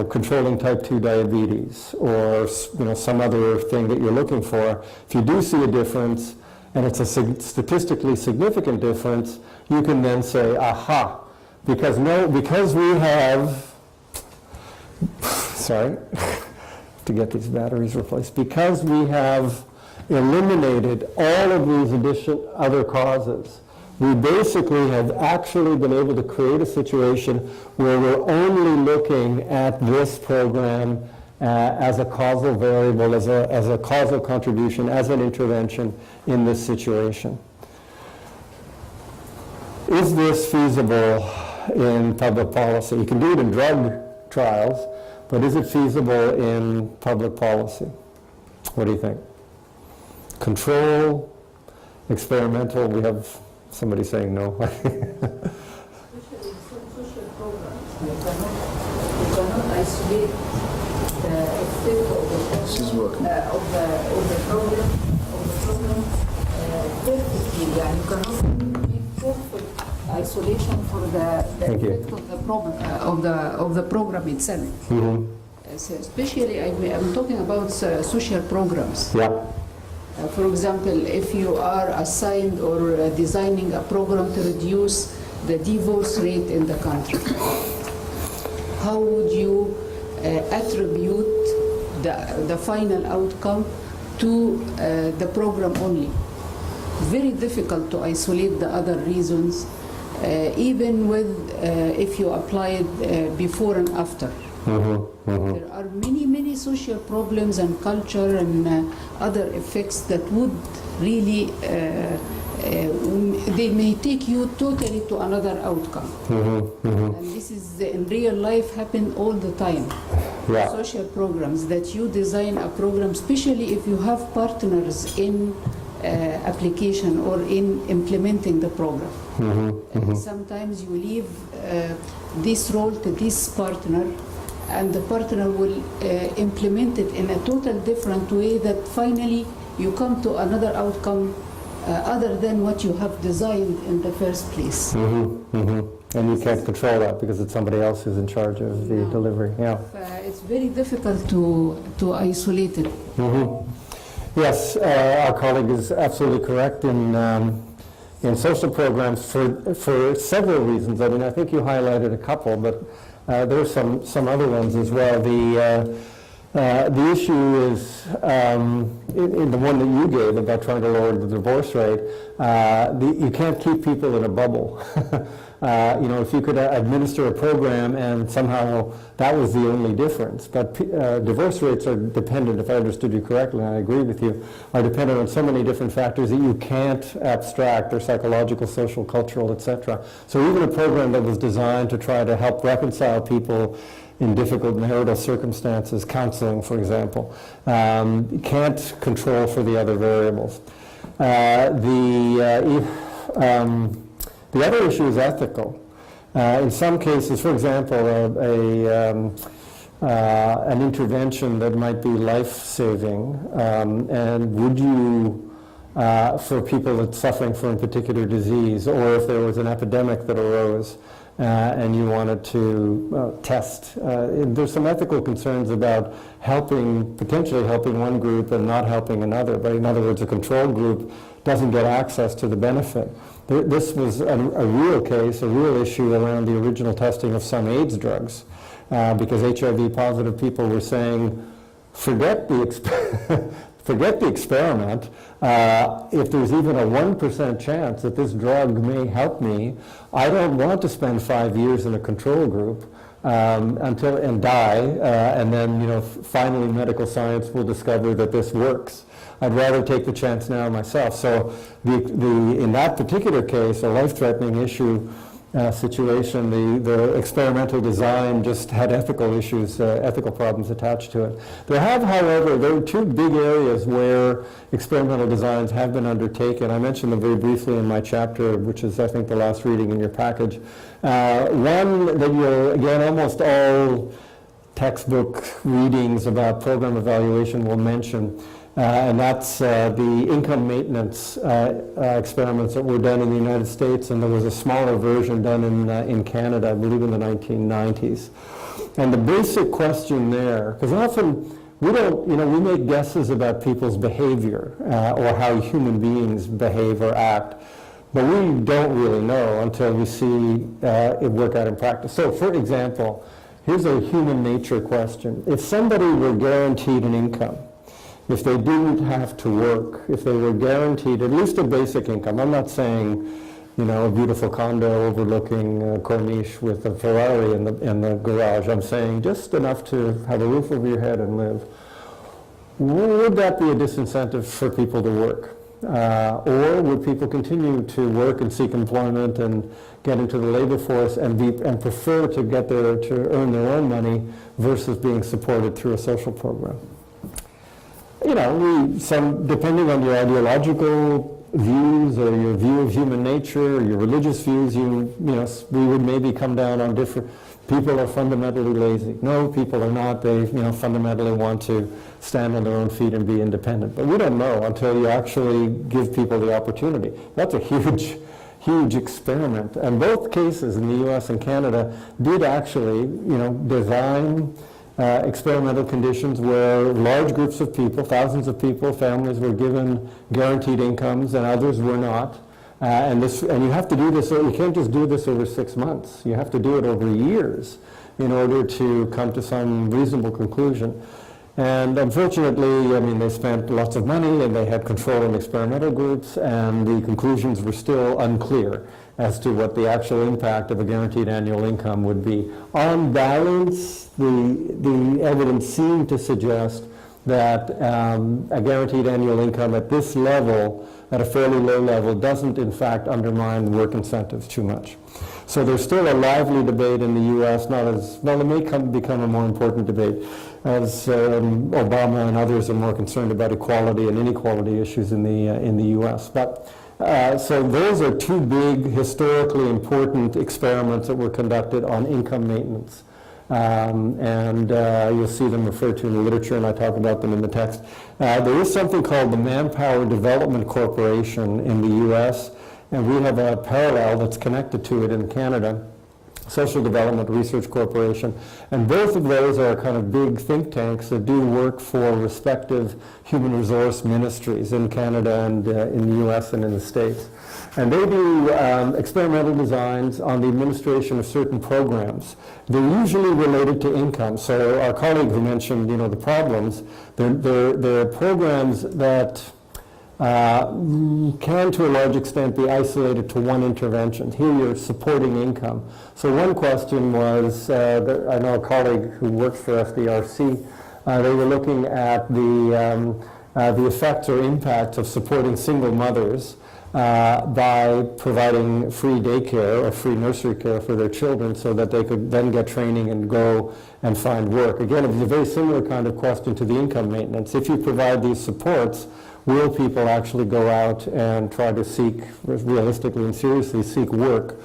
controlling type 2 diabetes, or some other thing that you're looking for, if you do see a difference, and it's a statistically significant difference, you can then say, aha, because we have, sorry, to get these batteries replaced, because we have eliminated all of these other causes, we basically have actually been able to create a situation where we're only looking at this program as a causal variable, as a causal contribution, as an intervention in this situation. Is this feasible in public policy? You can do it in drug trials, but is it feasible in public policy? What do you think? Control, experimental, we have somebody saying no. Social programs, you cannot isolate the effect of the program perfectly. You cannot make perfect isolation for the effect of the problem of the program itself. Mm-hmm. So especially, I'm talking about social programs. Yeah. For example, if you are assigned or designing a program to reduce the divorce rate in the country, how would you attribute the final outcome to the program only? Very difficult to isolate the other reasons, even with if you apply it before and after. Mm-hmm, mm-hmm. There are many social problems and culture and other effects that would really, they may take you totally to another outcome. Mm-hmm, mm-hmm. And this is in real life happen all the time. Yeah. Social programs, that you design a program, especially if you have partners in application or in implementing the program. Mm-hmm, mm-hmm. Sometimes you leave this role to this partner, and the partner will implement it in a total different way, that finally you come to another outcome other than what you have designed in the first place. Mm-hmm, mm-hmm. And you can't control that because it's somebody else who's in charge of the delivery. Yeah. It's very difficult to isolate it. Mm-hmm. Yes, our colleague is absolutely correct in social programs for several reasons. I mean, I think you highlighted a couple, but there are some other ones as well. The issue is in the one that you gave about trying to lower the divorce rate. You can't keep people in a bubble. If you could administer a program and somehow that was the only difference. But divorce rates are dependent, if I understood you correctly, and I agree with you, are dependent on so many different factors that you can't abstract. They're psychological, social, cultural, etc. So even a program that was designed to try to help reconcile people in difficult marital circumstances, counseling, for example, can't control for the other variables. The other issue is ethical. In some cases, for example, an intervention that might be life-saving, and would you, for people that's suffering from a particular disease, or if there was an epidemic that arose, and you wanted to test. There's some ethical concerns about potentially helping one group and not helping another. But in other words, a control group doesn't get access to the benefit. This was a real case, a real issue around the original testing of some AIDS drugs. because HIV positive people were saying, forget the forget the experiment. If there's even a 1% chance that this drug may help me, I don't want to spend 5 years in a control group and die, and then finally medical science will discover that this works. I'd rather take the chance now myself. So in that particular case, a life-threatening issue situation, the experimental design just had ethical issues, ethical problems attached to it. There are two big areas where experimental designs have been undertaken. I mentioned them very briefly in my chapter, which is, I think, the last reading in your package. One that again, almost all textbook readings about program evaluation will mention, and that's the income maintenance experiments that were done in the United States, and there was a smaller version done in Canada, I believe in the 1990s. And the basic question there, because often we don't, we make guesses about people's behavior or how human beings behave or act, but we don't really know until we see it work out in practice. So, for example, here's a human nature question. If somebody were guaranteed an income, if they didn't have to work, if they were guaranteed at least a basic income, I'm not saying, a beautiful condo overlooking Corniche with a Ferrari in the garage. I'm saying just enough to have a roof over your head and live. Would that be a disincentive for people to work? Or would people continue to work and seek employment and get into the labor force and prefer to earn their own money versus being supported through a social program? Depending on your ideological views or your view of human nature or your religious views, we would maybe come down on different. People are fundamentally lazy. No, people are not. They, fundamentally want to stand on their own feet and be independent. But we don't know until you actually give people the opportunity. That's a huge, huge experiment. And both cases in the U.S. and Canada did actually, design experimental conditions where large groups of people, thousands of people, families were given guaranteed incomes and others were not. And you have to do this, you can't just do this over 6 months. You have to do it over years in order to come to some reasonable conclusion. And unfortunately, they spent lots of money and they had control in experimental groups, and the conclusions were still unclear as to what the actual impact of a guaranteed annual income would be. On balance, the evidence seemed to suggest that a guaranteed annual income at this level, at a fairly low level, doesn't in fact undermine work incentives too much. So there's still a lively debate in the U.S., not as, well, it may become a more important debate as Obama and others are more concerned about equality and inequality issues in the U.S. But so those are two big, historically important experiments that were conducted on income maintenance. And you'll see them referred to in the literature, and I talk about them in the text. There is something called the Manpower Development Corporation in the U.S., and we have a parallel that's connected to it in Canada, Social Development Research Corporation. And both of those are kind of big think tanks that do work for respective human resource ministries in Canada and in the U.S. and in the States. And they do experimental designs on the administration of certain programs. They're usually related to income. So our colleague who mentioned, the problems, they're programs that can, to a large extent, be isolated to one intervention. Here you're supporting income. So one question was, I know a colleague who works for FDRC, they were looking at the effects or impacts of supporting single mothers by providing free daycare or free nursery care for their children so that they could then get training and go and find work. Again, it was a very similar kind of question to the income maintenance. If you provide these supports, will people actually go out and try to seek, realistically and seriously seek work,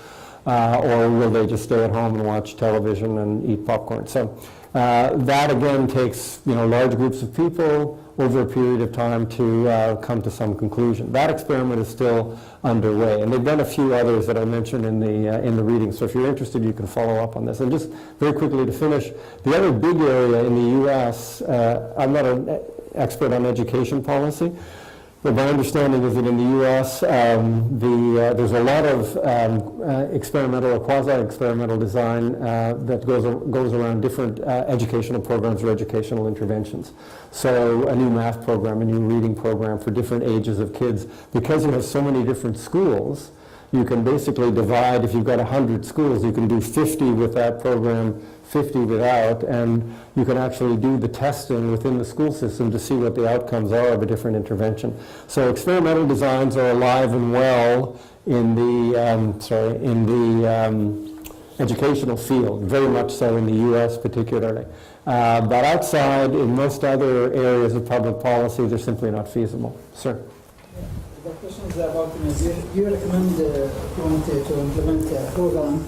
or will they just stay at home and watch television and eat popcorn? So that again takes large groups of people over a period of time to come to some conclusion. That experiment is still underway, and they've done a few others that I mentioned in the reading. So if you're interested, you can follow up on this. And just very quickly to finish, the other big area in the U.S. I'm not an expert on education policy, But my understanding is that in the U.S., there's a lot of experimental or quasi-experimental design that goes around different educational programs or educational interventions. So a new math program, a new reading program for different ages of kids. Because you have so many different schools, you can basically divide, if you've got 100 schools, you can do 50 with that program, 50 without, and you can actually do the testing within the school system to see what the outcomes are of a different intervention. So experimental designs are alive and well in the educational field, very much so in the U.S. particularly. But outside, in most other areas of public policy, they're simply not feasible. Sir? The question is about, do you recommend if you want to implement a program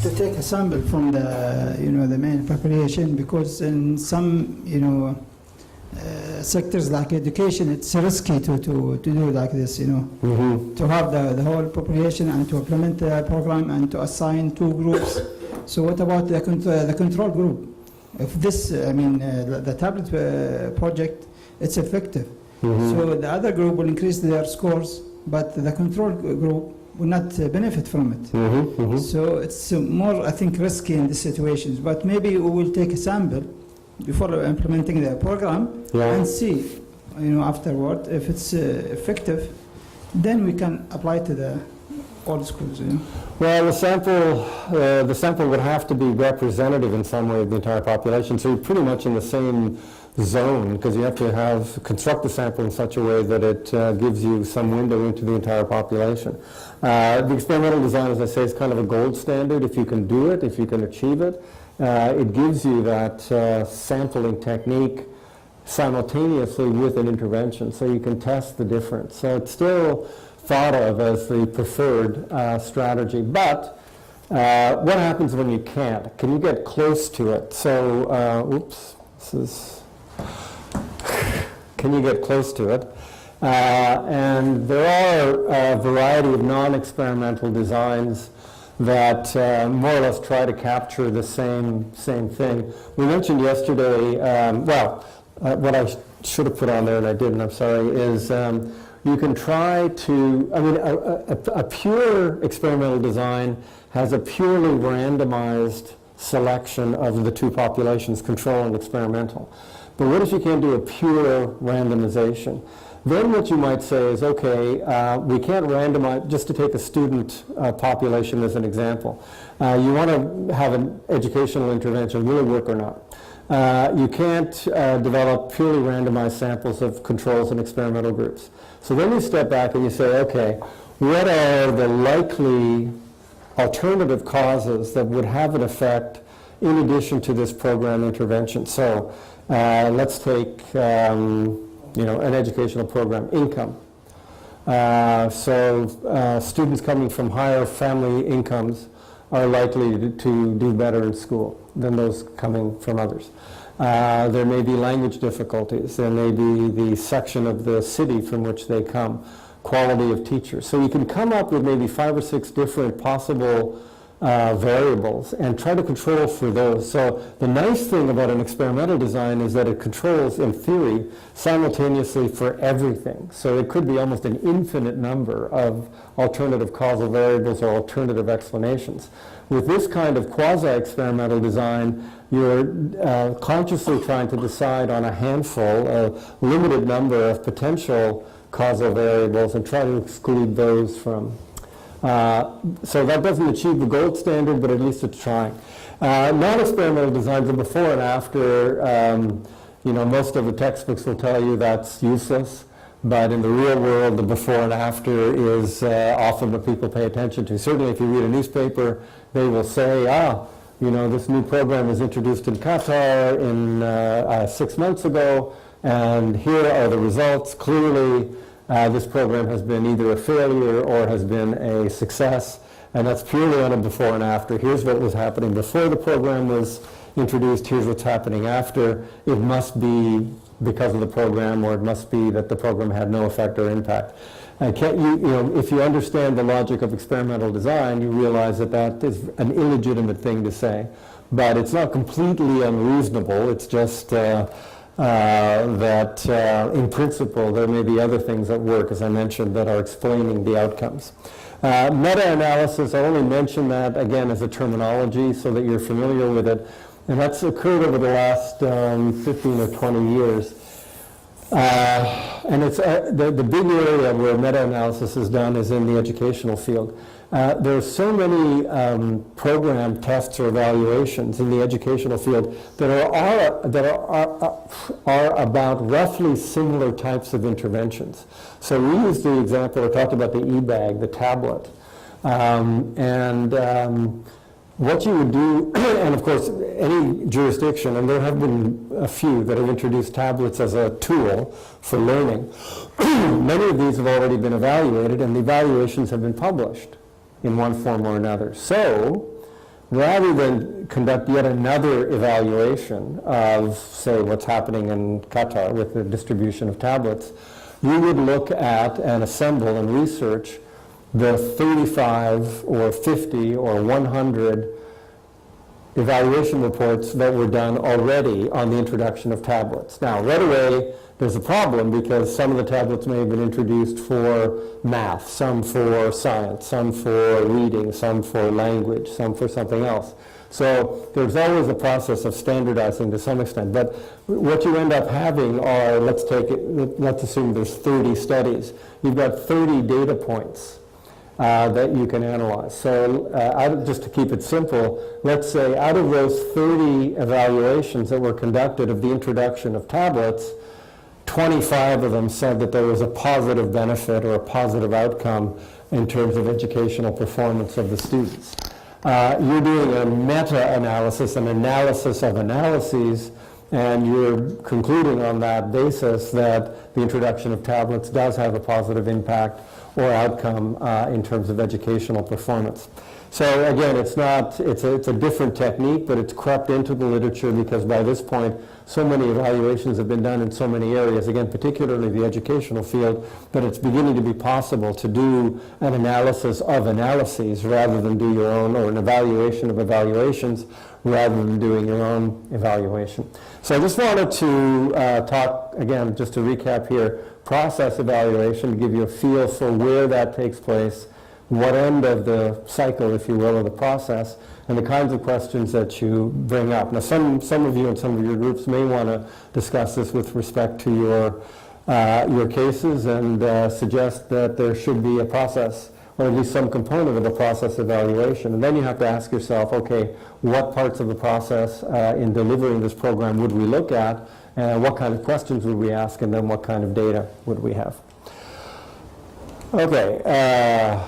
to take a sample from the the main population, because in some sectors like education, it's risky to do like this, to have the whole population and to implement the program and to assign two groups. So what about the control group? If this, the tablet project, it's effective. So the other group will increase their scores, but the control group will not benefit from it. So it's more, I think, risky in these situations. But maybe we will take a sample before implementing the program and see, afterward, if it's effective, then we can apply to all schools. Well, the sample would have to be representative in some way of the entire population. So you're pretty much in the same zone, because you have to construct the sample in such a way that it gives you some window into the entire population. The experimental design, as I say, is kind of a gold standard. If you can do it, if you can achieve it, it gives you that sampling technique simultaneously with an intervention, so you can test the difference. So it's still thought of as the preferred strategy. But what happens when you can't? Can you get close to it? So, can you get close to it? And there are a variety of non-experimental designs that more or less try to capture the same thing. We mentioned yesterday, what I should have put on there and I didn't, I'm sorry, is you can try to, a pure experimental design has a purely randomized selection of the two populations, control and experimental. But what if you can't do a pure randomization? Then what you might say is, okay, we can't randomize, just to take a student population as an example. You want to have an educational intervention, will it work or not? You can't develop purely randomized samples of controls and experimental groups. So then you step back and you say, okay, what are the likely alternative causes that would have an effect in addition to this program intervention? So let's take an educational program, income. So students coming from higher family incomes are likely to do better in school than those coming from others. There may be language difficulties. There may be the section of the city from which they come, quality of teachers. So you can come up with maybe 5 or 6 different possible variables and try to control for those. So the nice thing about an experimental design is that it controls, in theory, simultaneously for everything. So it could be almost an infinite number of alternative causal variables or alternative explanations. With this kind of quasi-experimental design, you're consciously trying to decide on a handful, a limited number of potential causal variables and try to exclude those from. So that doesn't achieve the gold standard, but at least it's trying. Non-experimental designs are before and after. Most of the textbooks will tell you that's useless, but in the real world, the before and after is often what people pay attention to. Certainly, if you read a newspaper, they will say, this new program was introduced in Qatar 6 months ago, and here are the results. Clearly, this program has been either a failure or has been a success, and that's purely on a before and after. Here's what was happening before the program was introduced, here's what's happening after. It must be because of the program, or it must be that the program had no effect or impact. If you understand the logic of experimental design, you realize that that is an illegitimate thing to say. But it's not completely unreasonable, it's just that in principle there may be other things at work, as I mentioned, that are explaining the outcomes. Meta-analysis, I only mention that again as a terminology so that you're familiar with it, and that's occurred over the last 15 or 20 years. And it's the big area where meta-analysis is done is in the educational field. There are so many program tests or evaluations in the educational field that are about roughly similar types of interventions. So we used the example, I talked about the e-bag, the tablet, what you would do, and of course any jurisdiction, and there have been a few that have introduced tablets as a tool for learning. Many of these have already been evaluated, and the evaluations have been published in one form or another. So rather than conduct yet another evaluation of, say, what's happening in Qatar with the distribution of tablets, we would look at and assemble and research the 35 or 50 or 100 evaluation reports that were done already on the introduction of tablets. Now, right away, there's a problem because some of the tablets may have been introduced for math, some for science, some for reading, some for language, some for something else. So there's always a process of standardizing to some extent. But what you end up having are, let's assume there's 30 studies. You've got 30 data points that you can analyze. So just to keep it simple, let's say out of those 30 evaluations that were conducted of the introduction of tablets, 25 of them said that there was a positive benefit or a positive outcome in terms of educational performance of the students. You're doing a meta-analysis, an analysis of analyses, and you're concluding on that basis that the introduction of tablets does have a positive impact or outcome in terms of educational performance. So again, it's a different technique, but it's crept into the literature because by this point, so many evaluations have been done in so many areas, again, particularly the educational field, that it's beginning to be possible to do an analysis of analyses rather than do your own, or an evaluation of evaluations rather than doing your own evaluation. So I just wanted to talk, again, just to recap here, process evaluation, to give you a feel for where that takes place, what end of the cycle, if you will, of the process, and the kinds of questions that you bring up. Now, some of you and some of your groups may want to discuss this with respect to your cases and suggest that there should be a process, or at least some component of a process evaluation. And then you have to ask yourself, okay, what parts of the process in delivering this program would we look at, and what kind of questions would we ask, and then what kind of data would we have? Okay, I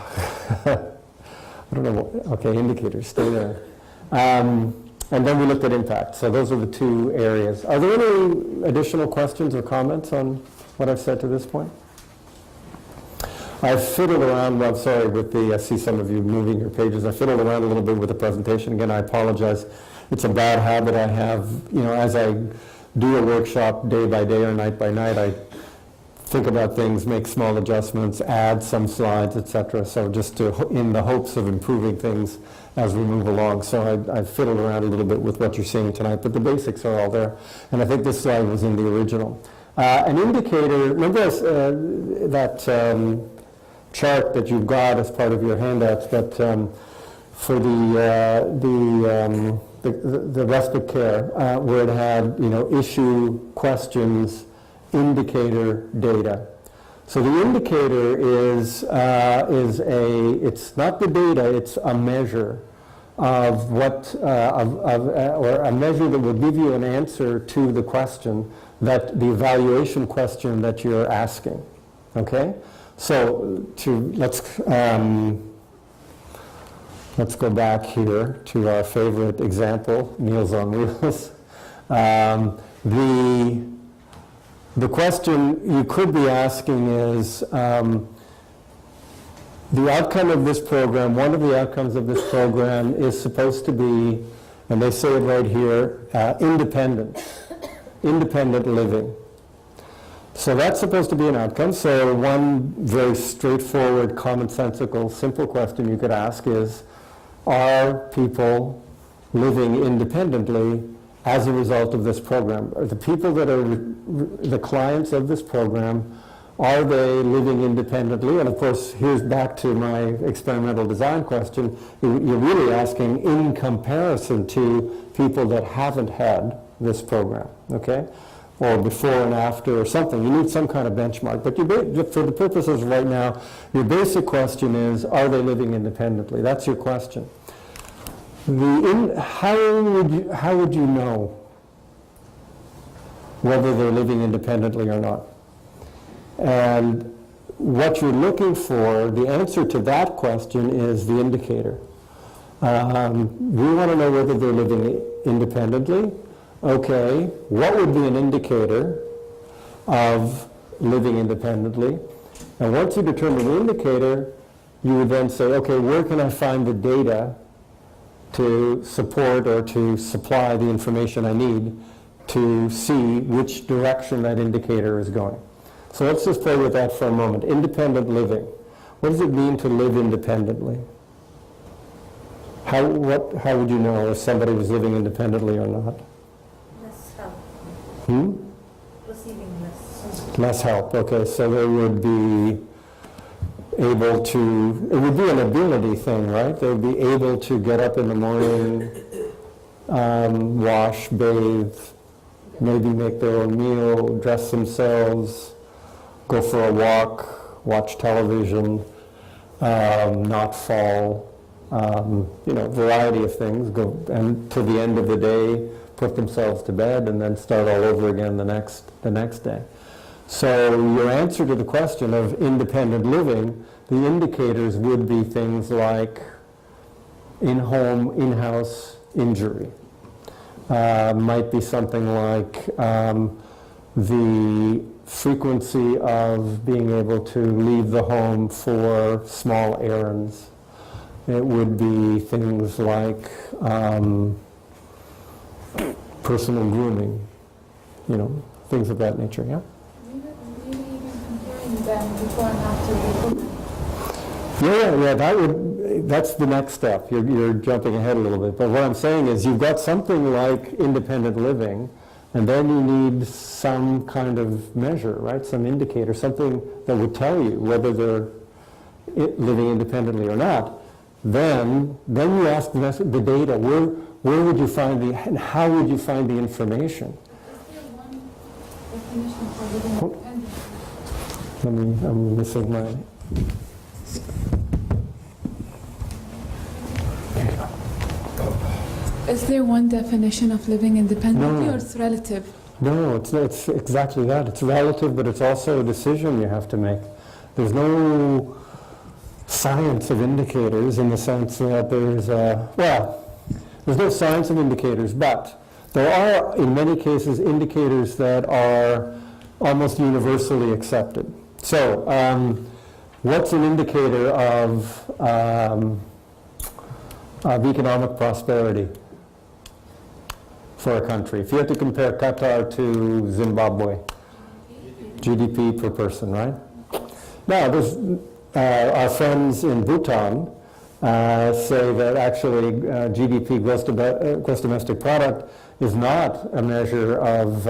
don't know okay, indicators, stay there. And then we looked at impact. So those are the two areas. Are there any additional questions or comments on what I've said to this point? I've fiddled around, well, sorry, with the, I see some of you moving your pages. I fiddled around a little bit with the presentation. Again, I apologize. It's a bad habit I have. You know, as I do a workshop day by day or night by night, I think about things, make small adjustments, add some slides, etc. So just in the hopes of improving things as we move along. So I fiddled around a little bit with what you're seeing tonight, but the basics are all there. And I think this slide was in the original. An indicator, remember that chart that you've got as part of your handouts, but for the respite care, where it had, you know, issue, questions, indicator, data. So the indicator is it's not the data, it's a measure of what, or a measure that will give you an answer to the question, that the evaluation question that you're asking, okay? So let's go back here to our favorite example, Meals on Wheels. The question you could be asking is, the outcome of this program, one of the outcomes of this program is supposed to be, and they say it right here, independent living. So that's supposed to be an outcome. So one very straightforward, commonsensical, simple question you could ask is, are people living independently as a result of this program? Are the people that are the clients of this program, are they living independently? And of course, here's back to my experimental design question. You're really asking in comparison to people that haven't had this program, okay? Or before and after or something. You need some kind of benchmark. But for the purposes right now, your basic question is, are they living independently? That's your question. How would you know whether they're living independently or not? And what you're looking for, the answer to that question is the indicator. We want to know whether they're living independently. Okay, what would be an indicator of living independently? And once you determine the indicator, you would then say, okay, where can I find the data to support or to supply the information I need to see which direction that indicator is going? So let's just play with that for a moment. Independent living. What does it mean to live independently? How would you know if somebody was living independently or not? Less help. Receiving less. Less help, okay. So they would be able to, it would be an ability thing, right? They would be able to get up in the morning, wash, bathe, maybe make their own meal, dress themselves, go for a walk, watch television, not fall, variety of things, go and to the end of the day, put themselves to bed and then start all over again the next day. So your answer to the question of independent living, the indicators would be things like in-home, in-house injury. Might be something like the frequency of being able to leave the home for small errands. It would be things like personal grooming, things of that nature, yeah? Maybe even comparing them before and after the that's the next step. You're jumping ahead a little bit. But what I'm saying is you've got something like independent living, and then you need some kind of measure, right? Some indicator, something that would tell you whether they're living independently or not. Then you ask the data, where would you find and how would you find the information? I'm missing my... Is there one definition of living independently, or it's relative? No, it's exactly that. It's relative, but it's also a decision you have to make. There's no science of indicators in the sense that there's no science of indicators, but there are, in many cases, indicators that are almost universally accepted. So, what's an indicator of economic prosperity for a country? If you had to compare Qatar to Zimbabwe, GDP per person, right? Now, there's our friends in Bhutan say that actually GDP, gross domestic product, is not a measure of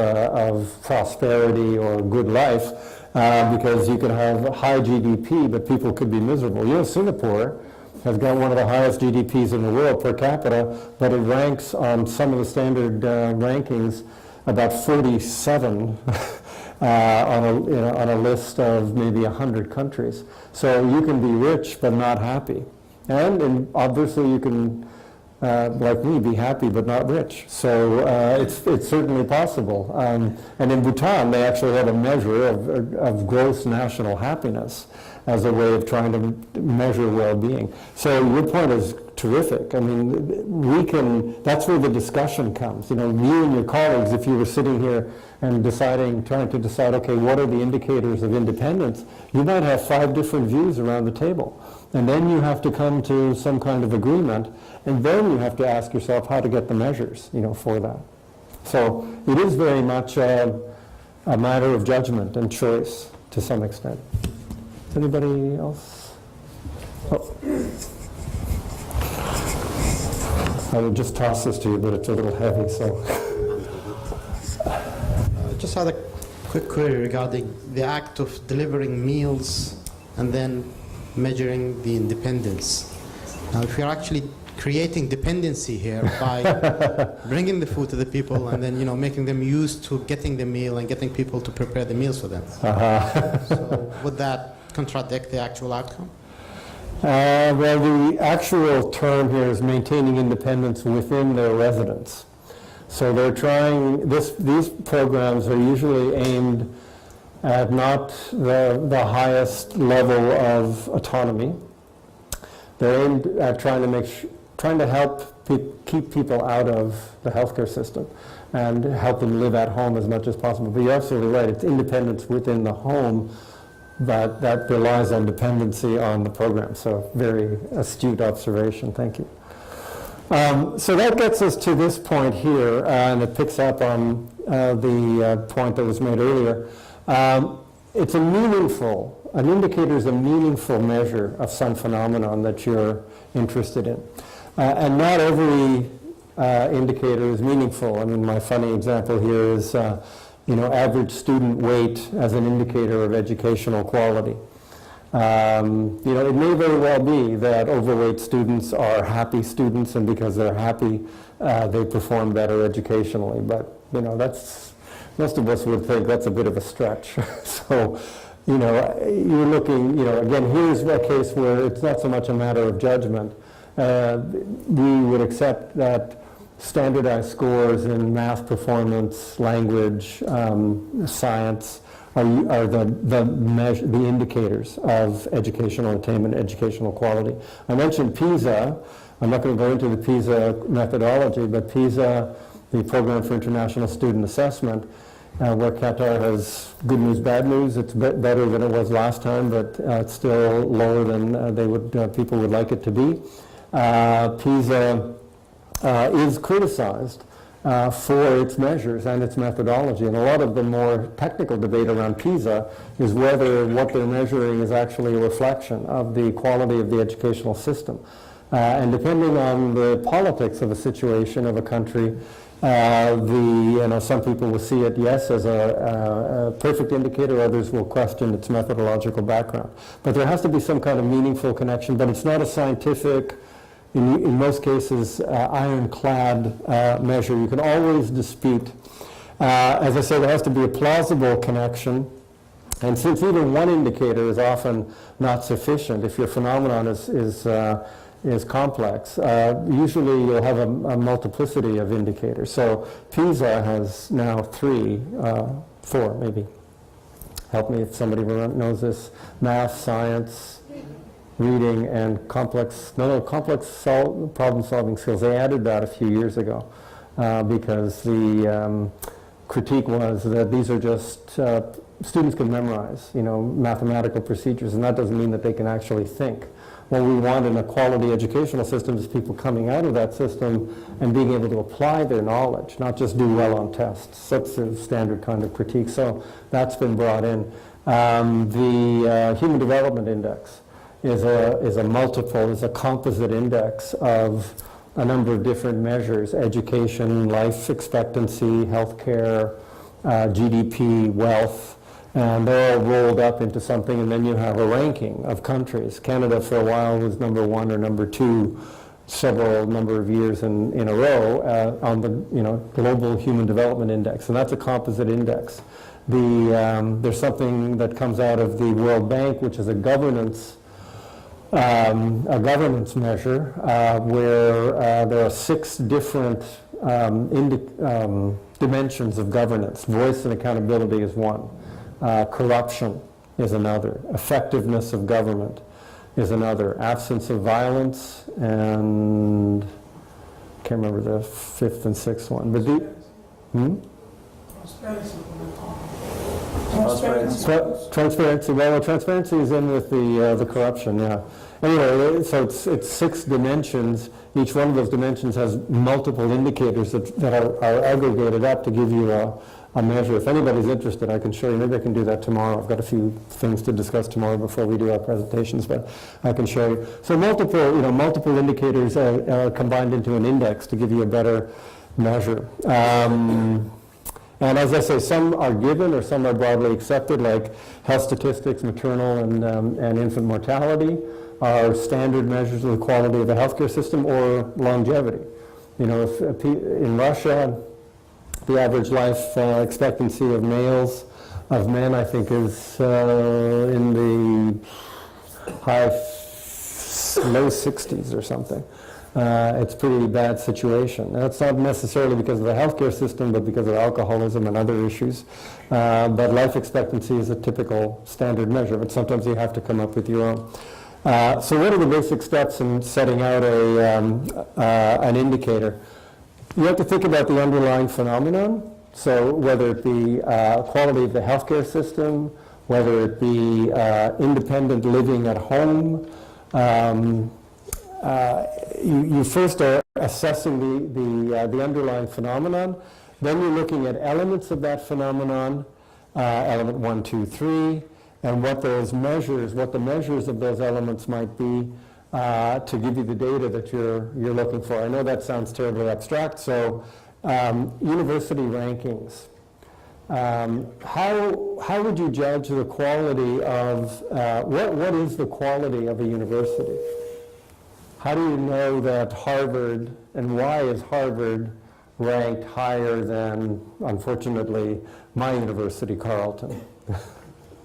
prosperity or good life, because you can have high GDP, but people could be miserable. Singapore has got one of the highest GDPs in the world per capita, but it ranks on some of the standard rankings about 47 on a list of maybe 100 countries. So you can be rich but not happy. And obviously you can, like me, be happy but not rich. So it's certainly possible. And in Bhutan, they actually had a measure of gross national happiness as a way of trying to measure well-being. So your point is terrific. I mean, that's where the discussion comes. You and your colleagues, if you were sitting here and trying to decide, okay, what are the indicators of independence, you might have 5 different views around the table. And then you have to come to some kind of agreement, and then you have to ask yourself how to get the measures, for that. So it is very much a matter of judgment and choice to some extent. Is anybody else? Oh. I will just toss this to you, but it's a little heavy, so. just had a quick query regarding the act of delivering meals and then measuring the independence. Now, if you're actually creating dependency here by bringing the food to the people and then, you know, making them used to getting the meal and getting people to prepare the meals for them. So would that contradict the actual outcome? Well, the actual term here is maintaining independence within their residence. So they're trying, these programs are usually aimed at not the highest level of autonomy. They're aimed at trying to help keep people out of the healthcare system and help them live at home as much as possible. But you're absolutely right, it's independence within the home that relies on dependency on the program. So very astute observation, thank you. So that gets us to this point here, and it picks up on the point that was made earlier. It's a meaningful, an indicator is a meaningful measure of some phenomenon that you're interested in. And not every indicator is meaningful. I mean, my funny example here is, average student weight as an indicator of educational quality. It may very well be that overweight students are happy students, and because they're happy, they perform better educationally. But, most of us would think that's a bit of a stretch. So, you're looking, again, here's a case where it's not so much a matter of judgment. We would accept that standardized scores in math performance, language, science are the indicators of educational attainment, educational quality. I mentioned PISA. I'm not going to go into the PISA methodology, but PISA, the Program for International Student Assessment, where Qatar has good news, bad news. It's better than it was last time, but it's still lower than people would like it to be. PISA is criticized for its measures and its methodology. And a lot of the more technical debate around PISA is whether what they're measuring is actually a reflection of the quality of the educational system. And depending on the politics of a situation of a country, some people will see it, yes, as a perfect indicator, others will question its methodological background. But there has to be some kind of meaningful connection, but it's not a scientific, in most cases, ironclad measure. You can always dispute. As I said, there has to be a plausible connection. And since even one indicator is often not sufficient, if your phenomenon is complex, usually you'll have a multiplicity of indicators. So PISA has now 4 maybe. Help me if somebody knows this. Math, science, reading, and complex problem-solving skills. They added that a few years ago because the critique was that these are just students can memorize, mathematical procedures, and that doesn't mean that they can actually think. What we want in a quality educational system is people coming out of that system and being able to apply their knowledge, not just do well on tests. That's the standard kind of critique. So that's been brought in. The Human Development Index is a composite index of a number of different measures: education, life expectancy, healthcare, GDP, wealth. And they're all rolled up into something, and then you have a ranking of countries. Canada for a while was number 1 or number 2 several number of years in a row on the Global Human Development Index, and that's a composite index. There's something that comes out of the World Bank, which is a governance measure where there are 6 different dimensions of governance. Voice and accountability is one. Corruption is another. Effectiveness of government is another. Absence of violence, and I can't remember the 5th and 6th one. But Transparency. Well, transparency is in with the corruption. Yeah. Anyway, so it's 6 dimensions. Each one of those dimensions has multiple indicators that are aggregated up to give you a measure. If anybody's interested, I can show you. Maybe I can do that tomorrow. I've got a few things to discuss tomorrow before we do our presentations, but I can show you. So multiple indicators are combined into an index to give you a better measure. And as I say, some are given or some are broadly accepted, like health statistics, maternal and infant mortality are standard measures of the quality of the healthcare system, or longevity. You know, if in Russia, the average life expectancy of males, of men, I think is in the low 60s or something. It's a pretty bad situation. That's not necessarily because of the healthcare system, but because of alcoholism and other issues. But life expectancy is a typical standard measure, but sometimes you have to come up with your own. So what are the basic steps in setting out an indicator? You have to think about the underlying phenomenon. So whether it be quality of the healthcare system, whether it be independent living at home, you first are assessing the underlying phenomenon. Then you're looking at elements of that phenomenon, element 1, 2, 3, and what the measures of those elements might be to give you the data that you're looking for. I know that sounds terribly abstract, so university rankings. How would you judge the quality of, what is the quality of a university? How do you know that Harvard, and why is Harvard ranked higher than, unfortunately, my university, Carleton?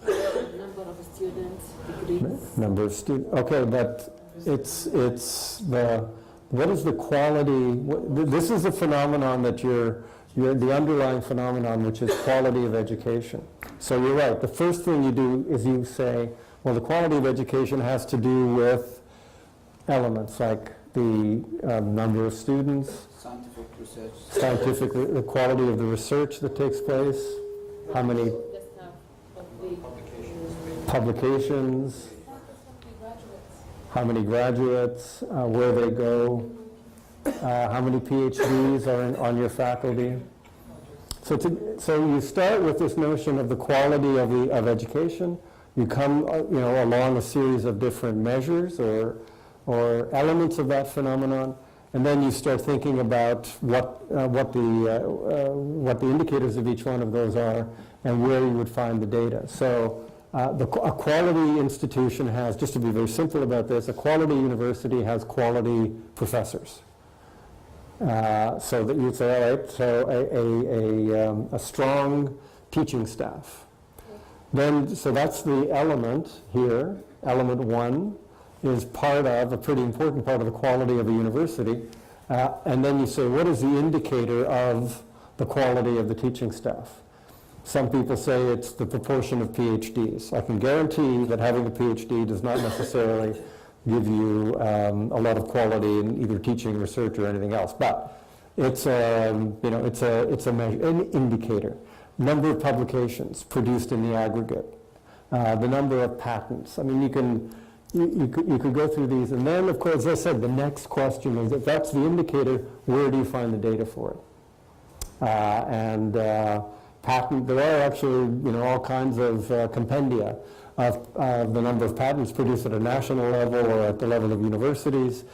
Number of students, degrees. Number of students, okay, but it's the, what is the quality, this is the phenomenon that you're the underlying phenomenon, which is quality of education. So you're right, the first thing you do is you say, well, the quality of education has to do with elements like the number of students, Scientific research. the quality of the research that takes place, how many publications, how many graduates, where they go, how many PhDs are on your faculty. So you start with this notion of the quality of education. You come along a series of different measures or elements of that phenomenon, and then you start thinking about what the indicators of each one of those are and where you would find the data. So a quality institution has, just to be very simple about this, a quality university has quality professors. So that you'd say, all right, so a strong teaching staff. Then, so that's the element here. Element 1 is part of, a pretty important part of the quality of a university. And then you say, what is the indicator of the quality of the teaching staff? Some people say it's the proportion of PhDs. I can guarantee that having a PhD does not necessarily give you a lot of quality in either teaching, research, or anything else. But it's it's a measure, an indicator. Number of publications produced in the aggregate, the number of patents. I mean, you could go through these, and then, of course, as I said, the next question is, if that's the indicator, where do you find the data for it? Patent. There are actually, all kinds of compendia of the number of patents produced at a national level or at the level of universities,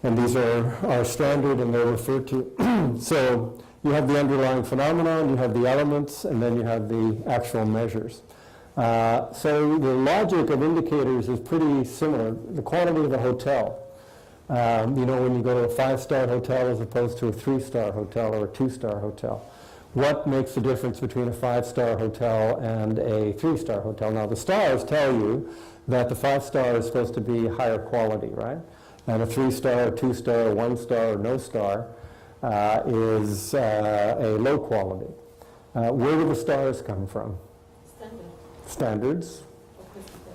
and these are standard and they're referred to. So you have the underlying phenomenon, you have the elements, and then you have the actual measures. So the logic of indicators is pretty similar. The quality of a hotel. When you go to a 5-star hotel as opposed to a 3-star hotel or a 2-star hotel. What makes the difference between a 5-star hotel and a 3-star hotel? Now, the stars tell you that the 5-star is supposed to be higher quality, right? And a 3-star, a 2-star, a 1-star, or no star is a low quality. Where do the stars come from? Standards.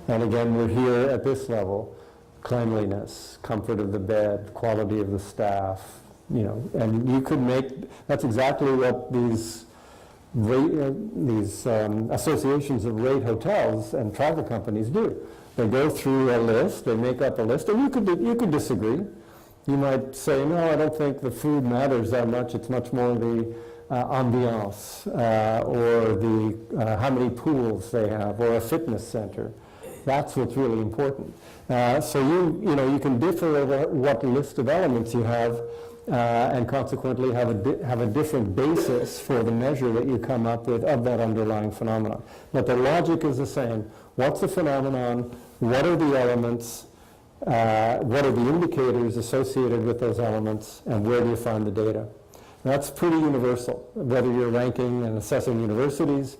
And again, we're here at this level. Cleanliness, comfort of the bed, quality of the staff, and you could make, that's exactly what these associations of rate hotels and travel companies do. They go through a list, they make up a list, and you could disagree. You might say, no, I don't think the food matters that much, it's much more the ambiance, or the how many pools they have, or a fitness center. That's what's really important. So you can differ over what list of elements you have, and consequently have a different basis for the measure that you come up with of that underlying phenomenon. But the logic is the same. What's the phenomenon? What are the elements? What are the indicators associated with those elements? And where do you find the data? That's pretty universal, whether you're ranking and assessing universities,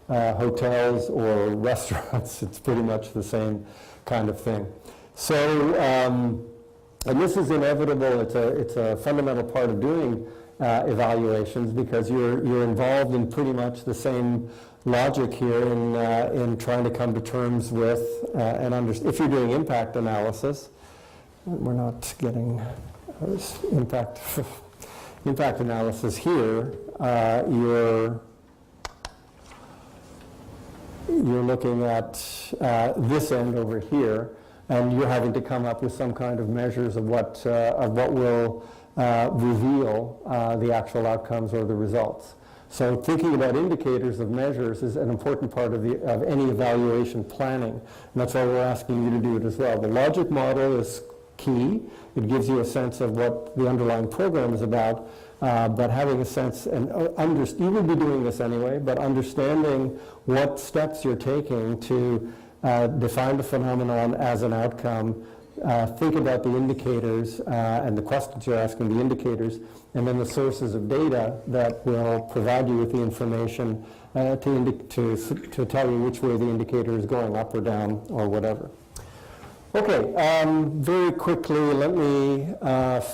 hotels, or restaurants. It's pretty much the same kind of thing. So, and this is inevitable. It's a fundamental part of doing evaluations, because you're involved in pretty much the same logic here in trying to come to terms with and understand. If you're doing impact analysis, we're not getting impact analysis here. You're looking at this end over here, and you're having to come up with some kind of measures of what will reveal the actual outcomes or the results. So thinking about indicators of measures is an important part of any evaluation planning, and that's why we're asking you to do it as well. The logic model is key. It gives you a sense of what the underlying program is about, but having a sense, and you will be doing this anyway, but understanding what steps you're taking to define the phenomenon as an outcome, think about the indicators and the questions you're asking, the indicators, and then the sources of data that will provide you with the information to tell you which way the indicator is going, up or down or whatever. Okay, very quickly, let me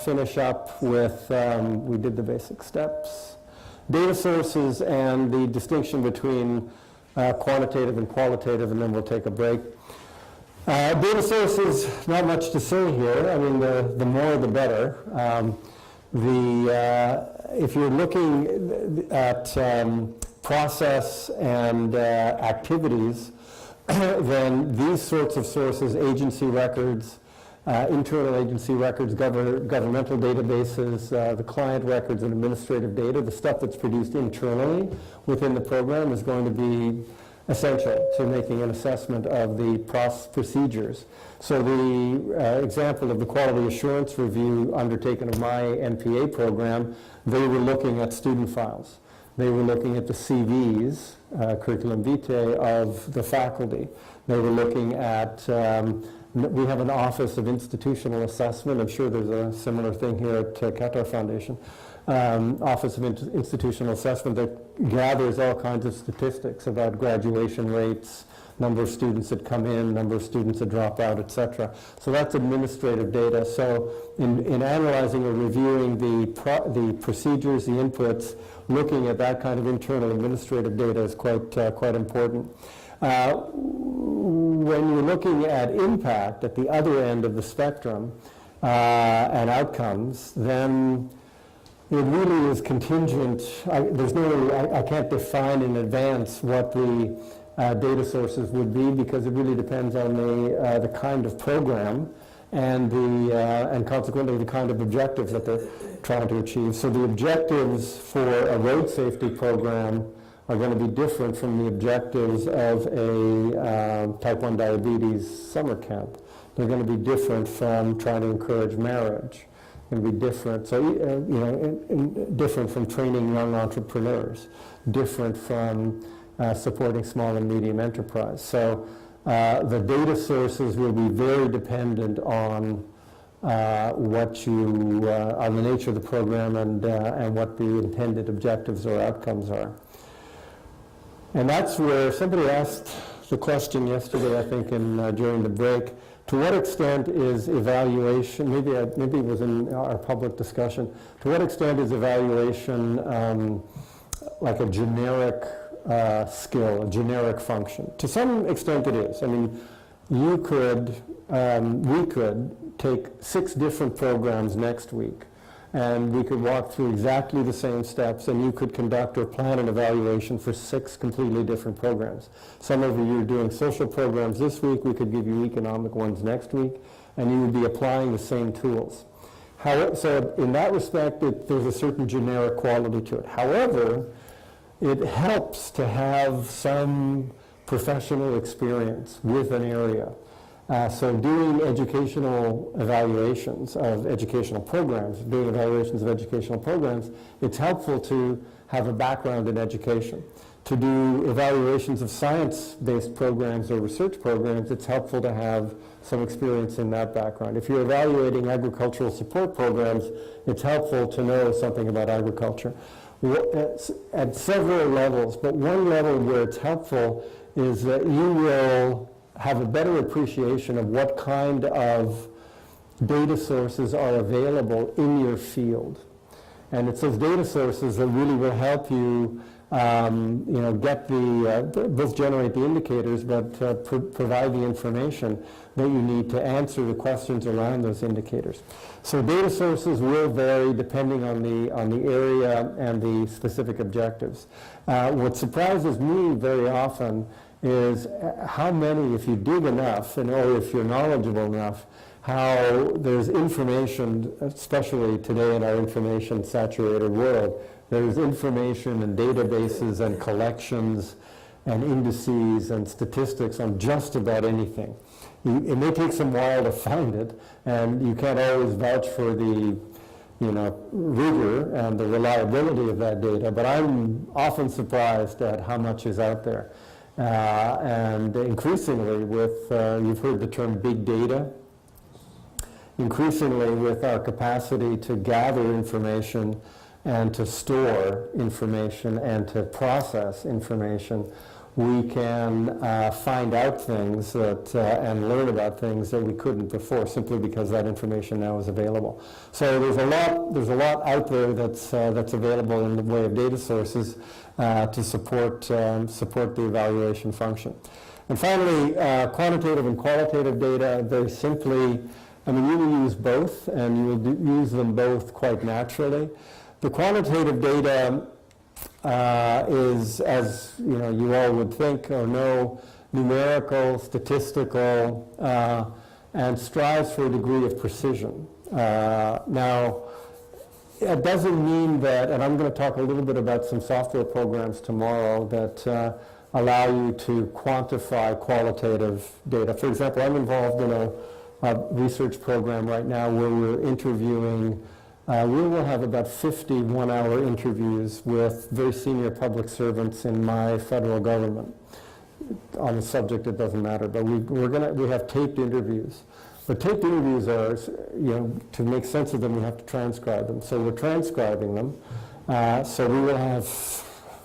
finish up with, we did the basic steps. Data sources and the distinction between quantitative and qualitative, and then we'll take a break. Data sources, not much to say here. I mean, the more the better. If you're looking at process and activities, then these sorts of sources, agency records, internal agency records, governmental databases, the client records and administrative data, the stuff that's produced internally within the program is going to be essential to making an assessment of the procedures. So the example of the quality assurance review undertaken of my NPA program, they were looking at student files. They were looking at the CVs, curriculum vitae, of the faculty. They were looking at, we have an Office of Institutional Assessment. I'm sure there's a similar thing here at Qatar Foundation. Office of Institutional Assessment that gathers all kinds of statistics about graduation rates, number of students that come in, number of students that drop out, etc. So that's administrative data. So in analyzing or reviewing the procedures, the inputs, looking at that kind of internal administrative data is quite important. When you're looking at impact at the other end of the spectrum and outcomes, then it really is contingent. I can't define in advance what the data sources would be, because it really depends on the kind of program and consequently the kind of objectives that they're trying to achieve. So the objectives for a road safety program are going to be different from the objectives of a type 1 diabetes summer camp. They're going to be different from trying to encourage marriage. Going to be different. So different from training young entrepreneurs, different from supporting small and medium enterprise. So the data sources will be very dependent on on the nature of the program and what the intended objectives or outcomes are. And that's where somebody asked the question yesterday, I think, during the break. To what extent is evaluation, maybe it was in our public discussion, to what extent is evaluation like a generic skill, a generic function? To some extent it is. I mean, we could take 6 different programs next week, and we could walk through exactly the same steps, and you could conduct or plan an evaluation for 6 completely different programs. Some of you are doing social programs this week, we could give you economic ones next week, and you would be applying the same tools. So in that respect, there's a certain generic quality to it. However, it helps to have some professional experience with an area. So doing educational evaluations of educational programs, it's helpful to have a background in education. To do evaluations of science-based programs or research programs, it's helpful to have some experience in that background. If you're evaluating agricultural support programs, it's helpful to know something about agriculture. At several levels, but one level where it's helpful is that you will have a better appreciation of what kind of data sources are available in your field. And it's those data sources that really will help you get both generate the indicators, but provide the information that you need to answer the questions around those indicators. So data sources will vary depending on the area and the specific objectives. What surprises me very often is how many, if you dig enough, or if you're knowledgeable enough, how there's information, especially today in our information-saturated world, there's information and databases and collections and indices and statistics on just about anything. It may take some while to find it, and you can't always vouch for the rigor and the reliability of that data, but I'm often surprised at how much is out there. And increasingly with, you've heard the term big data, increasingly with our capacity to gather information and to store information and to process information, we can find out things that, and learn about things that we couldn't before, simply because that information now is available. So there's a lot out there that's available in the way of data sources to support the evaluation function. And finally, quantitative and qualitative data, very simply, you will use both, and you will use them both quite naturally. The quantitative data is, as you all would think or know, numerical, statistical, and strives for a degree of precision. Now, it doesn't mean that, and I'm going to talk a little bit about some software programs tomorrow that allow you to quantify qualitative data. For example, I'm involved in a research program right now where we're interviewing. We will have about 50 one-hour interviews with very senior public servants in my federal government. On the subject, it doesn't matter, but we have taped interviews. But taped interviews are, to make sense of them, we have to transcribe them. So we're transcribing them. So we will have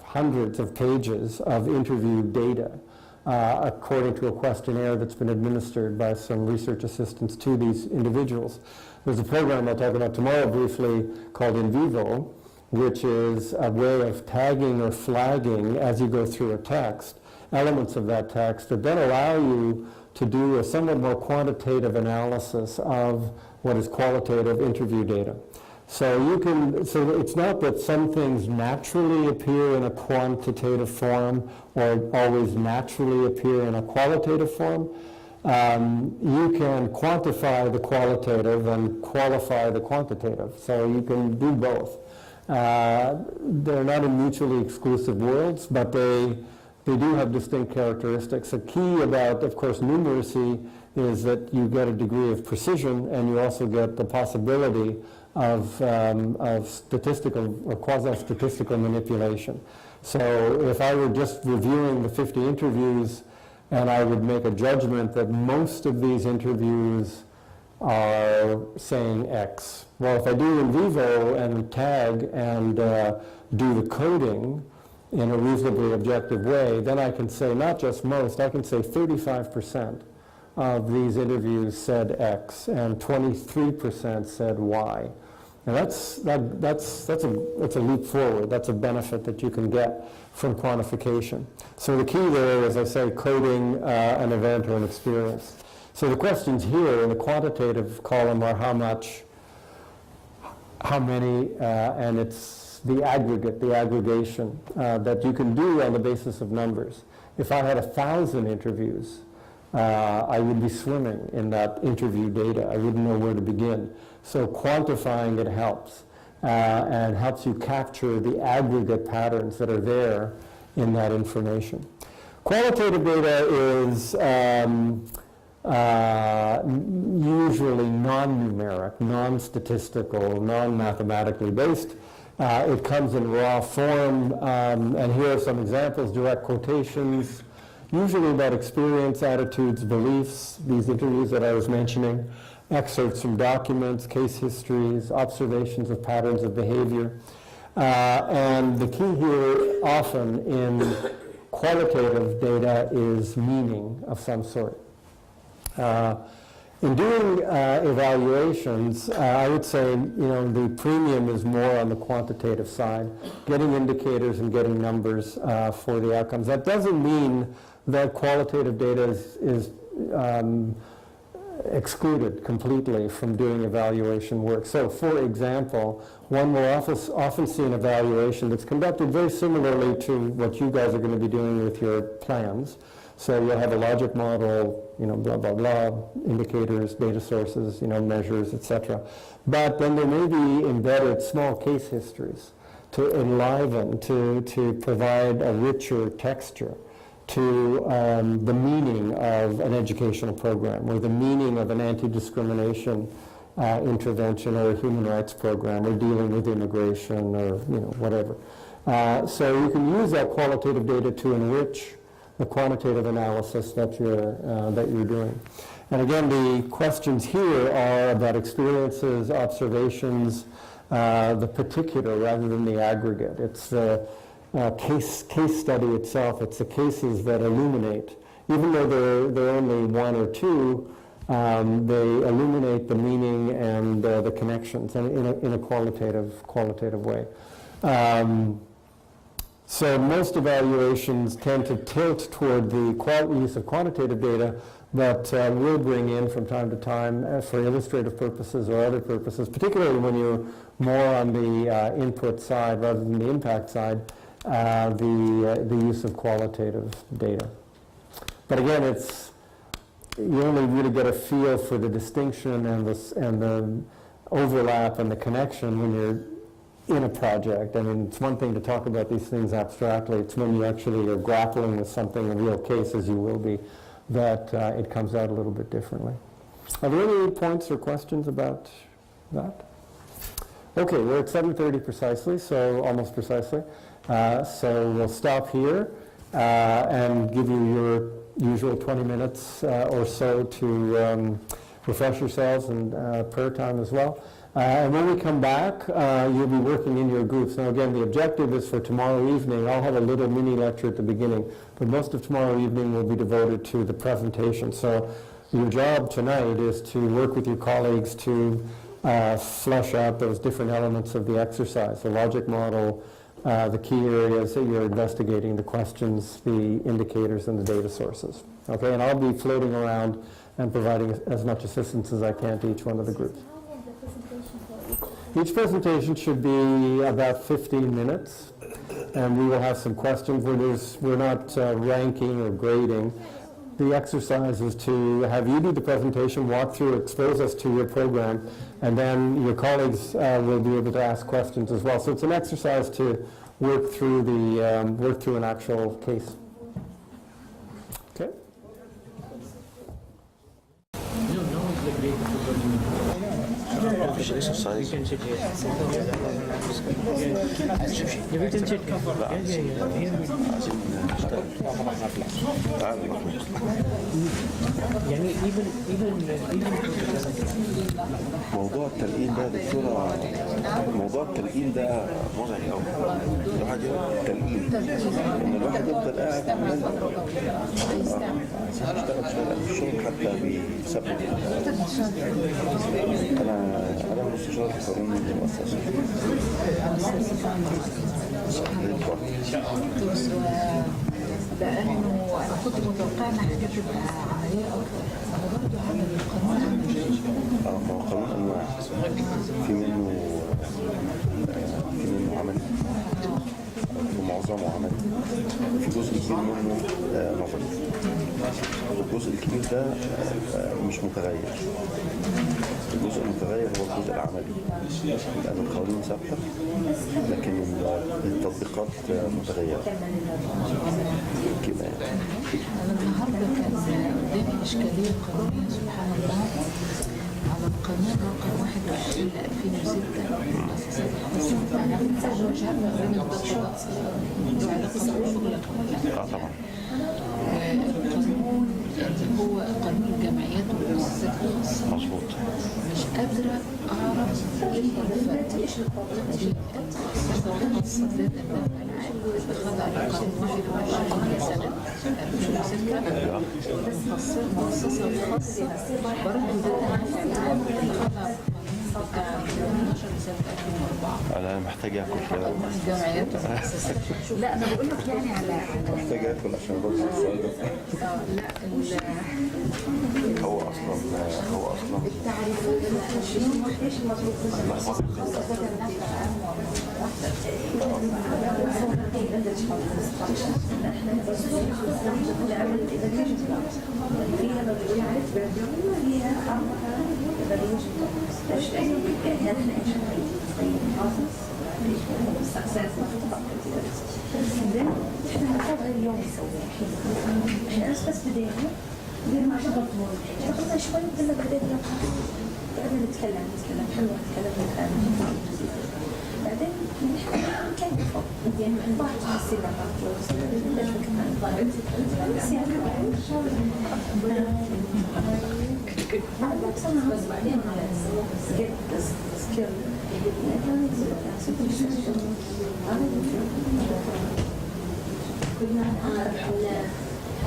hundreds of pages of interview data according to a questionnaire that's been administered by some research assistants to these individuals. There's a program I'll talk about tomorrow briefly called In Vivo, which is a way of tagging or flagging as you go through a text, elements of that text that then allow you to do a somewhat more quantitative analysis of what is qualitative interview data. So it's not that some things naturally appear in a quantitative form or always naturally appear in a qualitative form. You can quantify the qualitative and qualify the quantitative. So you can do both. They're not in mutually exclusive worlds, but they do have distinct characteristics. The key about, of course, numeracy is that you get a degree of precision, and you also get the possibility of statistical or quasi-statistical manipulation. So if I were just reviewing the 50 interviews and I would make a judgment that most of these interviews are saying X, well, if I do In Vivo and tag and do the coding in a reasonably objective way, then I can say not just most, I can say 35% of these interviews said X and 23% said Y. And that's a leap forward. That's a benefit that you can get from quantification. So the key there is, as I say, coding an event or an experience. So the questions here in the quantitative column are how much, how many, and it's the aggregate, the aggregation that you can do on the basis of numbers. If I had 1,000 interviews, I would be swimming in that interview data. I wouldn't know where to begin. So quantifying it helps, and helps you capture the aggregate patterns that are there in that information. Qualitative data is usually non-numeric, non-statistical, non-mathematically based. It comes in raw form, and here are some examples, direct quotations, usually about experience, attitudes, beliefs, these interviews that I was mentioning, excerpts from documents, case histories, observations of patterns of behavior. And the key here often in qualitative data is meaning of some sort. In doing evaluations, I would say, the premium is more on the quantitative side, getting indicators and getting numbers for the outcomes. That doesn't mean that qualitative data is excluded completely from doing evaluation work. So, for example, one will often see an evaluation that's conducted very similarly to what you guys are going to be doing with your plans. So you'll have a logic model, blah, blah, blah, indicators, data sources, measures, etc. But then there may be embedded small case histories to enliven, to provide a richer texture to the meaning of an educational program, or the meaning of an anti-discrimination intervention, or a human rights program, or dealing with immigration, or whatever. So you can use that qualitative data to enrich the quantitative analysis that you're doing. And again, the questions here are about experiences, observations, the particular rather than the aggregate. It's the case study itself. It's the cases that illuminate. Even though they're only one or two, they illuminate the meaning and the connections in a qualitative way. So most evaluations tend to tilt toward the use of quantitative data, but we'll bring in from time to time for illustrative purposes or other purposes, particularly when you're more on the input side rather than the impact side, the use of qualitative data. But again, you only really get a feel for the distinction and the overlap and the connection when you're in a project. I mean, it's one thing to talk about these things abstractly. It's when you actually are grappling with something, a real case, as you will be, that it comes out a little bit differently. Are there any points or questions about that? Okay, we're at 7:30 precisely, so almost precisely. So we'll stop here and give you your usual 20 minutes or so to refresh yourselves and prayer time as well. And when we come back, you'll be working in your groups. Now again, the objective is for tomorrow evening. I'll have a little mini lecture at the beginning, but most of tomorrow evening will be devoted to the presentation. So your job tonight is to work with your colleagues to flesh out those different elements of the exercise, the logic model, the key areas that you're investigating, the questions, the indicators, and the data sources. Okay, and I'll be floating around and providing as much assistance as I can to each one of the groups. Each presentation should be about 15 minutes, and we will have some questions. We're not ranking or grading. The exercise is to have you do the presentation, walk through, expose us to your program, and then your colleagues will be able to ask questions as well. So it's an exercise to work through an actual case. Okay. مفيش اكسرسايز يعني موضوع التلقين ده دكتورة، موضوع التلقين ده مزعج قوي. الواحد يقعد التلقين ان الواحد يفضل قاعد عمال يشتغل شويه في الشغل حتى بيسبب. انا مستشار قانوني للمؤسسه. لانه انا كنت متوقعه انها هتبقى عمليه اكتر، انا برضه عامل القانون ما هو قانون انواع، في منه عملي ومعظمه عملي، في جزء كبير منه نظري. الجزء الكبير ده مش متغير. الجزء المتغير هو الجزء العملي، لأن القوانين ثابتة لكن التطبيقات متغيرة كده يعني. النهارده كان قدامي إشكالية قانونية سبحان الله على القانون رقم 21 ل 2006 مؤسسات الخاصة مش عارفة بين الضبطات له علاقة بالشغل طبعا. القانون اللي هو قانون الجمعيات والمؤسسات الخاصة مظبوط. مش قادرة أعرف إيه الفرق بين المؤسسة الخاصة ذات الدفع العام بخضع لقانون 21 سنة 2006 بس المؤسسة الخاصة برضه ذات الدفع العام بخضع أنا محتاج آكل كده. الجمعيات والمؤسسات. لا أنا بقول لك يعني على محتاج آكل عشان برضه السؤال ده. لا هو أصلا التعريفات ايش احنا هنفضل اليوم نسوي احنا بس بدينا مع شغل طول شوي بدنا قاعدين نتكلم حلوة نتكلم بعدين نحكي يعني من بعض السباقات بس بعدين سكيل كنا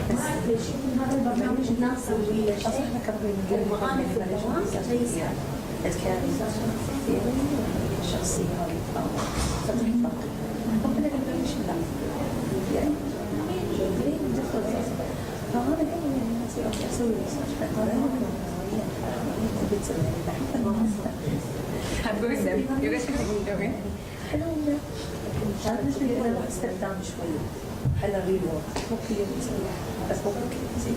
بس هذا البرنامج ناصر ولا شيء احنا كمان وأنا في الدوام ليس الكارثة الشخصية والطاقة ربنا قال ليش لا يعني ليه ندخل فأنا قال يعني أسوي ريسيرش فقررنا حلو استخدام شوي على الريبورت ممكن يصير بس ممكن يصير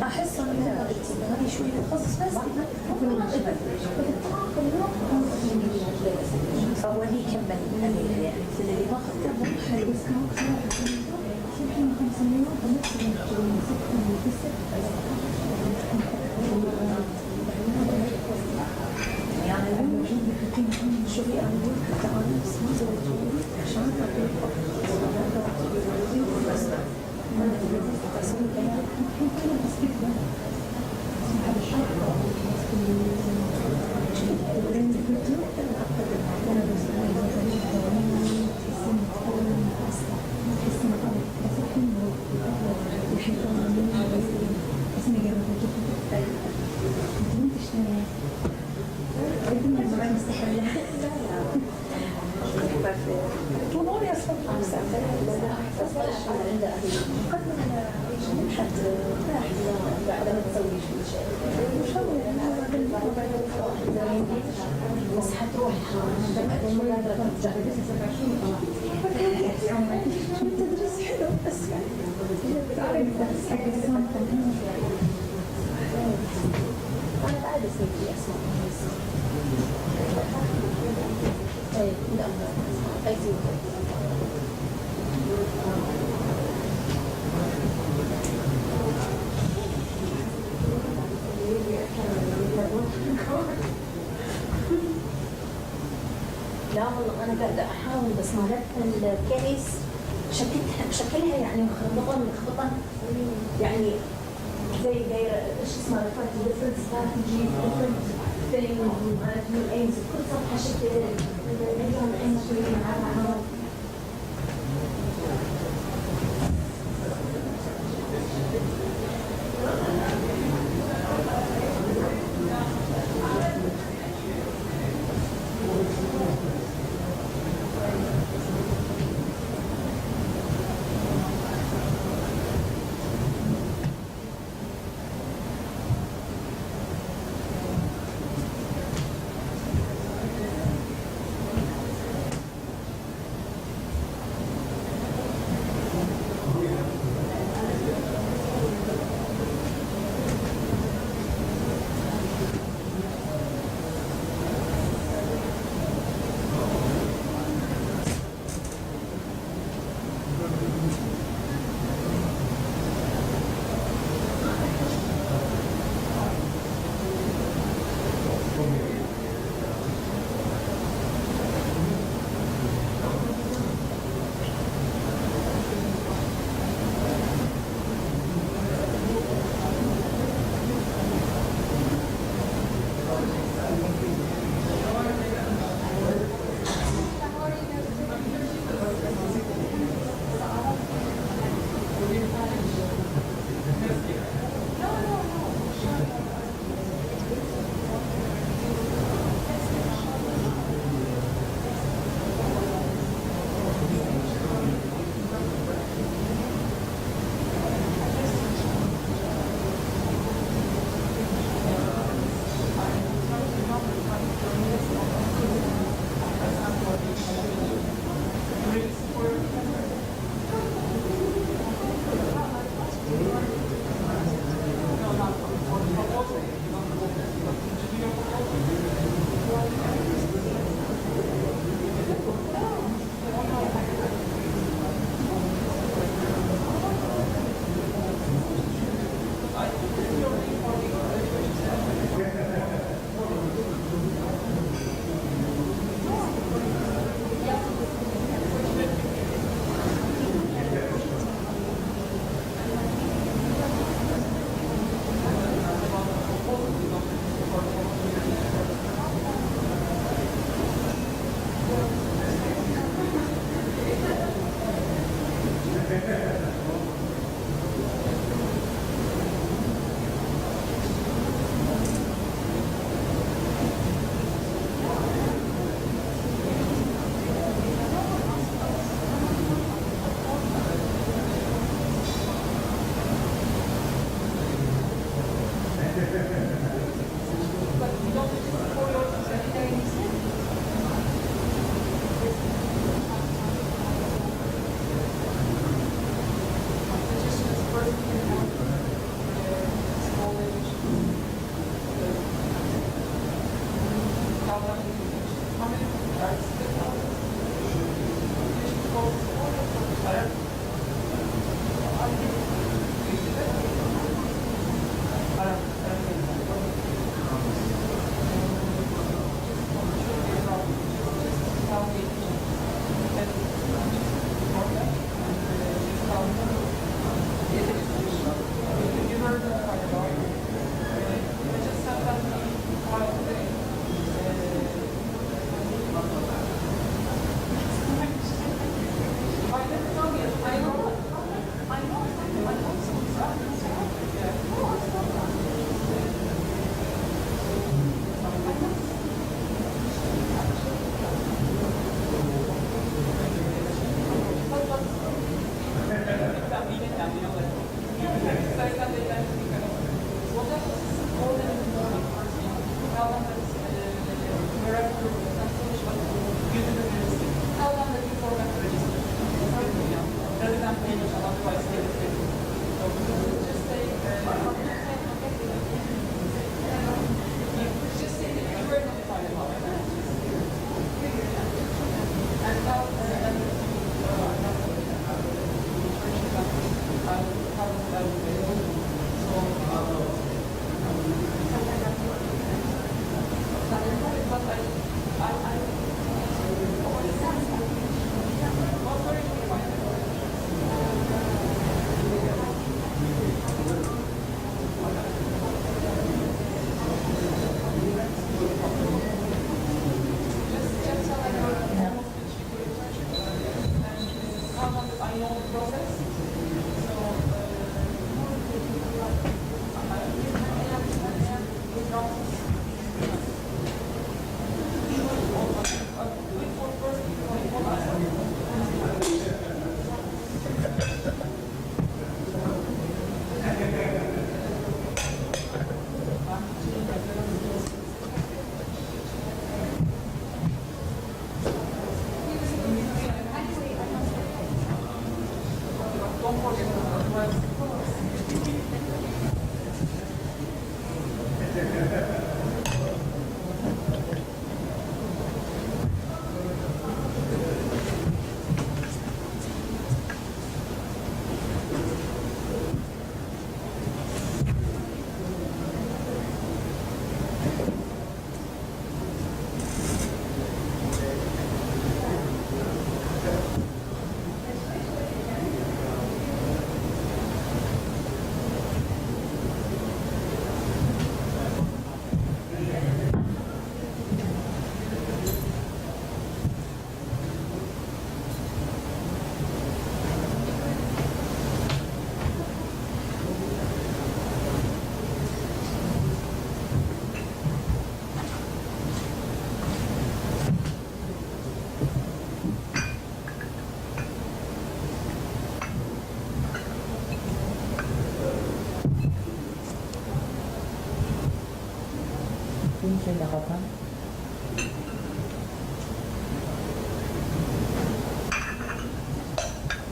احس ان هذه شوي تخصص بس فهو هي كمل يعني اللي باخذ حلو يعني شوفي انا قلت تعالى عشان بس حتروح تدرس حلو بس أنا بعد أسوي في أسماء إيه لا أيزي لا والله أنا قاعدة أحاول بس مالت الكيس شكلها يعني مخبطة يعني زي دايرة إيش اسمها different strategy different thing management aims كل صفحة شكل اليوم aims شوي معها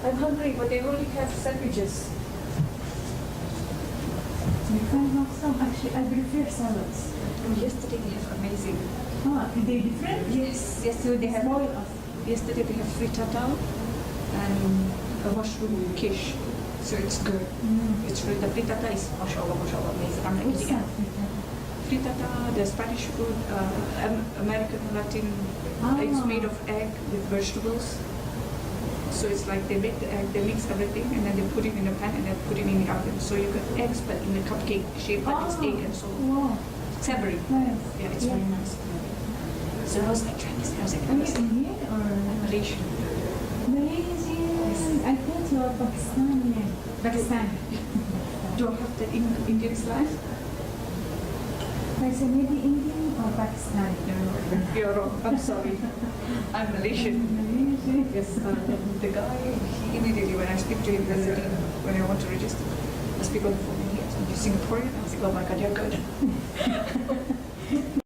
I'm hungry, but they only have sandwiches. You can have some. Actually, I prefer salads. Yesterday they have amazing. Ah, are they different? Yes, yesterday they have. Yesterday they have frittata and a mushroom quiche. So it's good. It's really, the frittata is mashallah, amazing. I'm not eating it. Frittata, the Spanish food, American Latin. It's made of egg with vegetables. So it's like they make the egg, they mix everything, and then they put it in a pan and then put it in the oven. So you got eggs, but in a cupcake shape, like it's egg and so. Wow. Savory. Nice. Yeah, it's very nice. So I was like trying this. I was like, Are you Indian or Malaysian? Malaysian? I thought you were Pakistani. Pakistani. Do I have the Indian slang? I said maybe Indian or Pakistani. No, you're wrong. I'm sorry. I'm Malaysian. Malaysian? Yes, the guy, he immediately, when I speak to him, when I want to register, I speak on the phone and he asks me, "You Singaporean?" I was like, "Oh my God, you're good."